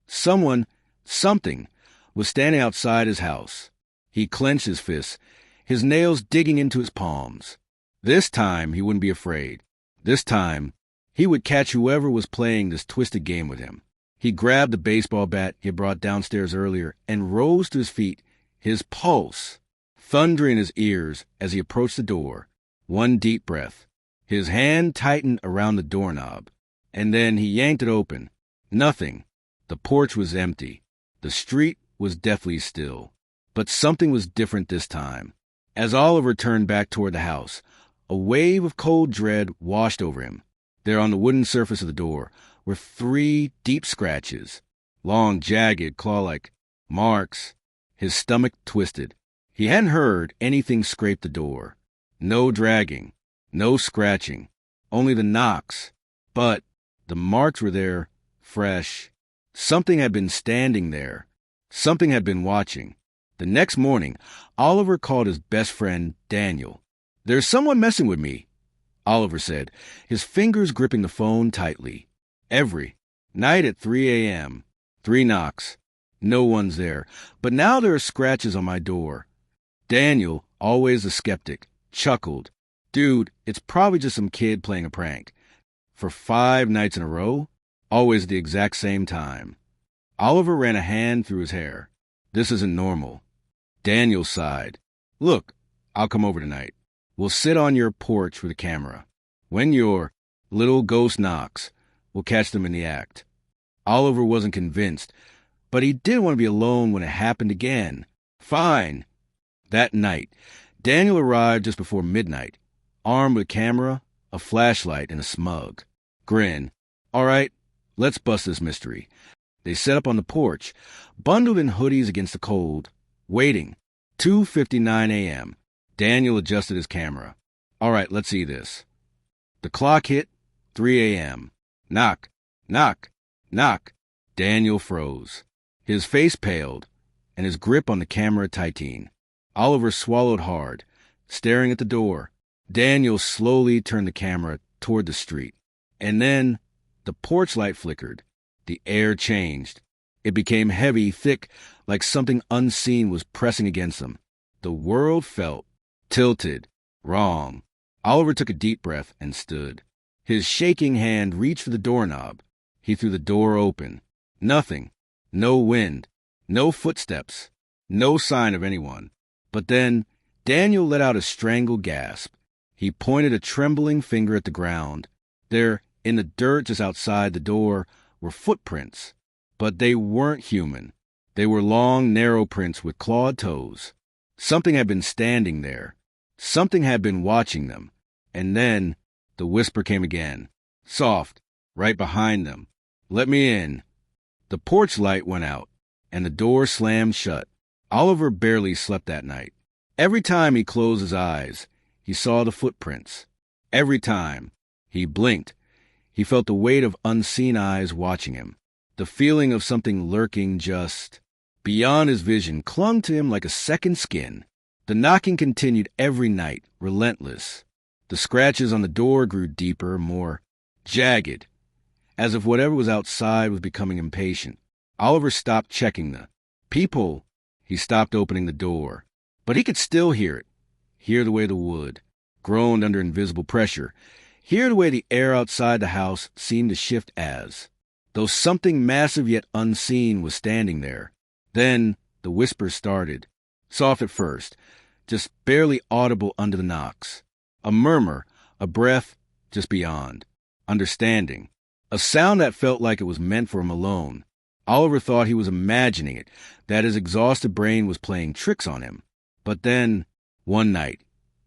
S1: Someone, something, was standing outside his house. He clenched his fists, his nails digging into his palms. This time he wouldn't be afraid. This time he would catch whoever was playing this twisted game with him. He grabbed the baseball bat he had brought downstairs earlier and rose to his feet, his pulse thundering in his ears as he approached the door. One deep breath. His hand tightened around the doorknob, and then he yanked it open. Nothing. The porch was empty. The street was deathly still. But something was different this time. As Oliver turned back toward the house, a wave of cold dread washed over him. There on the wooden surface of the door were 3 deep scratches, long, jagged, claw-like marks. His stomach twisted. He hadn't heard anything scrape the door. No dragging, no scratching, only the knocks. But the marks were there, fresh. Something had been standing there. Something had been watching. The next morning, Oliver called his best friend, Daniel. "There's someone messing with me," Oliver said, his fingers gripping the phone tightly. "Every night at 3 a.m., 3 knocks. No one's there, but now there are scratches on my door." Daniel, always a skeptic, chuckled. "Dude, it's probably just some kid playing a prank. For 5 nights in a row, always at the exact same time." Oliver ran a hand through his hair. "This isn't normal." Daniel sighed. "Look, I'll come over tonight. We'll sit on your porch with a camera. When your little ghost knocks, we'll catch them in the act." Oliver wasn't convinced, but he did want to be alone when it happened again. Fine. That night, Daniel arrived just before midnight, armed with a camera, a flashlight, and a smug grin. "All right, let's bust this mystery." They set up on the porch, bundled in hoodies against the cold, waiting. 2:59 a.m. Daniel adjusted his camera. "All right, let's see this." The clock hit 3 a.m. Knock, knock, knock. Daniel froze. His face paled, and his grip on the camera tightened. Oliver swallowed hard, staring at the door. Daniel slowly turned the camera toward the street. And then the porch light flickered. The air changed. It became heavy, thick, like something unseen was pressing against them. The world felt tilted, wrong. Oliver took a deep breath and stood. His shaking hand reached for the doorknob. He threw the door open. Nothing. No wind. No footsteps. No sign of anyone. But then Daniel let out a strangled gasp. He pointed a trembling finger at the ground. There, in the dirt just outside the door, were footprints. But they weren't human. They were long, narrow prints with clawed toes. Something had been standing there. Something had been watching them. And then the whisper came again, soft, right behind them. "Let me in." The porch light went out, and the door slammed shut. Oliver barely slept that night. Every time he closed his eyes, he saw the footprints. Every time he blinked, he felt the weight of unseen eyes watching him. The feeling of something lurking just beyond his vision clung to him like a second skin. The knocking continued every night, relentless. The scratches on the door grew deeper, more jagged, as if whatever was outside was becoming impatient. Oliver stopped checking the peephole. He stopped opening the door. But he could still hear it. Hear the way the wood groaned under invisible pressure. Hear the way the air outside the house seemed to shift as though something massive yet unseen was standing there. Then the whispers started, soft at first, just barely audible under the knocks. A murmur, a breath just beyond. Understanding. A sound that felt like it was meant for him alone. Oliver thought he was imagining it, that his exhausted brain was playing tricks on him. But then, one night,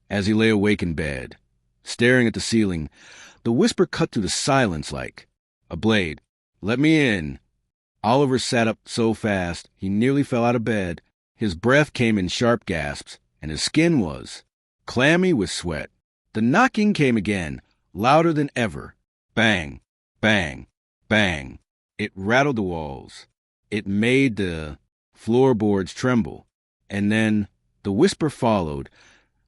S1: as he lay awake in bed, staring at the ceiling, the whisper cut through the silence like a blade. "Let me in." Oliver sat up so fast he nearly fell out of bed. His breath came in sharp gasps, and his skin was clammy with sweat. The knocking came again, louder than ever. Bang, bang, bang. It rattled the walls. It made the floorboards tremble. And then the whisper followed,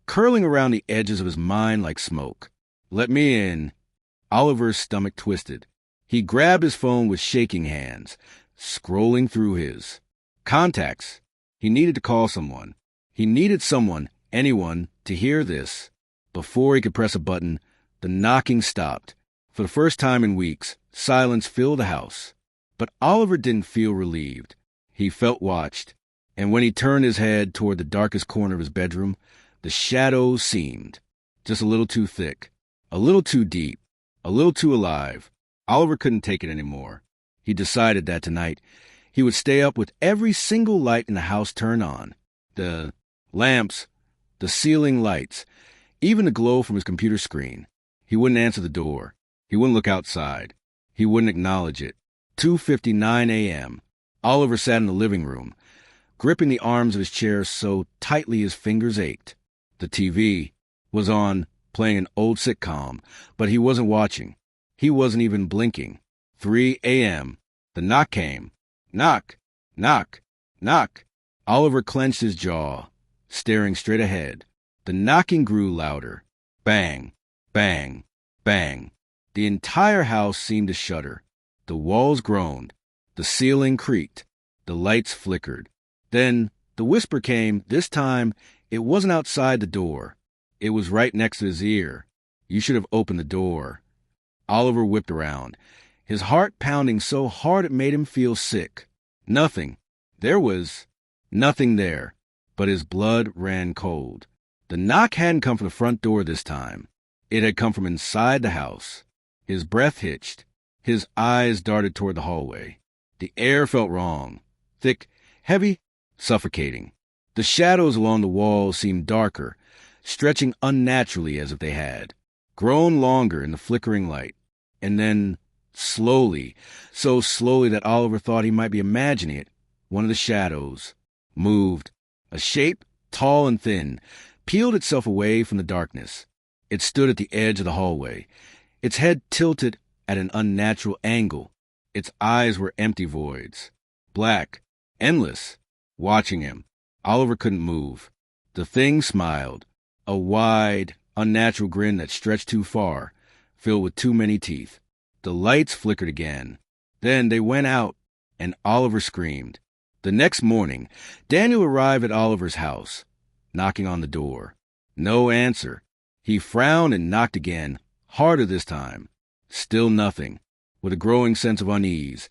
S1: curling around the edges of his mind like smoke. "Let me in." Oliver's stomach twisted. He grabbed his phone with shaking hands, scrolling through his contacts. He needed to call someone. He needed someone, anyone, to hear this. Before he could press a button, the knocking stopped. For the first time in weeks, silence filled the house. But Oliver didn't feel relieved. He felt watched. And when he turned his head toward the darkest corner of his bedroom, the shadows seemed just a little too thick, a little too deep, a little too alive. Oliver couldn't take it anymore. He decided that tonight he would stay up with every single light in the house turned on. The lamps, the ceiling lights, even the glow from his computer screen. He wouldn't answer the door. He wouldn't look outside. He wouldn't acknowledge it. 2:59 a.m. Oliver sat in the living room, gripping the arms of his chair so tightly his fingers ached. The TV was on, playing an old sitcom, but he wasn't watching. He wasn't even blinking. 3 a.m. The knock came. Knock, knock, knock. Oliver clenched his jaw, staring straight ahead. The knocking grew louder. Bang, bang, bang. The entire house seemed to shudder. The walls groaned. The ceiling creaked. The lights flickered. Then the whisper came. This time, it wasn't outside the door. It was right next to his ear. "You should have opened the door." Oliver whipped around, his heart pounding so hard it made him feel sick. Nothing. There was nothing there, but his blood ran cold. The knock hadn't come from the front door this time. It had come from inside the house. His breath hitched. His eyes darted toward the hallway. The air felt wrong. Thick, heavy, suffocating. The shadows along the walls seemed darker, stretching unnaturally as if they had grown longer in the flickering light. And then, slowly, so slowly that Oliver thought he might be imagining it, one of the shadows moved. A shape, tall and thin, peeled itself away from the darkness. It stood at the edge of the hallway, its head tilted at an unnatural angle. Its eyes were empty voids, black, endless, watching him. Oliver couldn't move. The thing smiled, a wide, unnatural grin that stretched too far, filled with too many teeth. The lights flickered again. Then they went out, and Oliver screamed. The next morning, Daniel arrived at Oliver's house, knocking on the door. No answer. He frowned and knocked again, harder this time. Still nothing. With a growing sense of unease,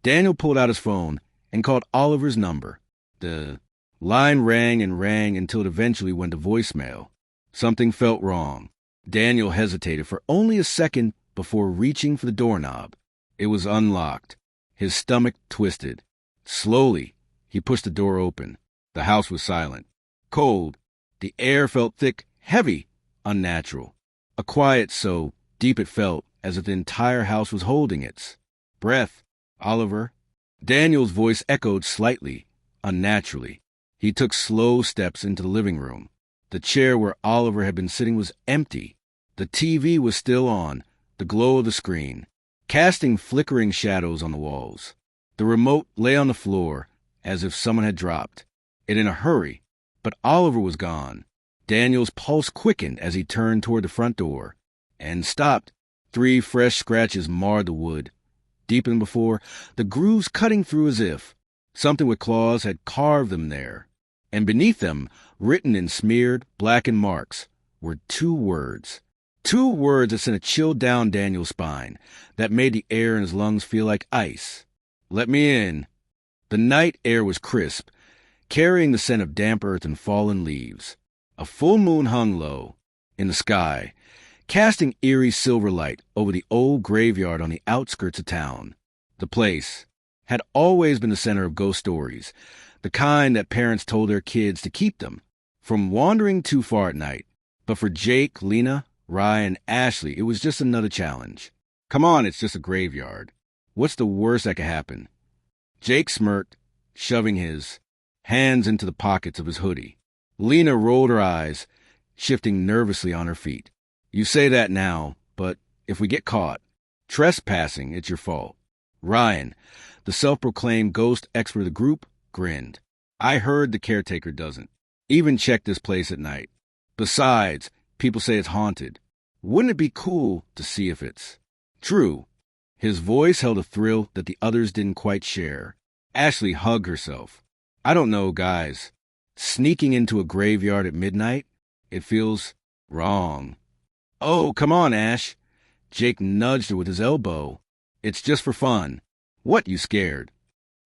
S1: Daniel pulled out his phone and called Oliver's number. The line rang and rang until it eventually went to voicemail. Something felt wrong. Daniel hesitated for only a second before reaching for the doorknob. It was unlocked. His stomach twisted. Slowly, he pushed the door open. The house was silent. Cold. The air felt thick, heavy, unnatural. A quiet so deep it felt as if the entire house was holding its breath. "Oliver?" Daniel's voice echoed slightly, unnaturally. He took slow steps into the living room. The chair where Oliver had been sitting was empty. The TV was still on, the glow of the screen, casting flickering shadows on the walls. The remote lay on the floor, as if someone had dropped it in a hurry, but Oliver was gone. Daniel's pulse quickened as he turned toward the front door, and stopped. 3 fresh scratches marred the wood. Deeper than before, the grooves cutting through as if something with claws had carved them there. And beneath them, written in smeared, blackened marks, were 2 words. 2 words that sent a chill down Daniel's spine, that made the air in his lungs feel like ice. Let me in. The night air was crisp, carrying the scent of damp earth and fallen leaves. A full moon hung low in the sky, casting eerie silver light over the old graveyard on the outskirts of town. The place had always been the center of ghost stories, the kind that parents told their kids to keep them from wandering too far at night. But for Jake, Lena, Ryan, and Ashley, it was just another challenge. Come on, it's just a graveyard. What's the worst that could happen? Jake smirked, shoving his hands into the pockets of his hoodie. Lena rolled her eyes, shifting nervously on her feet. You say that now, but if we get caught trespassing, it's your fault. Ryan, the self-proclaimed ghost expert of the group, grinned. I heard the caretaker doesn't even check this place at night. Besides, people say it's haunted. Wouldn't it be cool to see if it's true? His voice held a thrill that the others didn't quite share. Ashley hugged herself. I don't know, guys. Sneaking into a graveyard at midnight? It feels wrong. Oh, come on, Ash. Jake nudged her with his elbow. It's just for fun. What, you scared?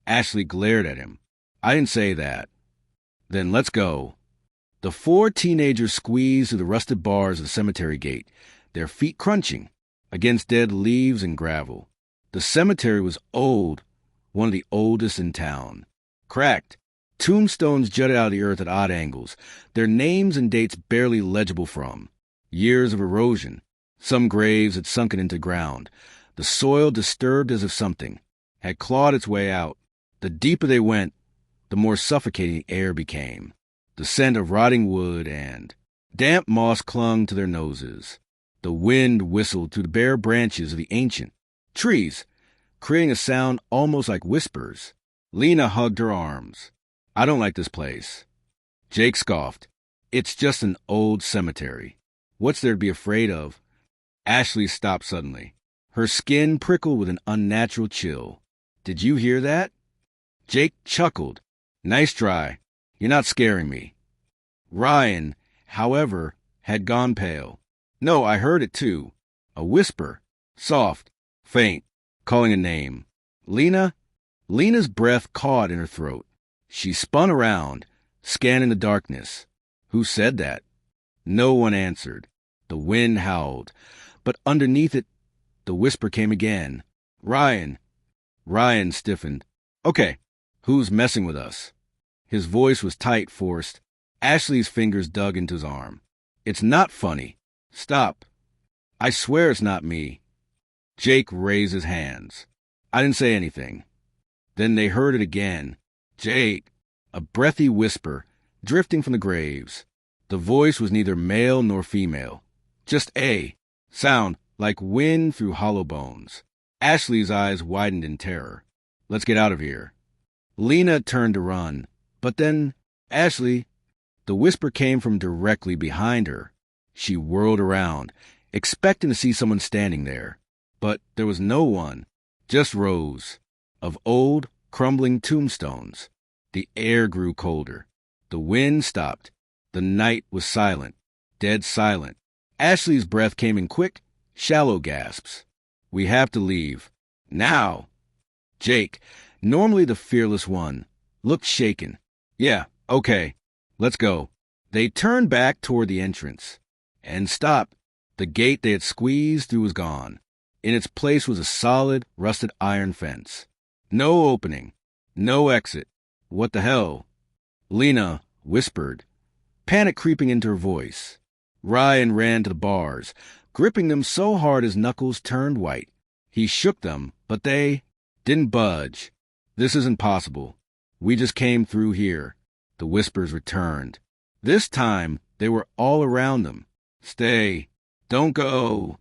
S1: Ashley glared at him. I didn't say that. Then let's go. The 4 teenagers squeezed through the rusted bars of the cemetery gate, their feet crunching against dead leaves and gravel. The cemetery was old, one of the oldest in town. Cracked. Tombstones jutted out of the earth at odd angles, their names and dates barely legible from. Years of erosion. Some graves had sunken into ground, the soil disturbed as if something had clawed its way out. The deeper they went, the more suffocating the air became. The scent of rotting wood and damp moss clung to their noses. The wind whistled through the bare branches of the ancient trees, creating a sound almost like whispers. Lena hugged her arms. I don't like this place. Jake scoffed. It's just an old cemetery. What's there to be afraid of? Ashley stopped suddenly. Her skin prickled with an unnatural chill. Did you hear that? Jake chuckled. Nice try. You're not scaring me. Ryan, however, had gone pale. No, I heard it too. A whisper. Soft. Faint. Calling a name. Lena? Lena's breath caught in her throat. She spun around, scanning the darkness. Who said that? No one answered. The wind howled, but underneath it, the whisper came again. Ryan. Ryan stiffened. Okay, who's messing with us? His voice was tight, forced. Ashley's fingers dug into his arm. It's not funny. Stop. I swear it's not me. Jake raised his hands. I didn't say anything. Then they heard it again. Jake. A breathy whisper, drifting from the graves. The voice was neither male nor female. Just a sound like wind through hollow bones. Ashley's eyes widened in terror. Let's get out of here. Lena turned to run, but then, Ashley, the whisper came from directly behind her. She whirled around, expecting to see someone standing there. But there was no one, just rows of old, crumbling tombstones. The air grew colder. The wind stopped. The night was silent, dead silent. Ashley's breath came in quick, shallow gasps. We have to leave. Now! Jake, normally the fearless one, looked shaken. Yeah, okay, let's go. They turned back toward the entrance and stopped. The gate they had squeezed through was gone. In its place was a solid, rusted iron fence. No opening, no exit. What the hell? Lena whispered, panic creeping into her voice. Ryan ran to the bars, gripping them so hard his knuckles turned white. He shook them, but they didn't budge. This isn't possible. We just came through here. The whispers returned. This time, They were all around them. Stay. Don't go.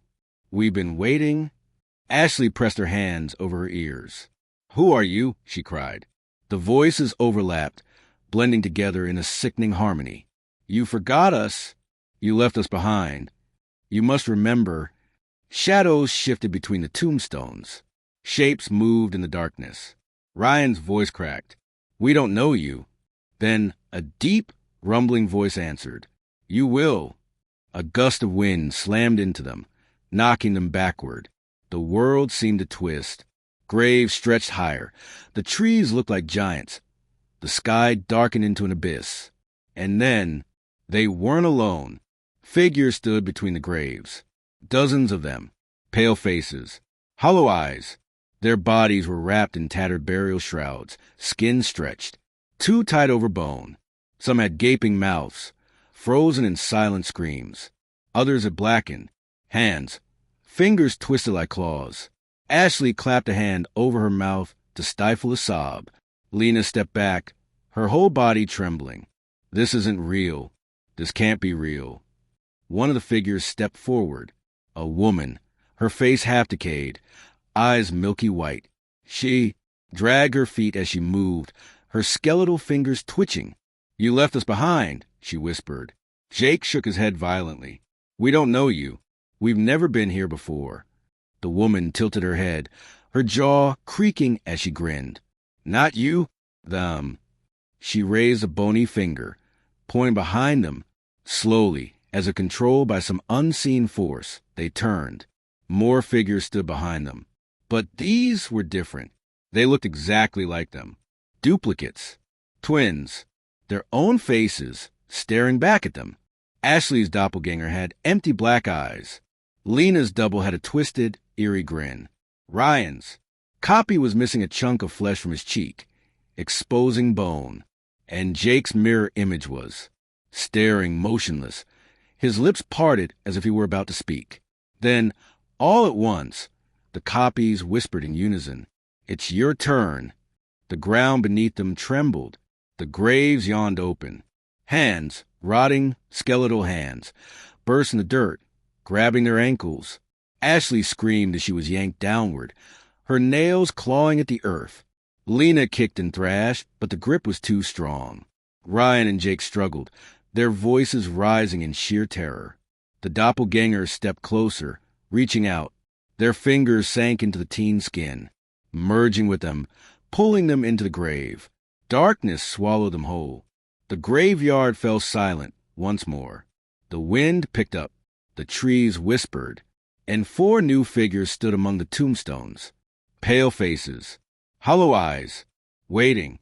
S1: We've been waiting. Ashley pressed her hands over her ears. Who are you? She cried. The voices overlapped, blending together in a sickening harmony. You forgot us. You left us behind. You must remember. Shadows shifted between the tombstones. Shapes moved in the darkness. Ryan's voice cracked. We don't know you. Then a deep, rumbling voice answered. You will. A gust of wind slammed into them, knocking them backward. The world seemed to twist. Graves stretched higher. The trees looked like giants. The sky darkened into an abyss. And then, they weren't alone. Figures stood between the graves. Dozens of them. Pale faces. Hollow eyes. Their bodies were wrapped in tattered burial shrouds, skin stretched, too tight over bone. Some had gaping mouths, frozen in silent screams. Others had blackened. Hands. Fingers twisted like claws. Ashley clapped a hand over her mouth to stifle a sob. Lena stepped back, her whole body trembling. This isn't real. This can't be real. One of the figures stepped forward. A woman, her face half decayed, eyes milky white. She dragged her feet as she moved, her skeletal fingers twitching. You left us behind, she whispered. Jake shook his head violently. We don't know you. We've never been here before. The woman tilted her head, her jaw creaking as she grinned. Not you? Them. She raised a bony finger, pointing behind them. Slowly, as if controlled by some unseen force, they turned. More figures stood behind them. But these were different. They looked exactly like them. Duplicates. Twins. Their own faces staring back at them. Ashley's doppelganger had empty black eyes. Lena's double had a twisted, eerie grin. Ryan's copy was missing a chunk of flesh from his cheek, exposing bone. And Jake's mirror image was staring motionless, his lips parted as if he were about to speak. Then, all at once, the copies whispered in unison, It's your turn. The ground beneath them trembled. The graves yawned open. Hands, rotting, skeletal hands, burst in the dirt, grabbing their ankles. Ashley screamed as she was yanked downward, her nails clawing at the earth. Lena kicked and thrashed, but the grip was too strong. Ryan and Jake struggled, their voices rising in sheer terror. The doppelgangers stepped closer, reaching out. Their fingers sank into the teen's skin, merging with them, pulling them into the grave. Darkness swallowed them whole. The graveyard fell silent once more. The wind picked up. The trees whispered. And 4 new figures stood among the tombstones. Pale faces, hollow eyes, waiting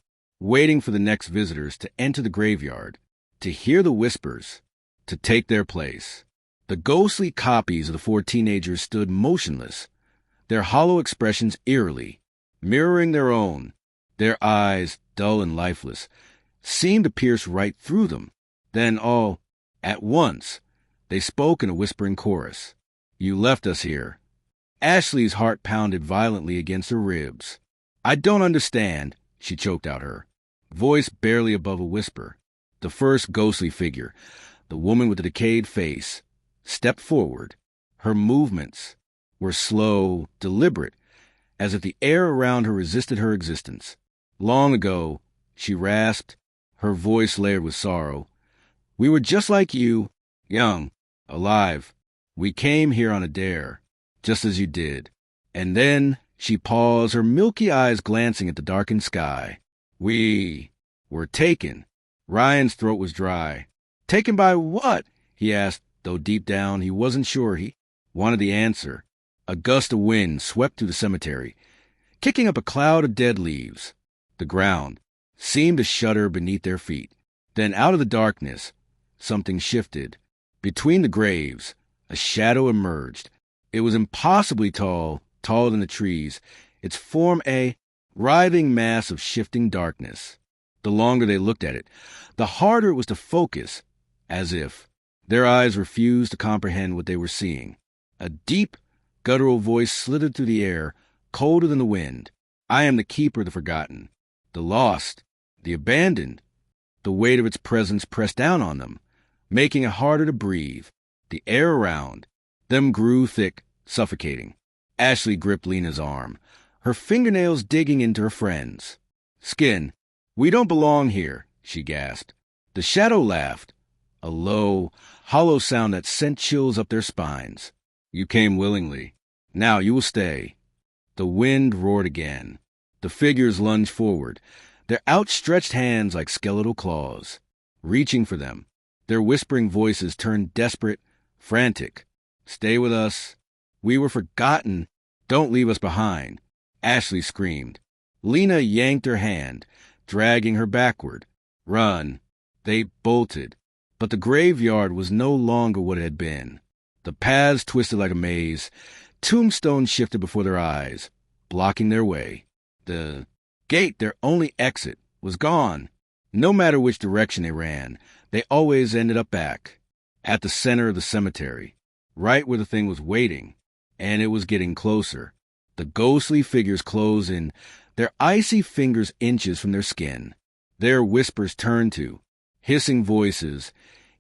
S1: for the next visitors to enter the graveyard, to hear the whispers, to take their place. The ghostly copies of the 4 teenagers stood motionless, their hollow expressions eerily, mirroring their own. Their eyes, dull and lifeless, seemed to pierce right through them. Then all at once, they spoke in a whispering chorus. You left us here. Ashley's heart pounded violently against her ribs. I don't understand, she choked out her voice barely above a whisper. The first ghostly figure, the woman with the decayed face, stepped forward. Her movements were slow, deliberate, as if the air around her resisted her existence. Long ago, she rasped, her voice layered with sorrow. We were just like you, young, alive. We came here on a dare, just as you did. And then she paused, her milky eyes glancing at the darkened sky. We were taken. Ryan's throat was dry. Taken by what? He asked, though deep down he wasn't sure he wanted the answer. A gust of wind swept through the cemetery, kicking up a cloud of dead leaves. The ground seemed to shudder beneath their feet. Then out of the darkness, something shifted. Between the graves, a shadow emerged. It was impossibly tall, taller than the trees, its form a writhing mass of shifting darkness. The longer they looked at it, the harder it was to focus, as if their eyes refused to comprehend what they were seeing. A deep, guttural voice slithered through the air, colder than the wind. I am the keeper of the forgotten, the lost, the abandoned. The weight of its presence pressed down on them. making it harder to breathe. The air around them grew thick, suffocating. Ashley gripped Lena's arm, her fingernails digging into her friend's skin. "We don't belong here," she gasped. The shadow laughed, a low, hollow sound that sent chills up their spines. "You came willingly. Now you will stay." The wind roared again. The figures lunged forward, their outstretched hands like skeletal claws, reaching for them. Their whispering voices turned desperate, frantic. "Stay with us. We were forgotten. Don't leave us behind," Ashley screamed. Lena yanked her hand, dragging her backward. "Run." They bolted, but the graveyard was no longer what it had been. The paths twisted like a maze. Tombstones shifted before their eyes, blocking their way. The gate, their only exit, was gone. No matter which direction they ran, they always ended up back, at the center of the cemetery, right where the thing was waiting, and it was getting closer. The ghostly figures closed in, their icy fingers inches from their skin. Their whispers turned to hissing voices,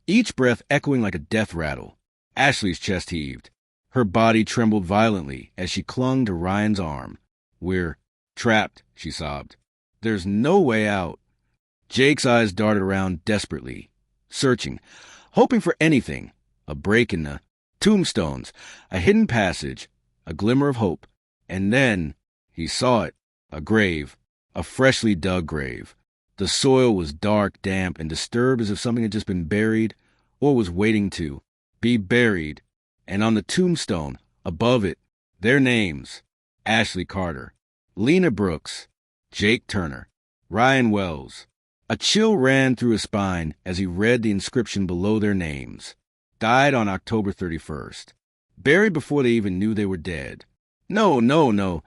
S1: each breath echoing like a death rattle. Ashley's chest heaved. Her body trembled violently as she clung to Ryan's arm. "We're trapped," she sobbed. "There's no way out." Jake's eyes darted around desperately, searching, hoping for anything. A break in the tombstones, a hidden passage, a glimmer of hope. And then he saw it, a grave, a freshly dug grave. The soil was dark, damp, and disturbed as if something had just been buried or was waiting to be buried. And on the tombstone, above it, their names: Ashley Carter, Lena Brooks, Jake Turner, Ryan Wells. A chill ran through his spine as he read the inscription below their names. Died on October 31st. Buried before they even knew they were dead. No, no, no.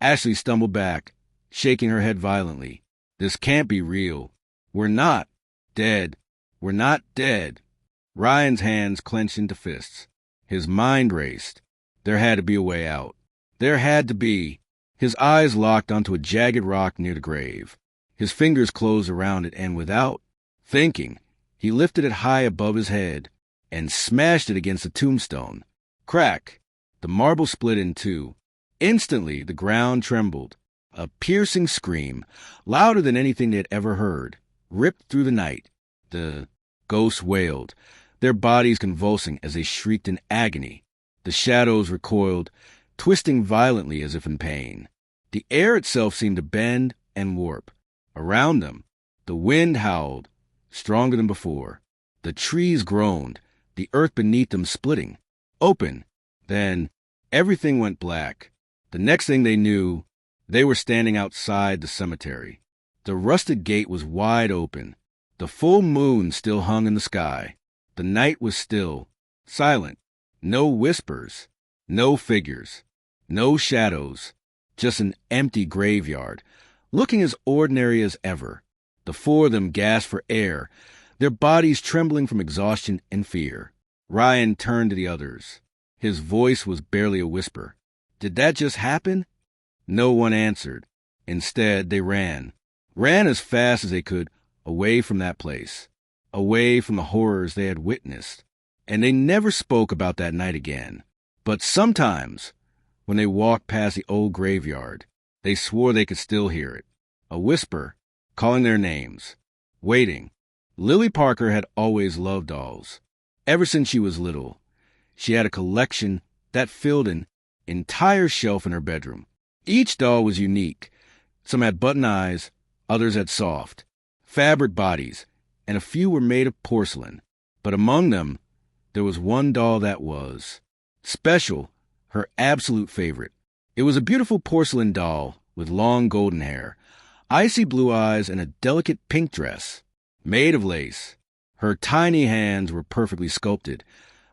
S1: Ashley stumbled back, shaking her head violently. "This can't be real. We're not dead. We're not dead." Ryan's hands clenched into fists. His mind raced. There had to be a way out. There had to be. His eyes locked onto a jagged rock near the grave. His fingers closed around it, and without thinking, he lifted it high above his head and smashed it against the tombstone. Crack! The marble split in two. Instantly, the ground trembled. A piercing scream, louder than anything they had ever heard, ripped through the night. The ghosts wailed, their bodies convulsing as they shrieked in agony. The shadows recoiled, twisting violently as if in pain. The air itself seemed to bend and warp. Around them, the wind howled, stronger than before. The trees groaned, the earth beneath them splitting, open. Then everything went black. The next thing they knew, they were standing outside the cemetery. The rusted gate was wide open. The full moon still hung in the sky. The night was still, silent. No whispers, no figures, no shadows, just an empty graveyard, looking as ordinary as ever. The four of them gasped for air, their bodies trembling from exhaustion and fear. Ryan turned to the others. His voice was barely a whisper. "Did that just happen?" No one answered. Instead, they ran as fast as they could, away from that place, away from the horrors they had witnessed. And they never spoke about that night again. But sometimes, when they walked past the old graveyard, they swore they could still hear it. A whisper, calling their names, waiting. Lily Parker had always loved dolls. Ever since she was little, she had a collection that filled an entire shelf in her bedroom. Each doll was unique. Some had button eyes, others had soft, fabric bodies, and a few were made of porcelain. But among them, there was one doll that was special, her absolute favorite. It was a beautiful porcelain doll with long golden hair, icy blue eyes, and a delicate pink dress, made of lace. Her tiny hands were perfectly sculpted,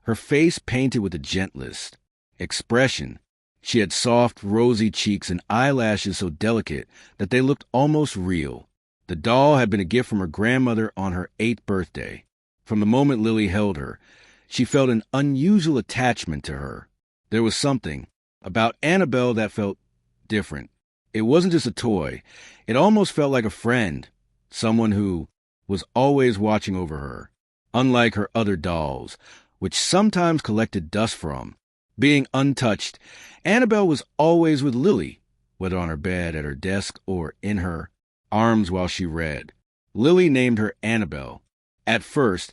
S1: her face painted with the gentlest expression. She had soft, rosy cheeks and eyelashes so delicate that they looked almost real. The doll had been a gift from her grandmother on her 8th birthday. From the moment Lily held her, she felt an unusual attachment to her. There was something about Annabelle that felt different. It wasn't just a toy. It almost felt like a friend, someone who was always watching over her. unlike her other dolls, which sometimes collected dust from. Being untouched, Annabelle was always with Lily, whether on her bed, at her desk, or in her arms while she read. Lily named her Annabelle. At first,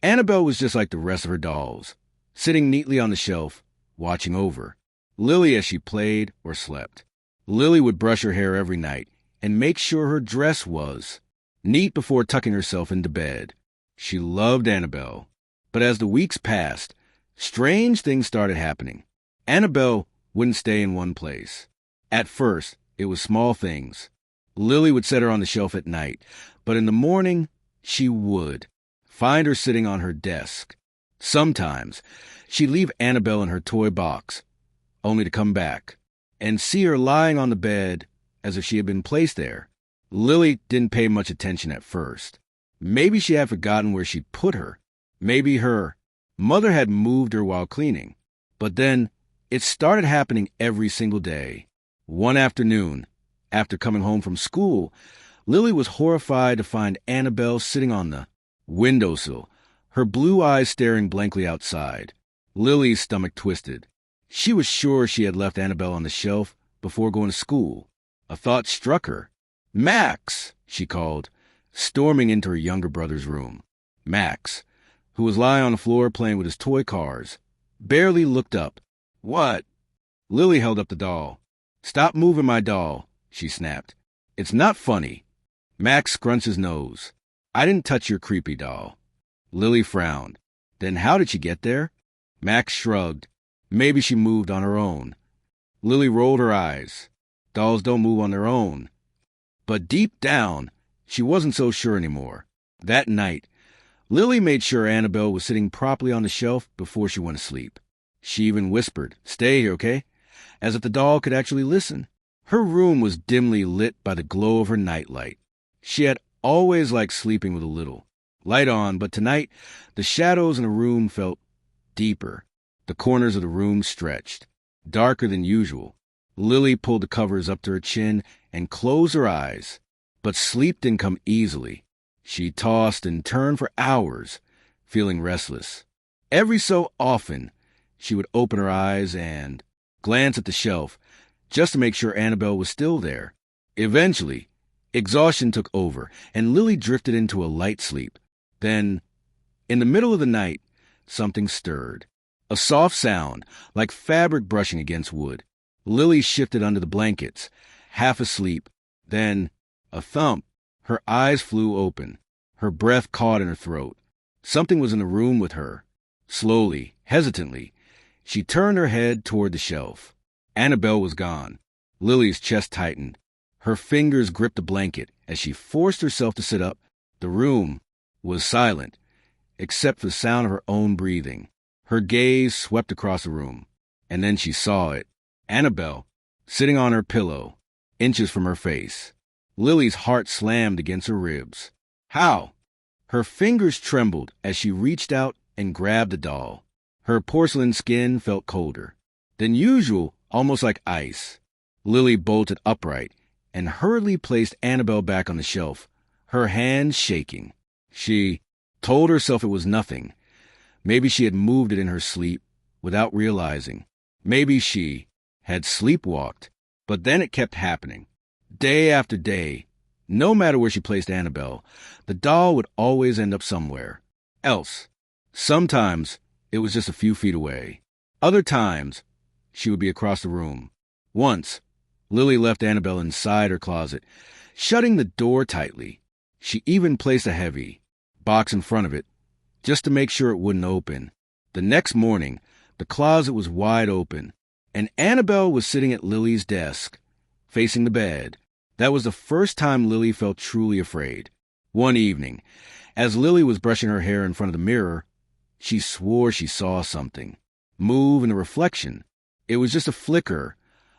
S1: Annabelle was just like the rest of her dolls, sitting neatly on the shelf, watching over Lily as she played or slept. Lily would brush her hair every night and make sure her dress was neat before tucking herself into bed. She loved Annabelle. But as the weeks passed, strange things started happening. Annabelle wouldn't stay in one place. At first, it was small things. Lily would set her on the shelf at night, but in the morning, she would find her sitting on her desk. Sometimes, she'd leave Annabelle in her toy box, only to come back and see her lying on the bed as if she had been placed there. Lily didn't pay much attention at first. Maybe she had forgotten where she'd put her. Maybe her mother had moved her while cleaning. But then, it started happening every single day. One afternoon, after coming home from school, Lily was horrified to find Annabelle sitting on the windowsill, her blue eyes staring blankly outside. Lily's stomach twisted. She was sure she had left Annabelle on the shelf before going to school. A thought struck her. "Max!" she called, storming into her younger brother's room. Max, who was lying on the floor playing with his toy cars, barely looked up. "What?" Lily held up the doll. "Stop moving my doll," she snapped. "It's not funny." Max scrunched his nose. "I didn't touch your creepy doll." Lily frowned. "Then how did she get there?" Max shrugged. "Maybe she moved on her own." Lily rolled her eyes. Dolls don't move on their own. But deep down, she wasn't so sure anymore. That night, Lily made sure Annabelle was sitting properly on the shelf before she went to sleep. She even whispered, "Stay here, okay?" as if the doll could actually listen. Her room was dimly lit by the glow of her nightlight. She had always liked sleeping with a little light on, but tonight, the shadows in the room felt deeper. The corners of the room stretched, darker than usual. Lily pulled the covers up to her chin and closed her eyes. But sleep didn't come easily. She tossed and turned for hours, feeling restless. Every so often, she would open her eyes and glance at the shelf, just to make sure Annabelle was still there. Eventually, exhaustion took over, and Lily drifted into a light sleep. Then, in the middle of the night, something stirred. A soft sound, like fabric brushing against wood. Lily shifted under the blankets, half asleep. Then, a thump. Her eyes flew open. Her breath caught in her throat. Something was in the room with her. Slowly, hesitantly, she turned her head toward the shelf. Annabelle was gone. Lily's chest tightened. Her fingers gripped the blanket as she forced herself to sit up. The room was silent, except for the sound of her own breathing. Her gaze swept across the room, and then she saw it. Annabelle, sitting on her pillow, inches from her face. Lily's heart slammed against her ribs. How? Her fingers trembled as she reached out and grabbed the doll. Her porcelain skin felt colder than usual, almost like ice. Lily bolted upright and hurriedly placed Annabelle back on the shelf, her hands shaking. She told herself it was nothing. Maybe she had moved it in her sleep without realizing. Maybe she had sleepwalked. But then it kept happening. Day after day, no matter where she placed Annabelle, the doll would always end up somewhere else. Sometimes it was just a few feet away. Other times, she would be across the room. Once, Lily left Annabelle inside her closet, shutting the door tightly. She even placed a heavy box in front of it, just to make sure it wouldn't open. The next morning, the closet was wide open, and Annabelle was sitting at Lily's desk, facing the bed. That was the first time Lily felt truly afraid. One evening, as Lily was brushing her hair in front of the mirror, she swore she saw something move in the reflection. It was just a flicker,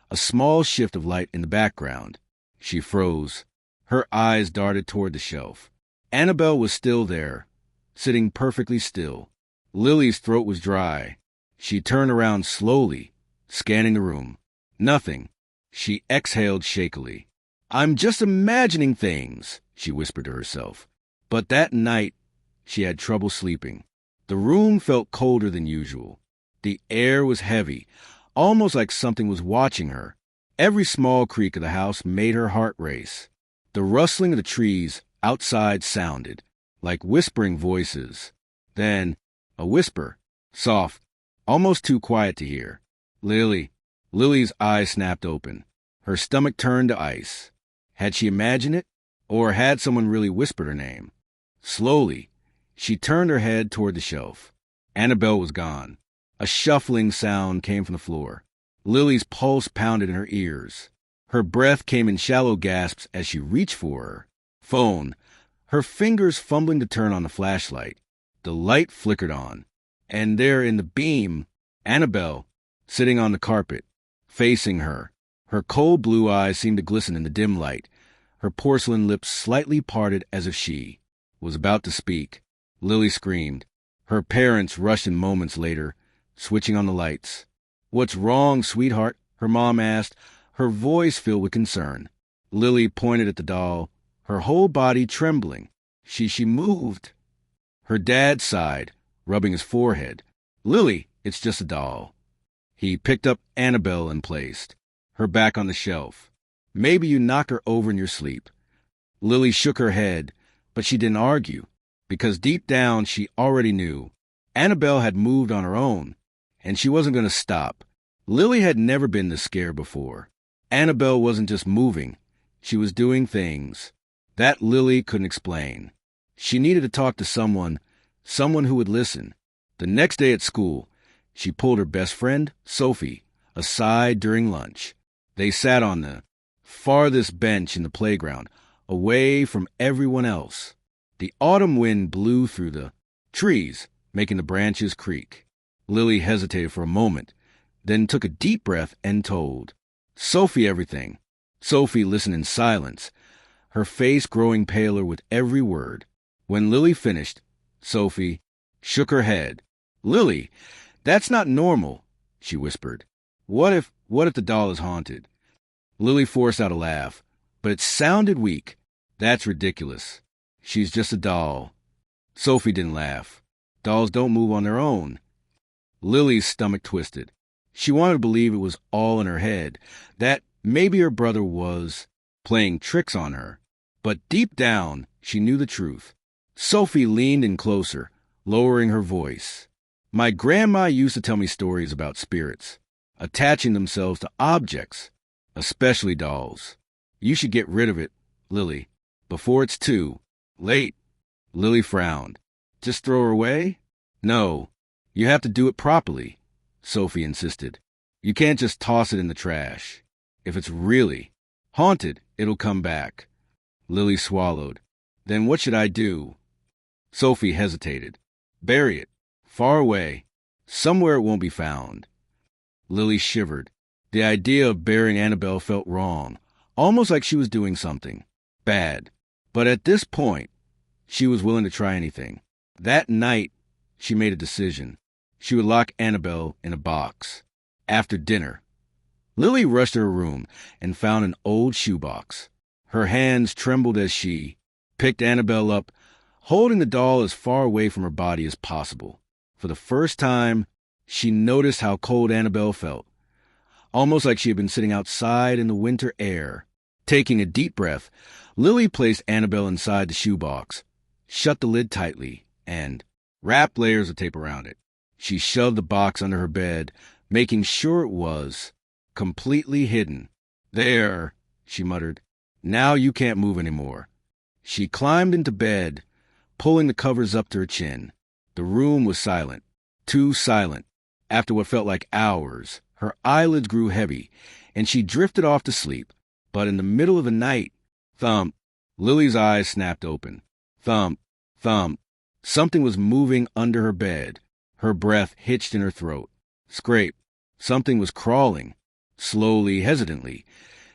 S1: a small shift of light in the background. She froze. Her eyes darted toward the shelf. Annabelle was still there, sitting perfectly still. Lily's throat was dry. She turned around slowly, scanning the room. Nothing. She exhaled shakily. "I'm just imagining things," she whispered to herself. But that night, she had trouble sleeping. The room felt colder than usual. The air was heavy, almost like something was watching her. Every small creak of the house made her heart race. The rustling of the trees outside sounded like whispering voices. Then, a whisper, soft, almost too quiet to hear. Lily. Lily's eyes snapped open. Her stomach turned to ice. Had she imagined it? Or had someone really whispered her name? Slowly, she turned her head toward the shelf. Annabelle was gone. A shuffling sound came from the floor. Lily's pulse pounded in her ears. Her breath came in shallow gasps as she reached for her phone, her fingers fumbling to turn on the flashlight. The light flickered on, and there in the beam, Annabelle, sitting on the carpet, facing her. Her cold blue eyes seemed to glisten in the dim light, her porcelain lips slightly parted as if she was about to speak. Lily screamed. Her parents rushed in moments later, switching on the lights. "What's wrong, sweetheart?" her mom asked, her voice filled with concern. Lily pointed at the doll, her whole body trembling. She moved. Her dad sighed, rubbing his forehead. "Lily, it's just a doll." He picked up Annabelle and placed her back on the shelf. "Maybe you knocked her over in your sleep." Lily shook her head, but she didn't argue, because deep down she already knew. Annabelle had moved on her own, and she wasn't going to stop. Lily had never been this scared before. Annabelle wasn't just moving. She was doing things that Lily couldn't explain. She needed to talk to someone who would listen. The next day at school, she pulled her best friend, Sophie, aside during lunch. They sat on the farthest bench in the playground, away from everyone else. The autumn wind blew through the trees, making the branches creak. Lily hesitated for a moment, then took a deep breath and told Sophie everything. Sophie listened in silence, her face growing paler with every word. When Lily finished, Sophie shook her head. "Lily, that's not normal," she whispered. What if the doll is haunted?" Lily forced out a laugh, but it sounded weak. "That's ridiculous. She's just a doll." Sophie didn't laugh. "Dolls don't move on their own." Lily's stomach twisted. She wanted to believe it was all in her head, that maybe her brother was playing tricks on her. But deep down, she knew the truth. Sophie leaned in closer, lowering her voice. "My grandma used to tell me stories about spirits, attaching themselves to objects, especially dolls. You should get rid of it, Lily, before it's too late." Lily frowned. "Just throw her away?" "No, you have to do it properly," Sophie insisted. "You can't just toss it in the trash. If it's really haunted, it'll come back." Lily swallowed. "Then what should I do?" Sophie hesitated. "Bury it, far away, somewhere it won't be found." Lily shivered. The idea of burying Annabelle felt wrong, almost like she was doing something bad. But at this point, she was willing to try anything. That night, she made a decision. She would lock Annabelle in a box. After dinner, Lily rushed to her room and found an old shoebox. Her hands trembled as she picked Annabelle up, holding the doll as far away from her body as possible. For the first time, she noticed how cold Annabelle felt, almost like she had been sitting outside in the winter air. Taking a deep breath, Lily placed Annabelle inside the shoebox, shut the lid tightly, and wrapped layers of tape around it. She shoved the box under her bed, making sure it was completely hidden. "There," she muttered. "Now you can't move anymore." She climbed into bed, pulling the covers up to her chin. The room was silent, too silent. After what felt like hours, her eyelids grew heavy, and she drifted off to sleep. But in the middle of the night, thump, Lily's eyes snapped open. Thump, thump. Something was moving under her bed. Her breath hitched in her throat. Scrape. Something was crawling. Slowly, hesitantly,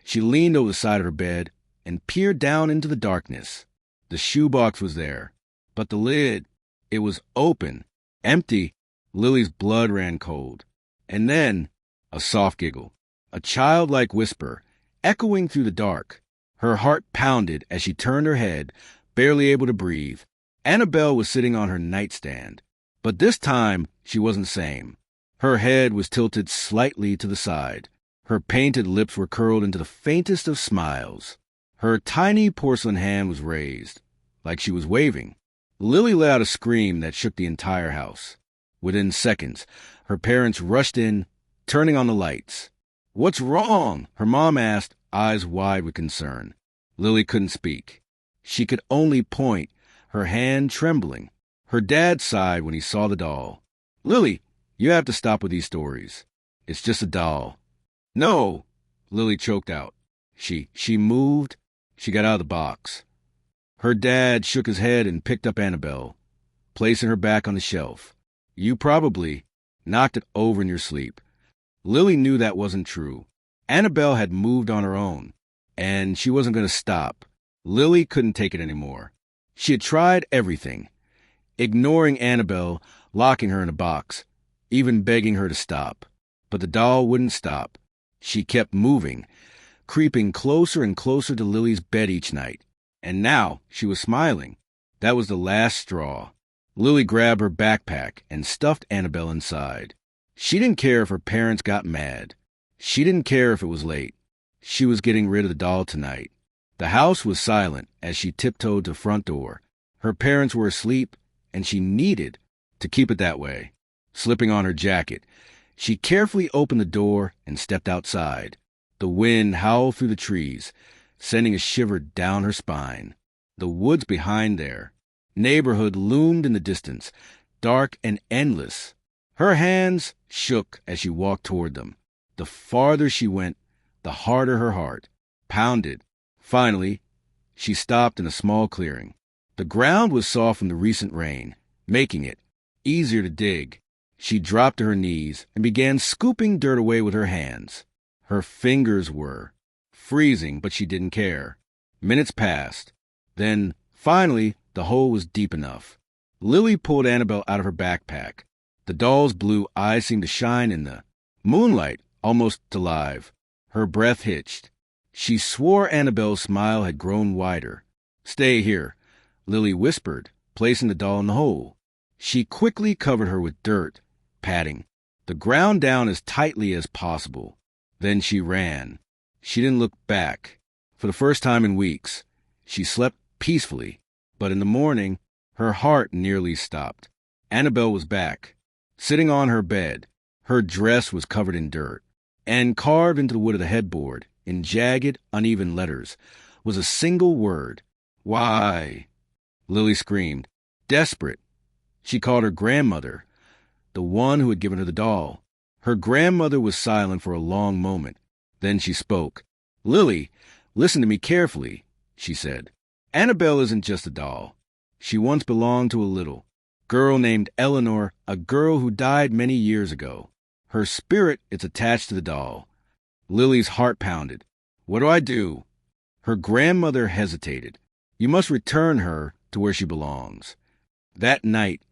S1: she leaned over the side of her bed and peered down into the darkness. The shoebox was there, but the lid, it was open, empty. Lily's blood ran cold. And then, a soft giggle, a childlike whisper, echoing through the dark. Her heart pounded as she turned her head, barely able to breathe. Annabelle was sitting on her nightstand, but this time she wasn't sane. Her head was tilted slightly to the side. Her painted lips were curled into the faintest of smiles. Her tiny porcelain hand was raised, like she was waving. Lily let out a scream that shook the entire house. Within seconds, her parents rushed in, turning on the lights. "What's wrong?" her mom asked, eyes wide with concern. Lily couldn't speak. She could only point, her hand trembling. Her dad sighed when he saw the doll. "Lily, you have to stop with these stories. It's just a doll." "No," Lily choked out. She moved. She got out of the box. Her dad shook his head and picked up Annabelle, placing her back on the shelf. "You probably knocked it over in your sleep." Lily knew that wasn't true. Annabelle had moved on her own, and she wasn't going to stop. Lily couldn't take it anymore. She had tried everything, ignoring Annabelle, locking her in a box, even begging her to stop. But the doll wouldn't stop. She kept moving, creeping closer and closer to Lily's bed each night. And now she was smiling. That was the last straw. Lily grabbed her backpack and stuffed Annabelle inside. She didn't care if her parents got mad. She didn't care if it was late. She was getting rid of the doll tonight. The house was silent as she tiptoed to the front door. Her parents were asleep, and she needed to keep it that way. Slipping on her jacket, she carefully opened the door and stepped outside. The wind howled through the trees, sending a shiver down her spine. The woods behind their neighborhood loomed in the distance, dark and endless. Her hands shook as she walked toward them. The farther she went, the harder her heart pounded. Finally, she stopped in a small clearing. The ground was soft from the recent rain, making it easier to dig. She dropped to her knees and began scooping dirt away with her hands. Her fingers were freezing, but she didn't care. Minutes passed. Then, finally, the hole was deep enough. Lily pulled Annabelle out of her backpack. The doll's blue eyes seemed to shine in the moonlight, almost alive. Her breath hitched. She swore Annabelle's smile had grown wider. "Stay here," Lily whispered, placing the doll in the hole. She quickly covered her with dirt, patting the ground down as tightly as possible. Then she ran. She didn't look back. For the first time in weeks, she slept peacefully, but in the morning, her heart nearly stopped. Annabelle was back, sitting on her bed. Her dress was covered in dirt, and carved into the wood of the headboard, in jagged, uneven letters, was a single word. "Why?" Lily screamed, desperate. She called her grandmother, the one who had given her the doll. Her grandmother was silent for a long moment. Then she spoke. "Lily, listen to me carefully," she said. "Annabelle isn't just a doll. She once belonged to a little girl named Eleanor, a girl who died many years ago. Her spirit is attached to the doll." Lily's heart pounded. "What do I do?" Her grandmother hesitated. "You must return her to where she belongs." That night,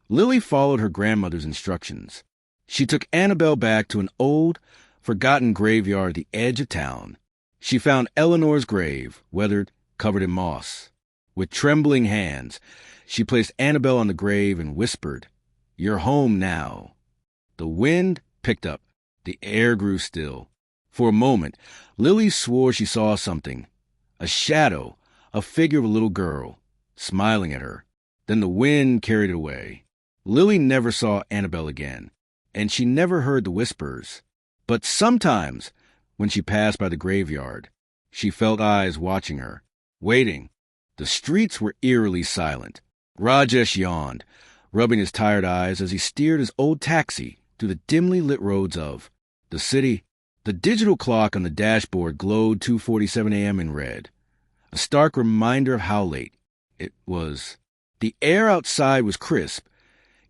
S1: Lily followed her grandmother's instructions. She took Annabelle back to an old, forgotten graveyard at the edge of town. She found Eleanor's grave, weathered, covered in moss. With trembling hands, she placed Annabelle on the grave and whispered, "You're home now." The wind picked up. The air grew still. For a moment, Lily swore she saw something. A shadow, a figure of a little girl, smiling at her. Then the wind carried it away. Lily never saw Annabelle again, and she never heard the whispers. But sometimes, when she passed by the graveyard, she felt eyes watching her, waiting. The streets were eerily silent. Rajesh yawned, rubbing his tired eyes as he steered his old taxi through the dimly lit roads of the city. The digital clock on the dashboard glowed 2:47 a.m. in red, a stark reminder of how late it was. The air outside was crisp,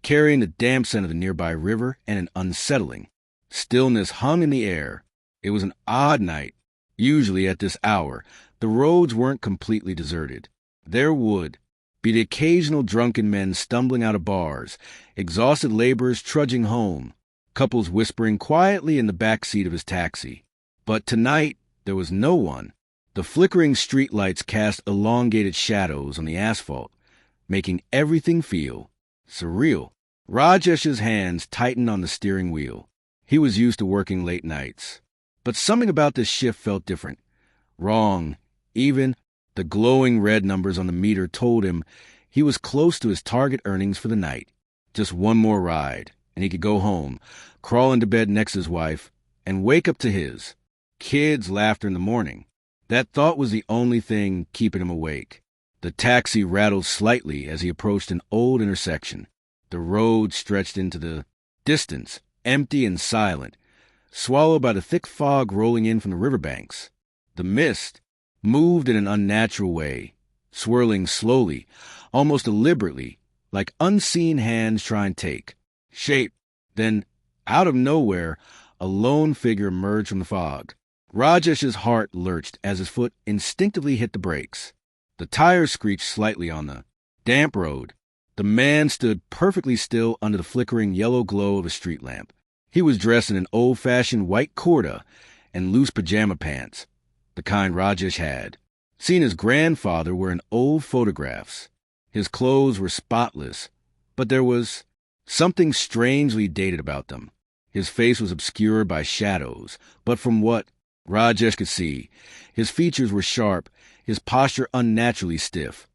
S1: carrying the damp scent of the nearby river and an unsettling stillness hung in the air. It was an odd night. Usually at this hour, the roads weren't completely deserted. There would be the occasional drunken men stumbling out of bars, exhausted laborers trudging home, couples whispering quietly in the back seat of his taxi. But tonight, there was no one. The flickering streetlights cast elongated shadows on the asphalt, making everything feel surreal. Rajesh's hands tightened on the steering wheel. He was used to working late nights. But something about this shift felt different. Wrong. Even the glowing red numbers on the meter told him he was close to his target earnings for the night. Just one more ride, and he could go home, crawl into bed next to his wife, and wake up to his kids' laughter in the morning. That thought was the only thing keeping him awake. The taxi rattled slightly as he approached an old intersection. The road stretched into the distance, empty and silent, swallowed by the thick fog rolling in from the riverbanks. The mist moved in an unnatural way, swirling slowly, almost deliberately, like unseen hands trying to take shape. Then, out of nowhere, a lone figure emerged from the fog. Rajesh's heart lurched as his foot instinctively hit the brakes. The tires screeched slightly on the damp road. The man stood perfectly still under the flickering yellow glow of a street lamp. He was dressed in an old-fashioned white kurta and loose pajama pants, the kind Rajesh had seen his grandfather wear in old photographs. His clothes were spotless, but there was something strangely dated about them. His face was obscured by shadows, but from what Rajesh could see, his features were sharp, his posture unnaturally stiff,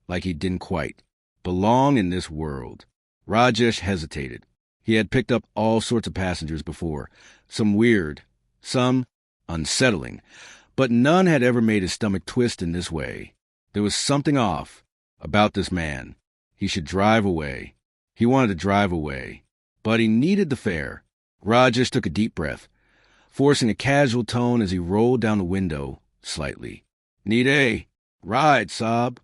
S1: like he didn't quite belong in this world. Rajesh hesitated. He had picked up all sorts of passengers before, some weird, some unsettling, but none had ever made his stomach twist in this way. There was something off about this man. He should drive away. He wanted to drive away, but he needed the fare. Rajesh took a deep breath, forcing a casual tone as he rolled down the window slightly. "Need a ride, Saab?"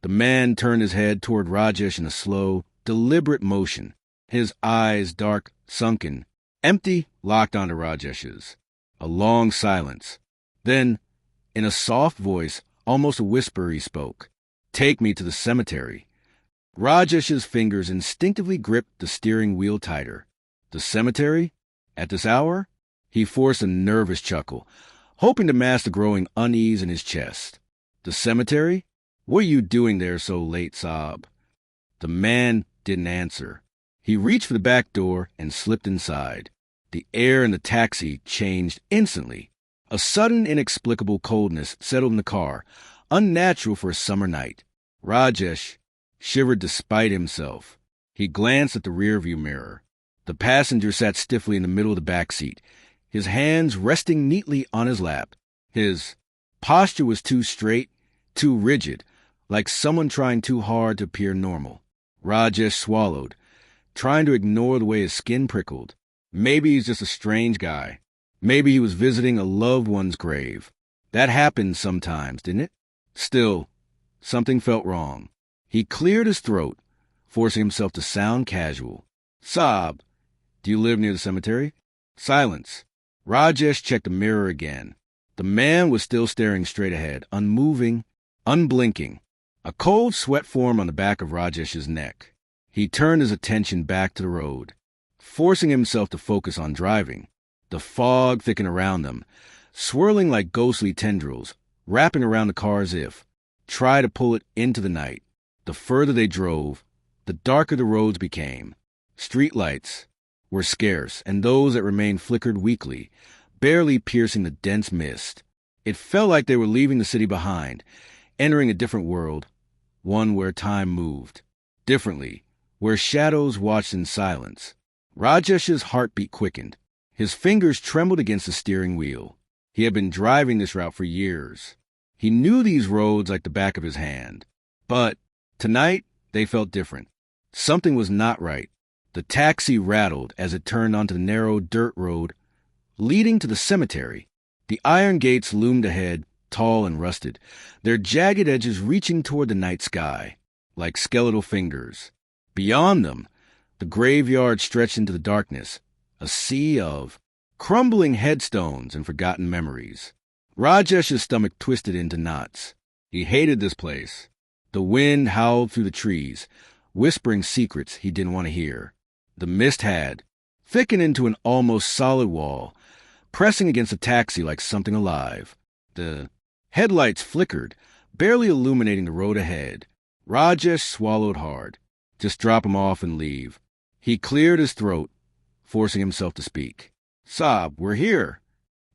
S1: The man turned his head toward Rajesh in a slow, deliberate motion. His eyes, dark, sunken, empty, locked onto Rajesh's. A long silence. Then, in a soft voice, almost a whisper, he spoke. "Take me to the cemetery." Rajesh's fingers instinctively gripped the steering wheel tighter. The cemetery? At this hour? He forced a nervous chuckle, hoping to mask the growing unease in his chest. "The cemetery? What are you doing there so late, Saab?" The man didn't answer. He reached for the back door and slipped inside. The air in the taxi changed instantly. A sudden, inexplicable coldness settled in the car, unnatural for a summer night. Rajesh shivered despite himself. He glanced at the rearview mirror. The passenger sat stiffly in the middle of the back seat, his hands resting neatly on his lap. His posture was too straight, too rigid, like someone trying too hard to appear normal. Rajesh swallowed, trying to ignore the way his skin prickled. Maybe he's just a strange guy. Maybe he was visiting a loved one's grave. That happened sometimes, didn't it? Still, something felt wrong. He cleared his throat, forcing himself to sound casual. "Saab, do you live near the cemetery?" Silence. Rajesh checked the mirror again. The man was still staring straight ahead, unmoving, unblinking. A cold sweat formed on the back of Rajesh's neck. He turned his attention back to the road, forcing himself to focus on driving. The fog thickened around them, swirling like ghostly tendrils, wrapping around the car as if try to pull it into the night. The further they drove, the darker the roads became. Street lights were scarce, and those that remained flickered weakly, barely piercing the dense mist. It felt like they were leaving the city behind, entering a different world, one where time moved differently, where shadows watched in silence. Rajesh's heartbeat quickened. His fingers trembled against the steering wheel. He had been driving this route for years. He knew these roads like the back of his hand. But tonight, they felt different. Something was not right. The taxi rattled as it turned onto the narrow dirt road leading to the cemetery. The iron gates loomed ahead, tall and rusted, their jagged edges reaching toward the night sky, like skeletal fingers. Beyond them, the graveyard stretched into the darkness, a sea of crumbling headstones and forgotten memories. Rajesh's stomach twisted into knots. He hated this place. The wind howled through the trees, whispering secrets he didn't want to hear. The mist had thickened into an almost solid wall, pressing against the taxi like something alive. The headlights flickered, barely illuminating the road ahead. Rajesh swallowed hard. Just drop him off and leave. He cleared his throat, forcing himself to speak. Saab, we're here.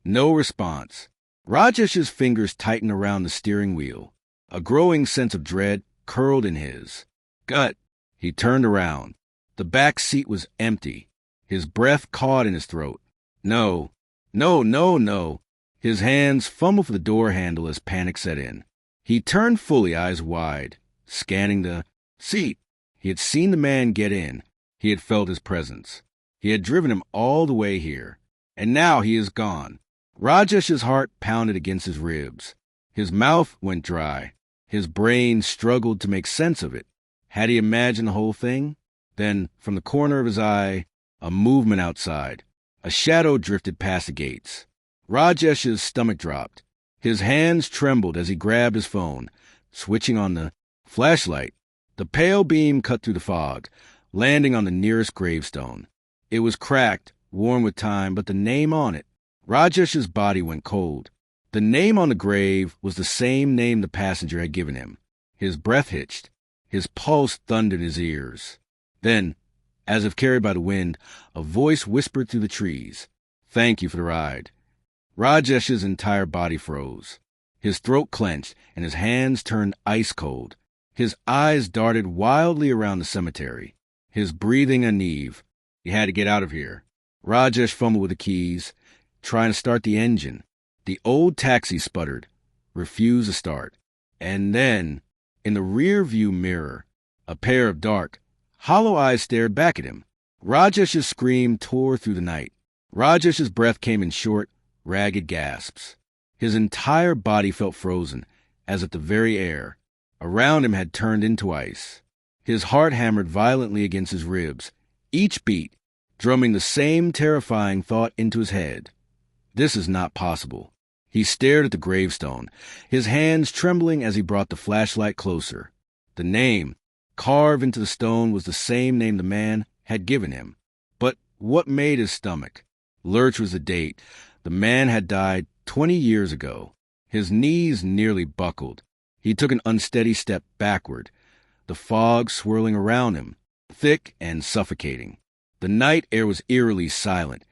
S1: No response. Rajesh's fingers tightened around the steering wheel. A growing sense of dread curled in his gut. He turned around. The back seat was empty. His breath caught in his throat. No. His hands fumbled for the door handle as panic set in. He turned fully, eyes wide, scanning the seat. He had seen the man get in. He had felt his presence. He had driven him all the way here. And now he is gone. Rajesh's heart pounded against his ribs. His mouth went dry. His brain struggled to make sense of it. Had he imagined the whole thing? Then, from the corner of his eye, a movement outside. A shadow drifted past the gates. Rajesh's stomach dropped. His hands trembled as he grabbed his phone, switching on the flashlight. The pale beam cut through the fog, landing on the nearest gravestone. It was cracked, worn with time, but the name on it. Rajesh's body went cold. The name on the grave was the same name the passenger had given him. His breath hitched. His pulse thundered in his ears. Then, as if carried by the wind, a voice whispered through the trees. Thank you for the ride. Rajesh's entire body froze. His throat clenched, and his hands turned ice cold. His eyes darted wildly around the cemetery. His breathing uneven. He had to get out of here. Rajesh fumbled with the keys, trying to start the engine. The old taxi sputtered, refused to start. And then, in the rear-view mirror, a pair of dark, hollow eyes stared back at him. Rajesh's scream tore through the night. Rajesh's breath came in short, ragged gasps. His entire body felt frozen, as if the very air around him had turned into ice. His heart hammered violently against his ribs, each beat drumming the same terrifying thought into his head. This is not possible. He stared at the gravestone, his hands trembling as he brought the flashlight closer. The name, carved into the stone, was the same name the man had given him. But what made his stomach lurch was the date. The man had died 20 years ago. His knees nearly buckled. He took an unsteady step backward, the fog swirling around him, thick and suffocating. The night air was eerily silent,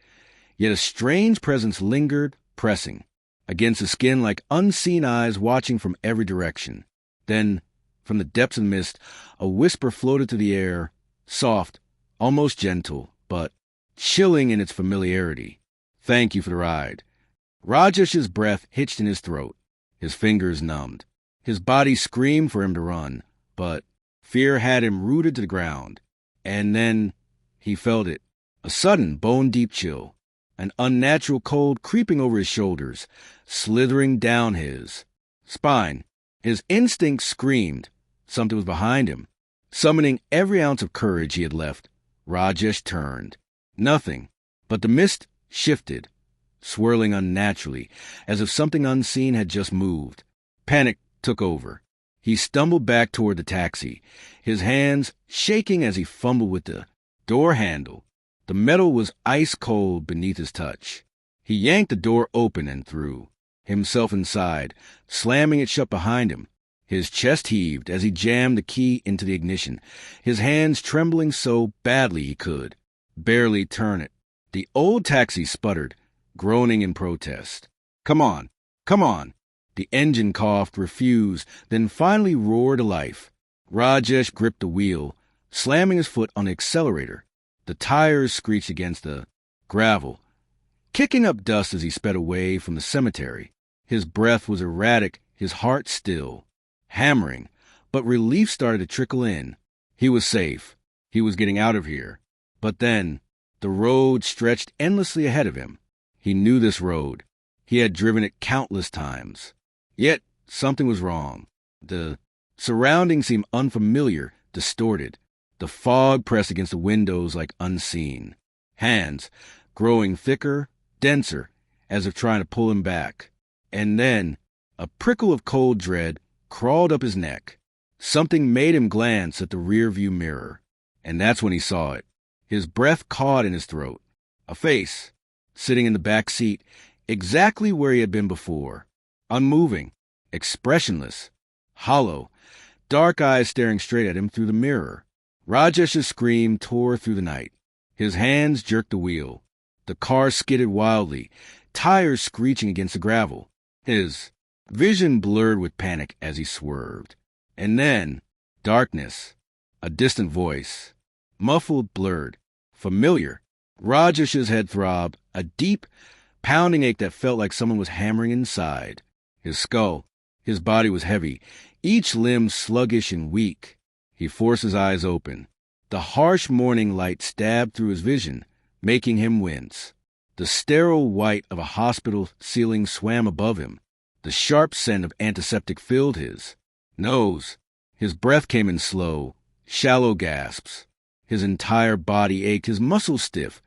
S1: yet a strange presence lingered, pressing against the skin like unseen eyes watching from every direction. Then, from the depths of the mist, a whisper floated through the air, soft, almost gentle, but chilling in its familiarity. Thank you for the ride. Rajesh's breath hitched in his throat, his fingers numbed. His body screamed for him to run, but fear had him rooted to the ground. And then he felt it, a sudden bone-deep chill, an unnatural cold creeping over his shoulders, slithering down his spine. His instincts screamed. Something was behind him. Summoning every ounce of courage he had left, Rajesh turned. Nothing, but the mist shifted, swirling unnaturally, as if something unseen had just moved. Panic took over. He stumbled back toward the taxi, his hands shaking as he fumbled with the door handle. The metal was ice cold beneath his touch. He yanked the door open and threw himself inside, slamming it shut behind him. His chest heaved as he jammed the key into the ignition, his hands trembling so badly he could barely turn it. The old taxi sputtered, groaning in protest. Come on. The engine coughed, refused, then finally roared to life. Rajesh gripped the wheel, slamming his foot on the accelerator. The tires screeched against the gravel, kicking up dust as he sped away from the cemetery. His breath was erratic, his heart still, hammering, but relief started to trickle in. He was safe. He was getting out of here. But then, the road stretched endlessly ahead of him. He knew this road. He had driven it countless times. Yet, something was wrong. The surroundings seemed unfamiliar, distorted. The fog pressed against the windows like unseen. Hands, growing thicker, denser, as if trying to pull him back. And then, a prickle of cold dread crawled up his neck. Something made him glance at the rearview mirror. And that's when he saw it. His breath caught in his throat. A face, sitting in the back seat, exactly where he had been before. Unmoving, expressionless, hollow, dark eyes staring straight at him through the mirror. Rajesh's scream tore through the night. His hands jerked the wheel. The car skidded wildly, tires screeching against the gravel. His vision blurred with panic as he swerved. And then, darkness, a distant voice, muffled, blurred, familiar. Rajesh's head throbbed, a deep, pounding ache that felt like someone was hammering inside. His skull, his body was heavy, each limb sluggish and weak. He forced his eyes open. The harsh morning light stabbed through his vision, making him wince. The sterile white of a hospital ceiling swam above him. The sharp scent of antiseptic filled his nose. His breath came in slow, shallow gasps. His entire body ached, his muscles stiff,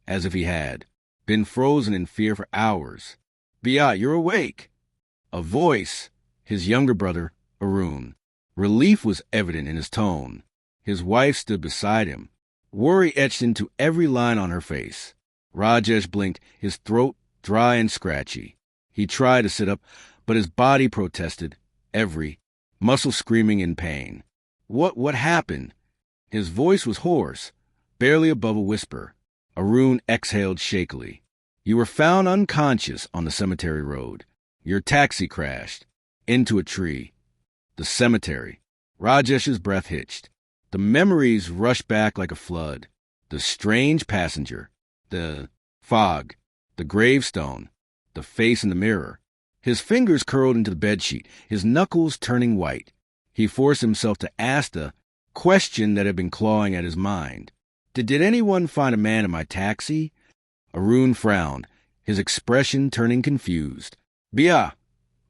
S1: as if he had been frozen in fear for hours. "Biat, you're awake!" A voice, his younger brother, Arun. Relief was evident in his tone. His wife stood beside him, worry etched into every line on her face. Rajesh blinked, his throat dry and scratchy. He tried to sit up, but his body protested, every muscle screaming in pain. What happened? His voice was hoarse, barely above a whisper. Arun exhaled shakily. "You were found unconscious on the cemetery road. Your taxi crashed into a tree." The cemetery. Rajesh's breath hitched. The memories rushed back like a flood. The strange passenger, the fog, the gravestone, the face in the mirror. His fingers curled into the bedsheet, his knuckles turning white. He forced himself to ask the question that had been clawing at his mind. Did anyone find a man in my taxi?" Arun frowned, his expression turning confused. "Bia!"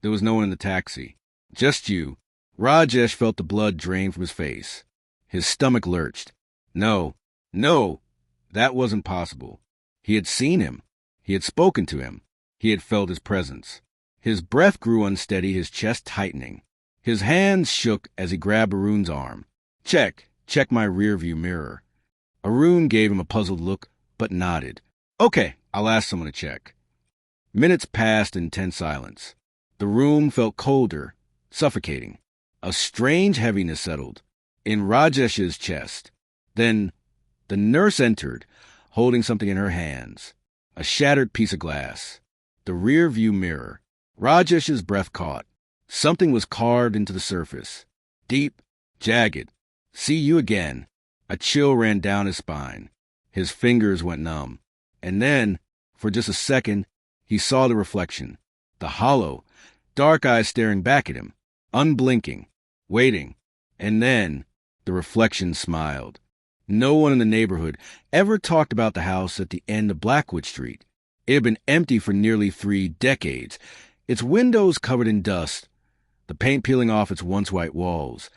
S1: There was no one in the taxi. "Just you." Rajesh felt the blood drain from his face. His stomach lurched. No, that wasn't possible. He had seen him. He had spoken to him. He had felt his presence. His breath grew unsteady, his chest tightening. His hands shook as he grabbed Arun's arm. Check my rearview mirror." Arun gave him a puzzled look, but nodded. "Okay, I'll ask someone to check." Minutes passed in tense silence. The room felt colder, suffocating. A strange heaviness settled in Rajesh's chest. Then the nurse entered, holding something in her hands. A shattered piece of glass. The rear-view mirror. Rajesh's breath caught. Something was carved into the surface. Deep, jagged. "See you again." A chill ran down his spine. His fingers went numb. And then, for just a second, he saw the reflection. The hollow, dark eyes staring back at him, unblinking, waiting. And then the reflection smiled. No one in the neighborhood ever talked about the house at the end of Blackwood Street. It had been empty for nearly 3 decades, its windows covered in dust, the paint peeling off its once white walls,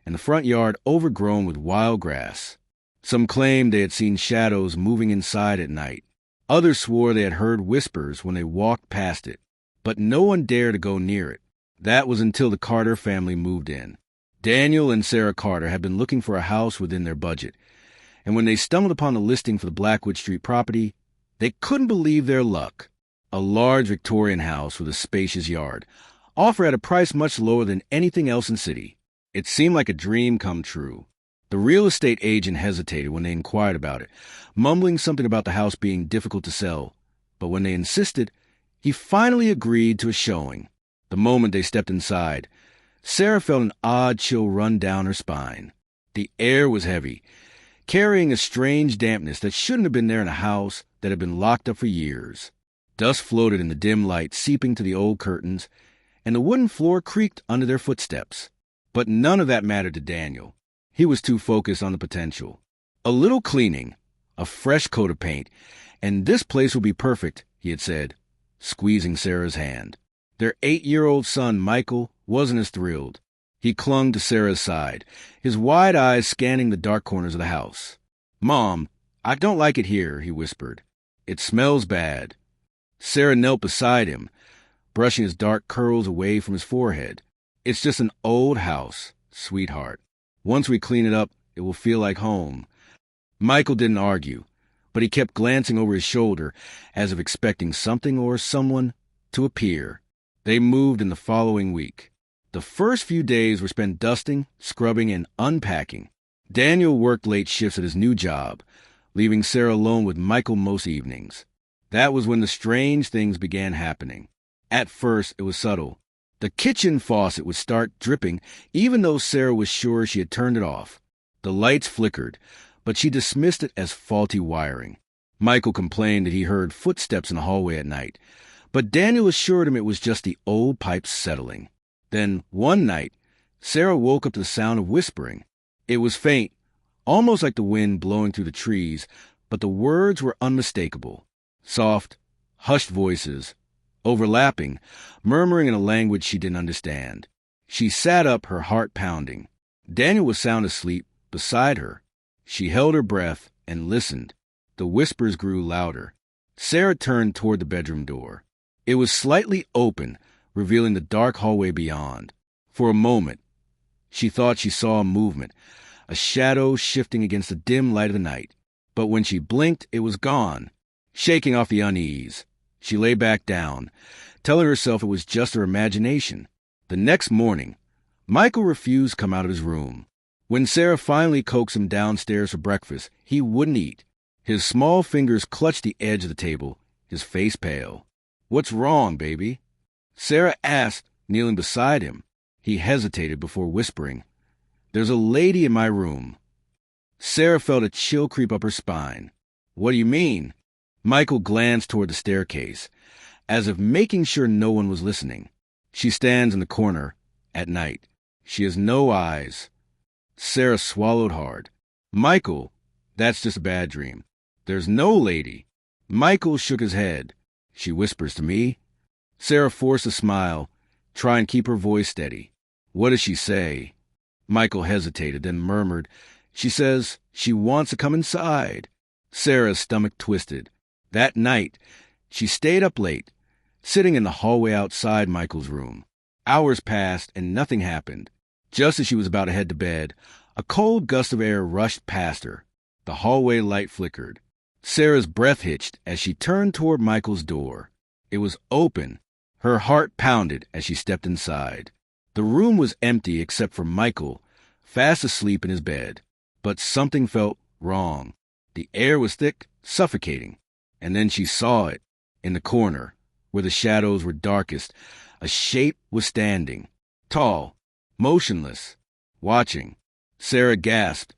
S1: and the front yard overgrown with wild grass. Some claimed they had seen shadows moving inside at night. Others swore they had heard whispers when they walked past it, but no one dared to go near it. That was until the Carter family moved in. Daniel and Sarah Carter had been looking for a house within their budget, and when they stumbled upon the listing for the Blackwood Street property, they couldn't believe their luck. A large Victorian house with a spacious yard, offered at a price much lower than anything else in the city. It seemed like a dream come true. The real estate agent hesitated when they inquired about it, mumbling something about the house being difficult to sell. But when they insisted, he finally agreed to a showing. The moment they stepped inside, Sarah felt an odd chill run down her spine. The air was heavy, carrying a strange dampness that shouldn't have been there in a house that had been locked up for years. Dust floated in the dim light, seeping to the old curtains, and the wooden floor creaked under their footsteps. But none of that mattered to Daniel. He was too focused on the potential. A little cleaning, a fresh coat of paint, and this place will be perfect, he had said, squeezing Sarah's hand. Their 8-year-old son, Michael, wasn't as thrilled. He clung to Sarah's side, his wide eyes scanning the dark corners of the house. "Mom, I don't like it here," he whispered. "It smells bad." Sarah knelt beside him, brushing his dark curls away from his forehead. "It's just an old house, sweetheart. Once we clean it up, it will feel like home." Michael didn't argue, but he kept glancing over his shoulder as if expecting something or someone to appear. They moved in the following week. The first few days were spent dusting, scrubbing, and unpacking. Daniel worked late shifts at his new job, leaving Sarah alone with Michael most evenings. That was when the strange things began happening. At first, it was subtle. The kitchen faucet would start dripping, even though Sarah was sure she had turned it off. The lights flickered, but she dismissed it as faulty wiring. Michael complained that he heard footsteps in the hallway at night, but Daniel assured him it was just the old pipes settling. Then, one night, Sarah woke up to the sound of whispering. It was faint, almost like the wind blowing through the trees, but the words were unmistakable. Soft, hushed voices, overlapping, murmuring in a language she didn't understand. She sat up, her heart pounding. Daniel was sound asleep beside her. She held her breath and listened. The whispers grew louder. Sarah turned toward the bedroom door. It was slightly open, revealing the dark hallway beyond. For a moment, she thought she saw a movement, a shadow shifting against the dim light of the night. But when she blinked, it was gone. Shaking off the unease, she lay back down, telling herself it was just her imagination. The next morning, Michael refused to come out of his room. When Sarah finally coaxed him downstairs for breakfast, he wouldn't eat. His small fingers clutched the edge of the table, his face pale. "What's wrong, baby?" Sarah asked, kneeling beside him. He hesitated before whispering, "There's a lady in my room." Sarah felt a chill creep up her spine. "What do you mean?" Michael glanced toward the staircase, as if making sure no one was listening. "She stands in the corner, at night. She has no eyes." Sarah swallowed hard. "Michael, that's just a bad dream. There's no lady." Michael shook his head. "She whispers to me." Sarah forced a smile, trying to keep her voice steady. "What does she say?" Michael hesitated, then murmured, "She says she wants to come inside." Sarah's stomach twisted. That night, she stayed up late, sitting in the hallway outside Michael's room. Hours passed and nothing happened. Just as she was about to head to bed, a cold gust of air rushed past her. The hallway light flickered. Sarah's breath hitched as she turned toward Michael's door. It was open. Her heart pounded as she stepped inside. The room was empty except for Michael, fast asleep in his bed. But something felt wrong. The air was thick, suffocating. And then she saw it. In the corner, where the shadows were darkest, a shape was standing. Tall, motionless, watching. Sarah gasped,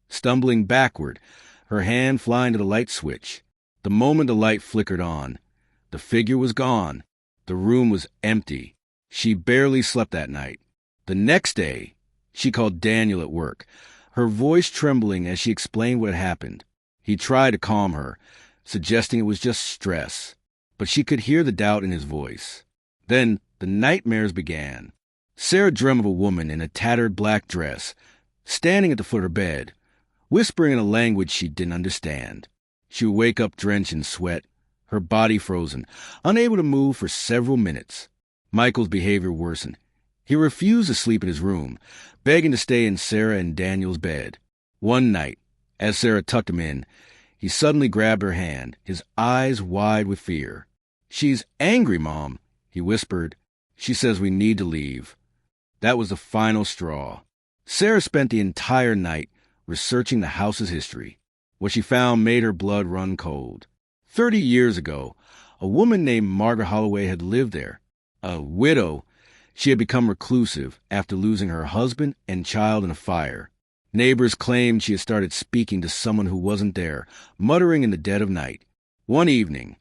S1: stumbling backward, her hand flying to the light switch. The moment the light flickered on, the figure was gone. The room was empty. She barely slept that night. The next day, she called Daniel at work, her voice trembling as she explained what had happened. He tried to calm her, suggesting it was just stress, but she could hear the doubt in his voice. Then the nightmares began. Sarah dreamt of a woman in a tattered black dress, standing at the foot of her bed, whispering in a language she didn't understand. She would wake up drenched in sweat, her body frozen, unable to move for several minutes. Michael's behavior worsened. He refused to sleep in his room, begging to stay in Sarah and Daniel's bed. One night, as Sarah tucked him in, he suddenly grabbed her hand, his eyes wide with fear. "She's angry, Mom," he whispered. "She says we need to leave." That was the final straw. Sarah spent the entire night researching the house's history. What she found made her blood run cold. 30 years ago, a woman named Margaret Holloway had lived there. A widow, she had become reclusive after losing her husband and child in a fire. Neighbors claimed she had started speaking to someone who wasn't there, muttering in the dead of night. One evening,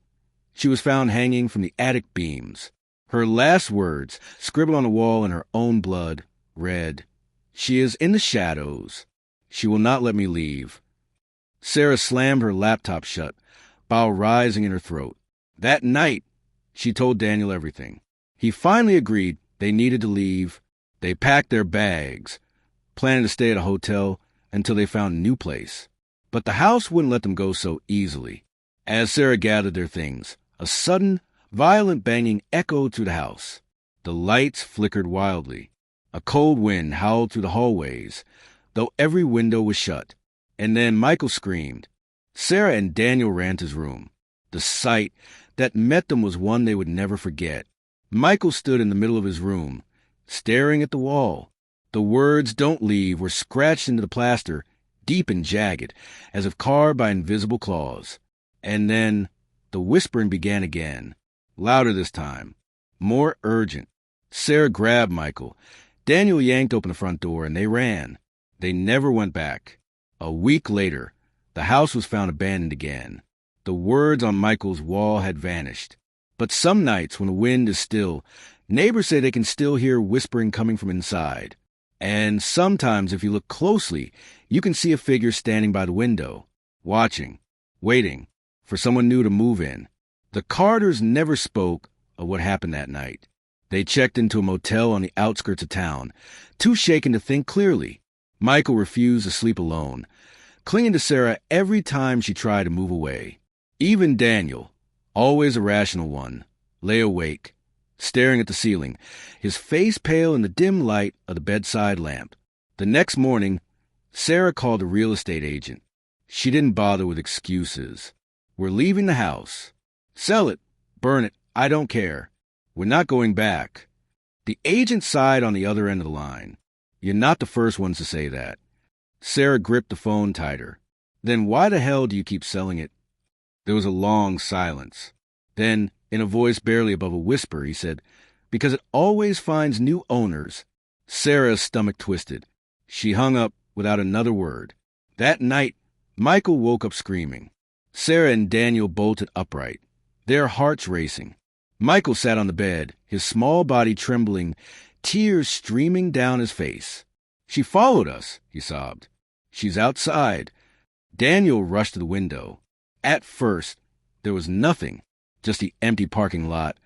S1: she was found hanging from the attic beams. Her last words, scribbled on the wall in her own blood, read, "She is in the shadows. She will not let me leave." Sarah slammed her laptop shut, bile rising in her throat. That night, she told Daniel everything. He finally agreed they needed to leave. They packed their bags, planning to stay at a hotel until they found a new place. But the house wouldn't let them go so easily. As Sarah gathered their things, a sudden, violent banging echoed through the house. The lights flickered wildly. A cold wind howled through the hallways, though every window was shut. And then Michael screamed. Sarah and Daniel ran to his room. The sight that met them was one they would never forget. Michael stood in the middle of his room, staring at the wall. The words "Don't leave" were scratched into the plaster, deep and jagged, as if carved by invisible claws. And then the whispering began again, louder this time, more urgent. Sarah grabbed Michael. Daniel yanked open the front door, and they ran. They never went back. A week later, the house was found abandoned again. The words on Michael's wall had vanished. But some nights, when the wind is still, neighbors say they can still hear whispering coming from inside. And sometimes, if you look closely, you can see a figure standing by the window, watching, waiting for someone new to move in. The Carters never spoke of what happened that night. They checked into a motel on the outskirts of town, too shaken to think clearly. Michael refused to sleep alone, clinging to Sarah every time she tried to move away. Even Daniel, always a rational one, lay awake, staring at the ceiling, his face pale in the dim light of the bedside lamp. The next morning, Sarah called a real estate agent. She didn't bother with excuses. "We're leaving the house. Sell it, burn it, I don't care. We're not going back." The agent sighed on the other end of the line. "You're not the first ones to say that." Sarah gripped the phone tighter. "Then why the hell do you keep selling it?" There was a long silence. Then, in a voice barely above a whisper, he said, "Because it always finds new owners." Sarah's stomach twisted. She hung up without another word. That night, Michael woke up screaming. Sarah and Daniel bolted upright, their hearts racing. Michael sat on the bed, his small body trembling, tears streaming down his face. "She followed us," he sobbed. "She's outside." Daniel rushed to the window. At first, there was nothing, just the empty parking lot,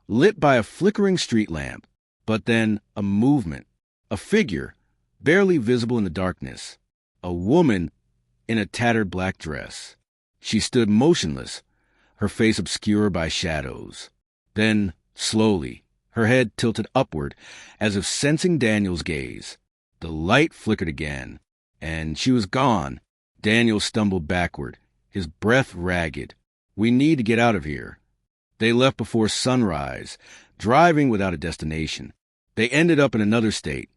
S1: lit by a flickering street lamp. But then a movement, a figure, barely visible in the darkness. A woman in a tattered black dress. She stood motionless, her face obscured by shadows. Then, slowly, her head tilted upward, as if sensing Daniel's gaze. The light flickered again, and she was gone. Daniel stumbled backward, his breath ragged. "We need to get out of here." They left before sunrise, driving without a destination. They ended up in another state,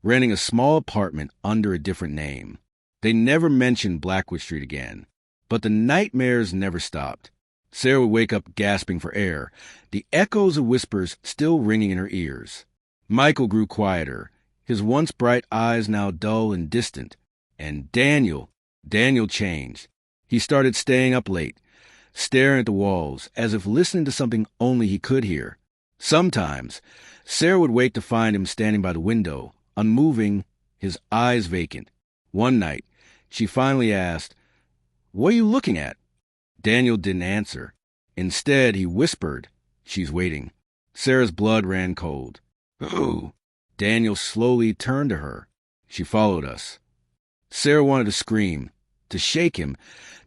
S1: renting a small apartment under a different name. They never mentioned Blackwood Street again, but the nightmares never stopped. Sarah would wake up gasping for air, the echoes of whispers still ringing in her ears. Michael grew quieter, his once bright eyes now dull and distant. And Daniel changed. He started staying up late, staring at the walls, as if listening to something only he could hear. Sometimes, Sarah would wake to find him standing by the window, unmoving, his eyes vacant. One night, she finally asked, "What are you looking at?" Daniel didn't answer. Instead, he whispered, "She's waiting." Sarah's blood ran cold. "Who?" Daniel slowly turned to her. "She followed us." Sarah wanted to scream, to shake him,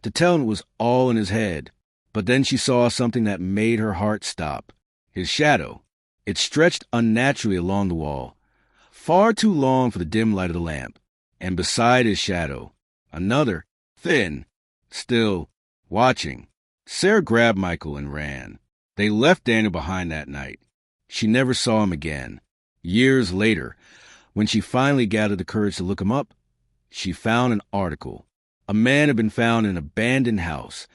S1: to tell him it was all in his head. But then she saw something that made her heart stop. His shadow. It stretched unnaturally along the wall, far too long for the dim light of the lamp. And beside his shadow, another, thin, still, watching. Sarah grabbed Michael and ran. They left Daniel behind that night. She never saw him again. Years later, when she finally gathered the courage to look him up, she found an article. A man had been found in an abandoned house,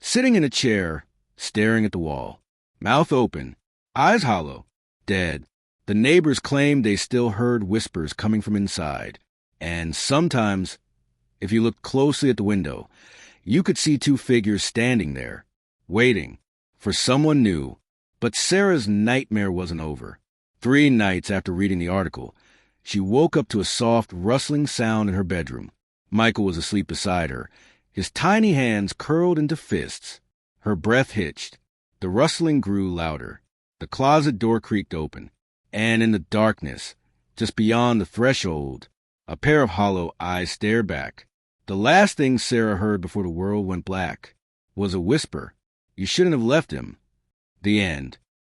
S1: sitting in a chair, staring at the wall, mouth open, eyes hollow, dead. The neighbors claimed they still heard whispers coming from inside. And sometimes, if you looked closely at the window, you could see two figures standing there, waiting for someone new. But Sarah's nightmare wasn't over. 3 nights after reading the article, she woke up to a soft, rustling sound in her bedroom. Michael was asleep beside her, his tiny hands curled into fists. Her breath hitched. The rustling grew louder. The closet door creaked open. And in the darkness, just beyond the threshold, a pair of hollow eyes stared back. The last thing Sarah heard before the world went black was a whisper, "You shouldn't have left him." The end.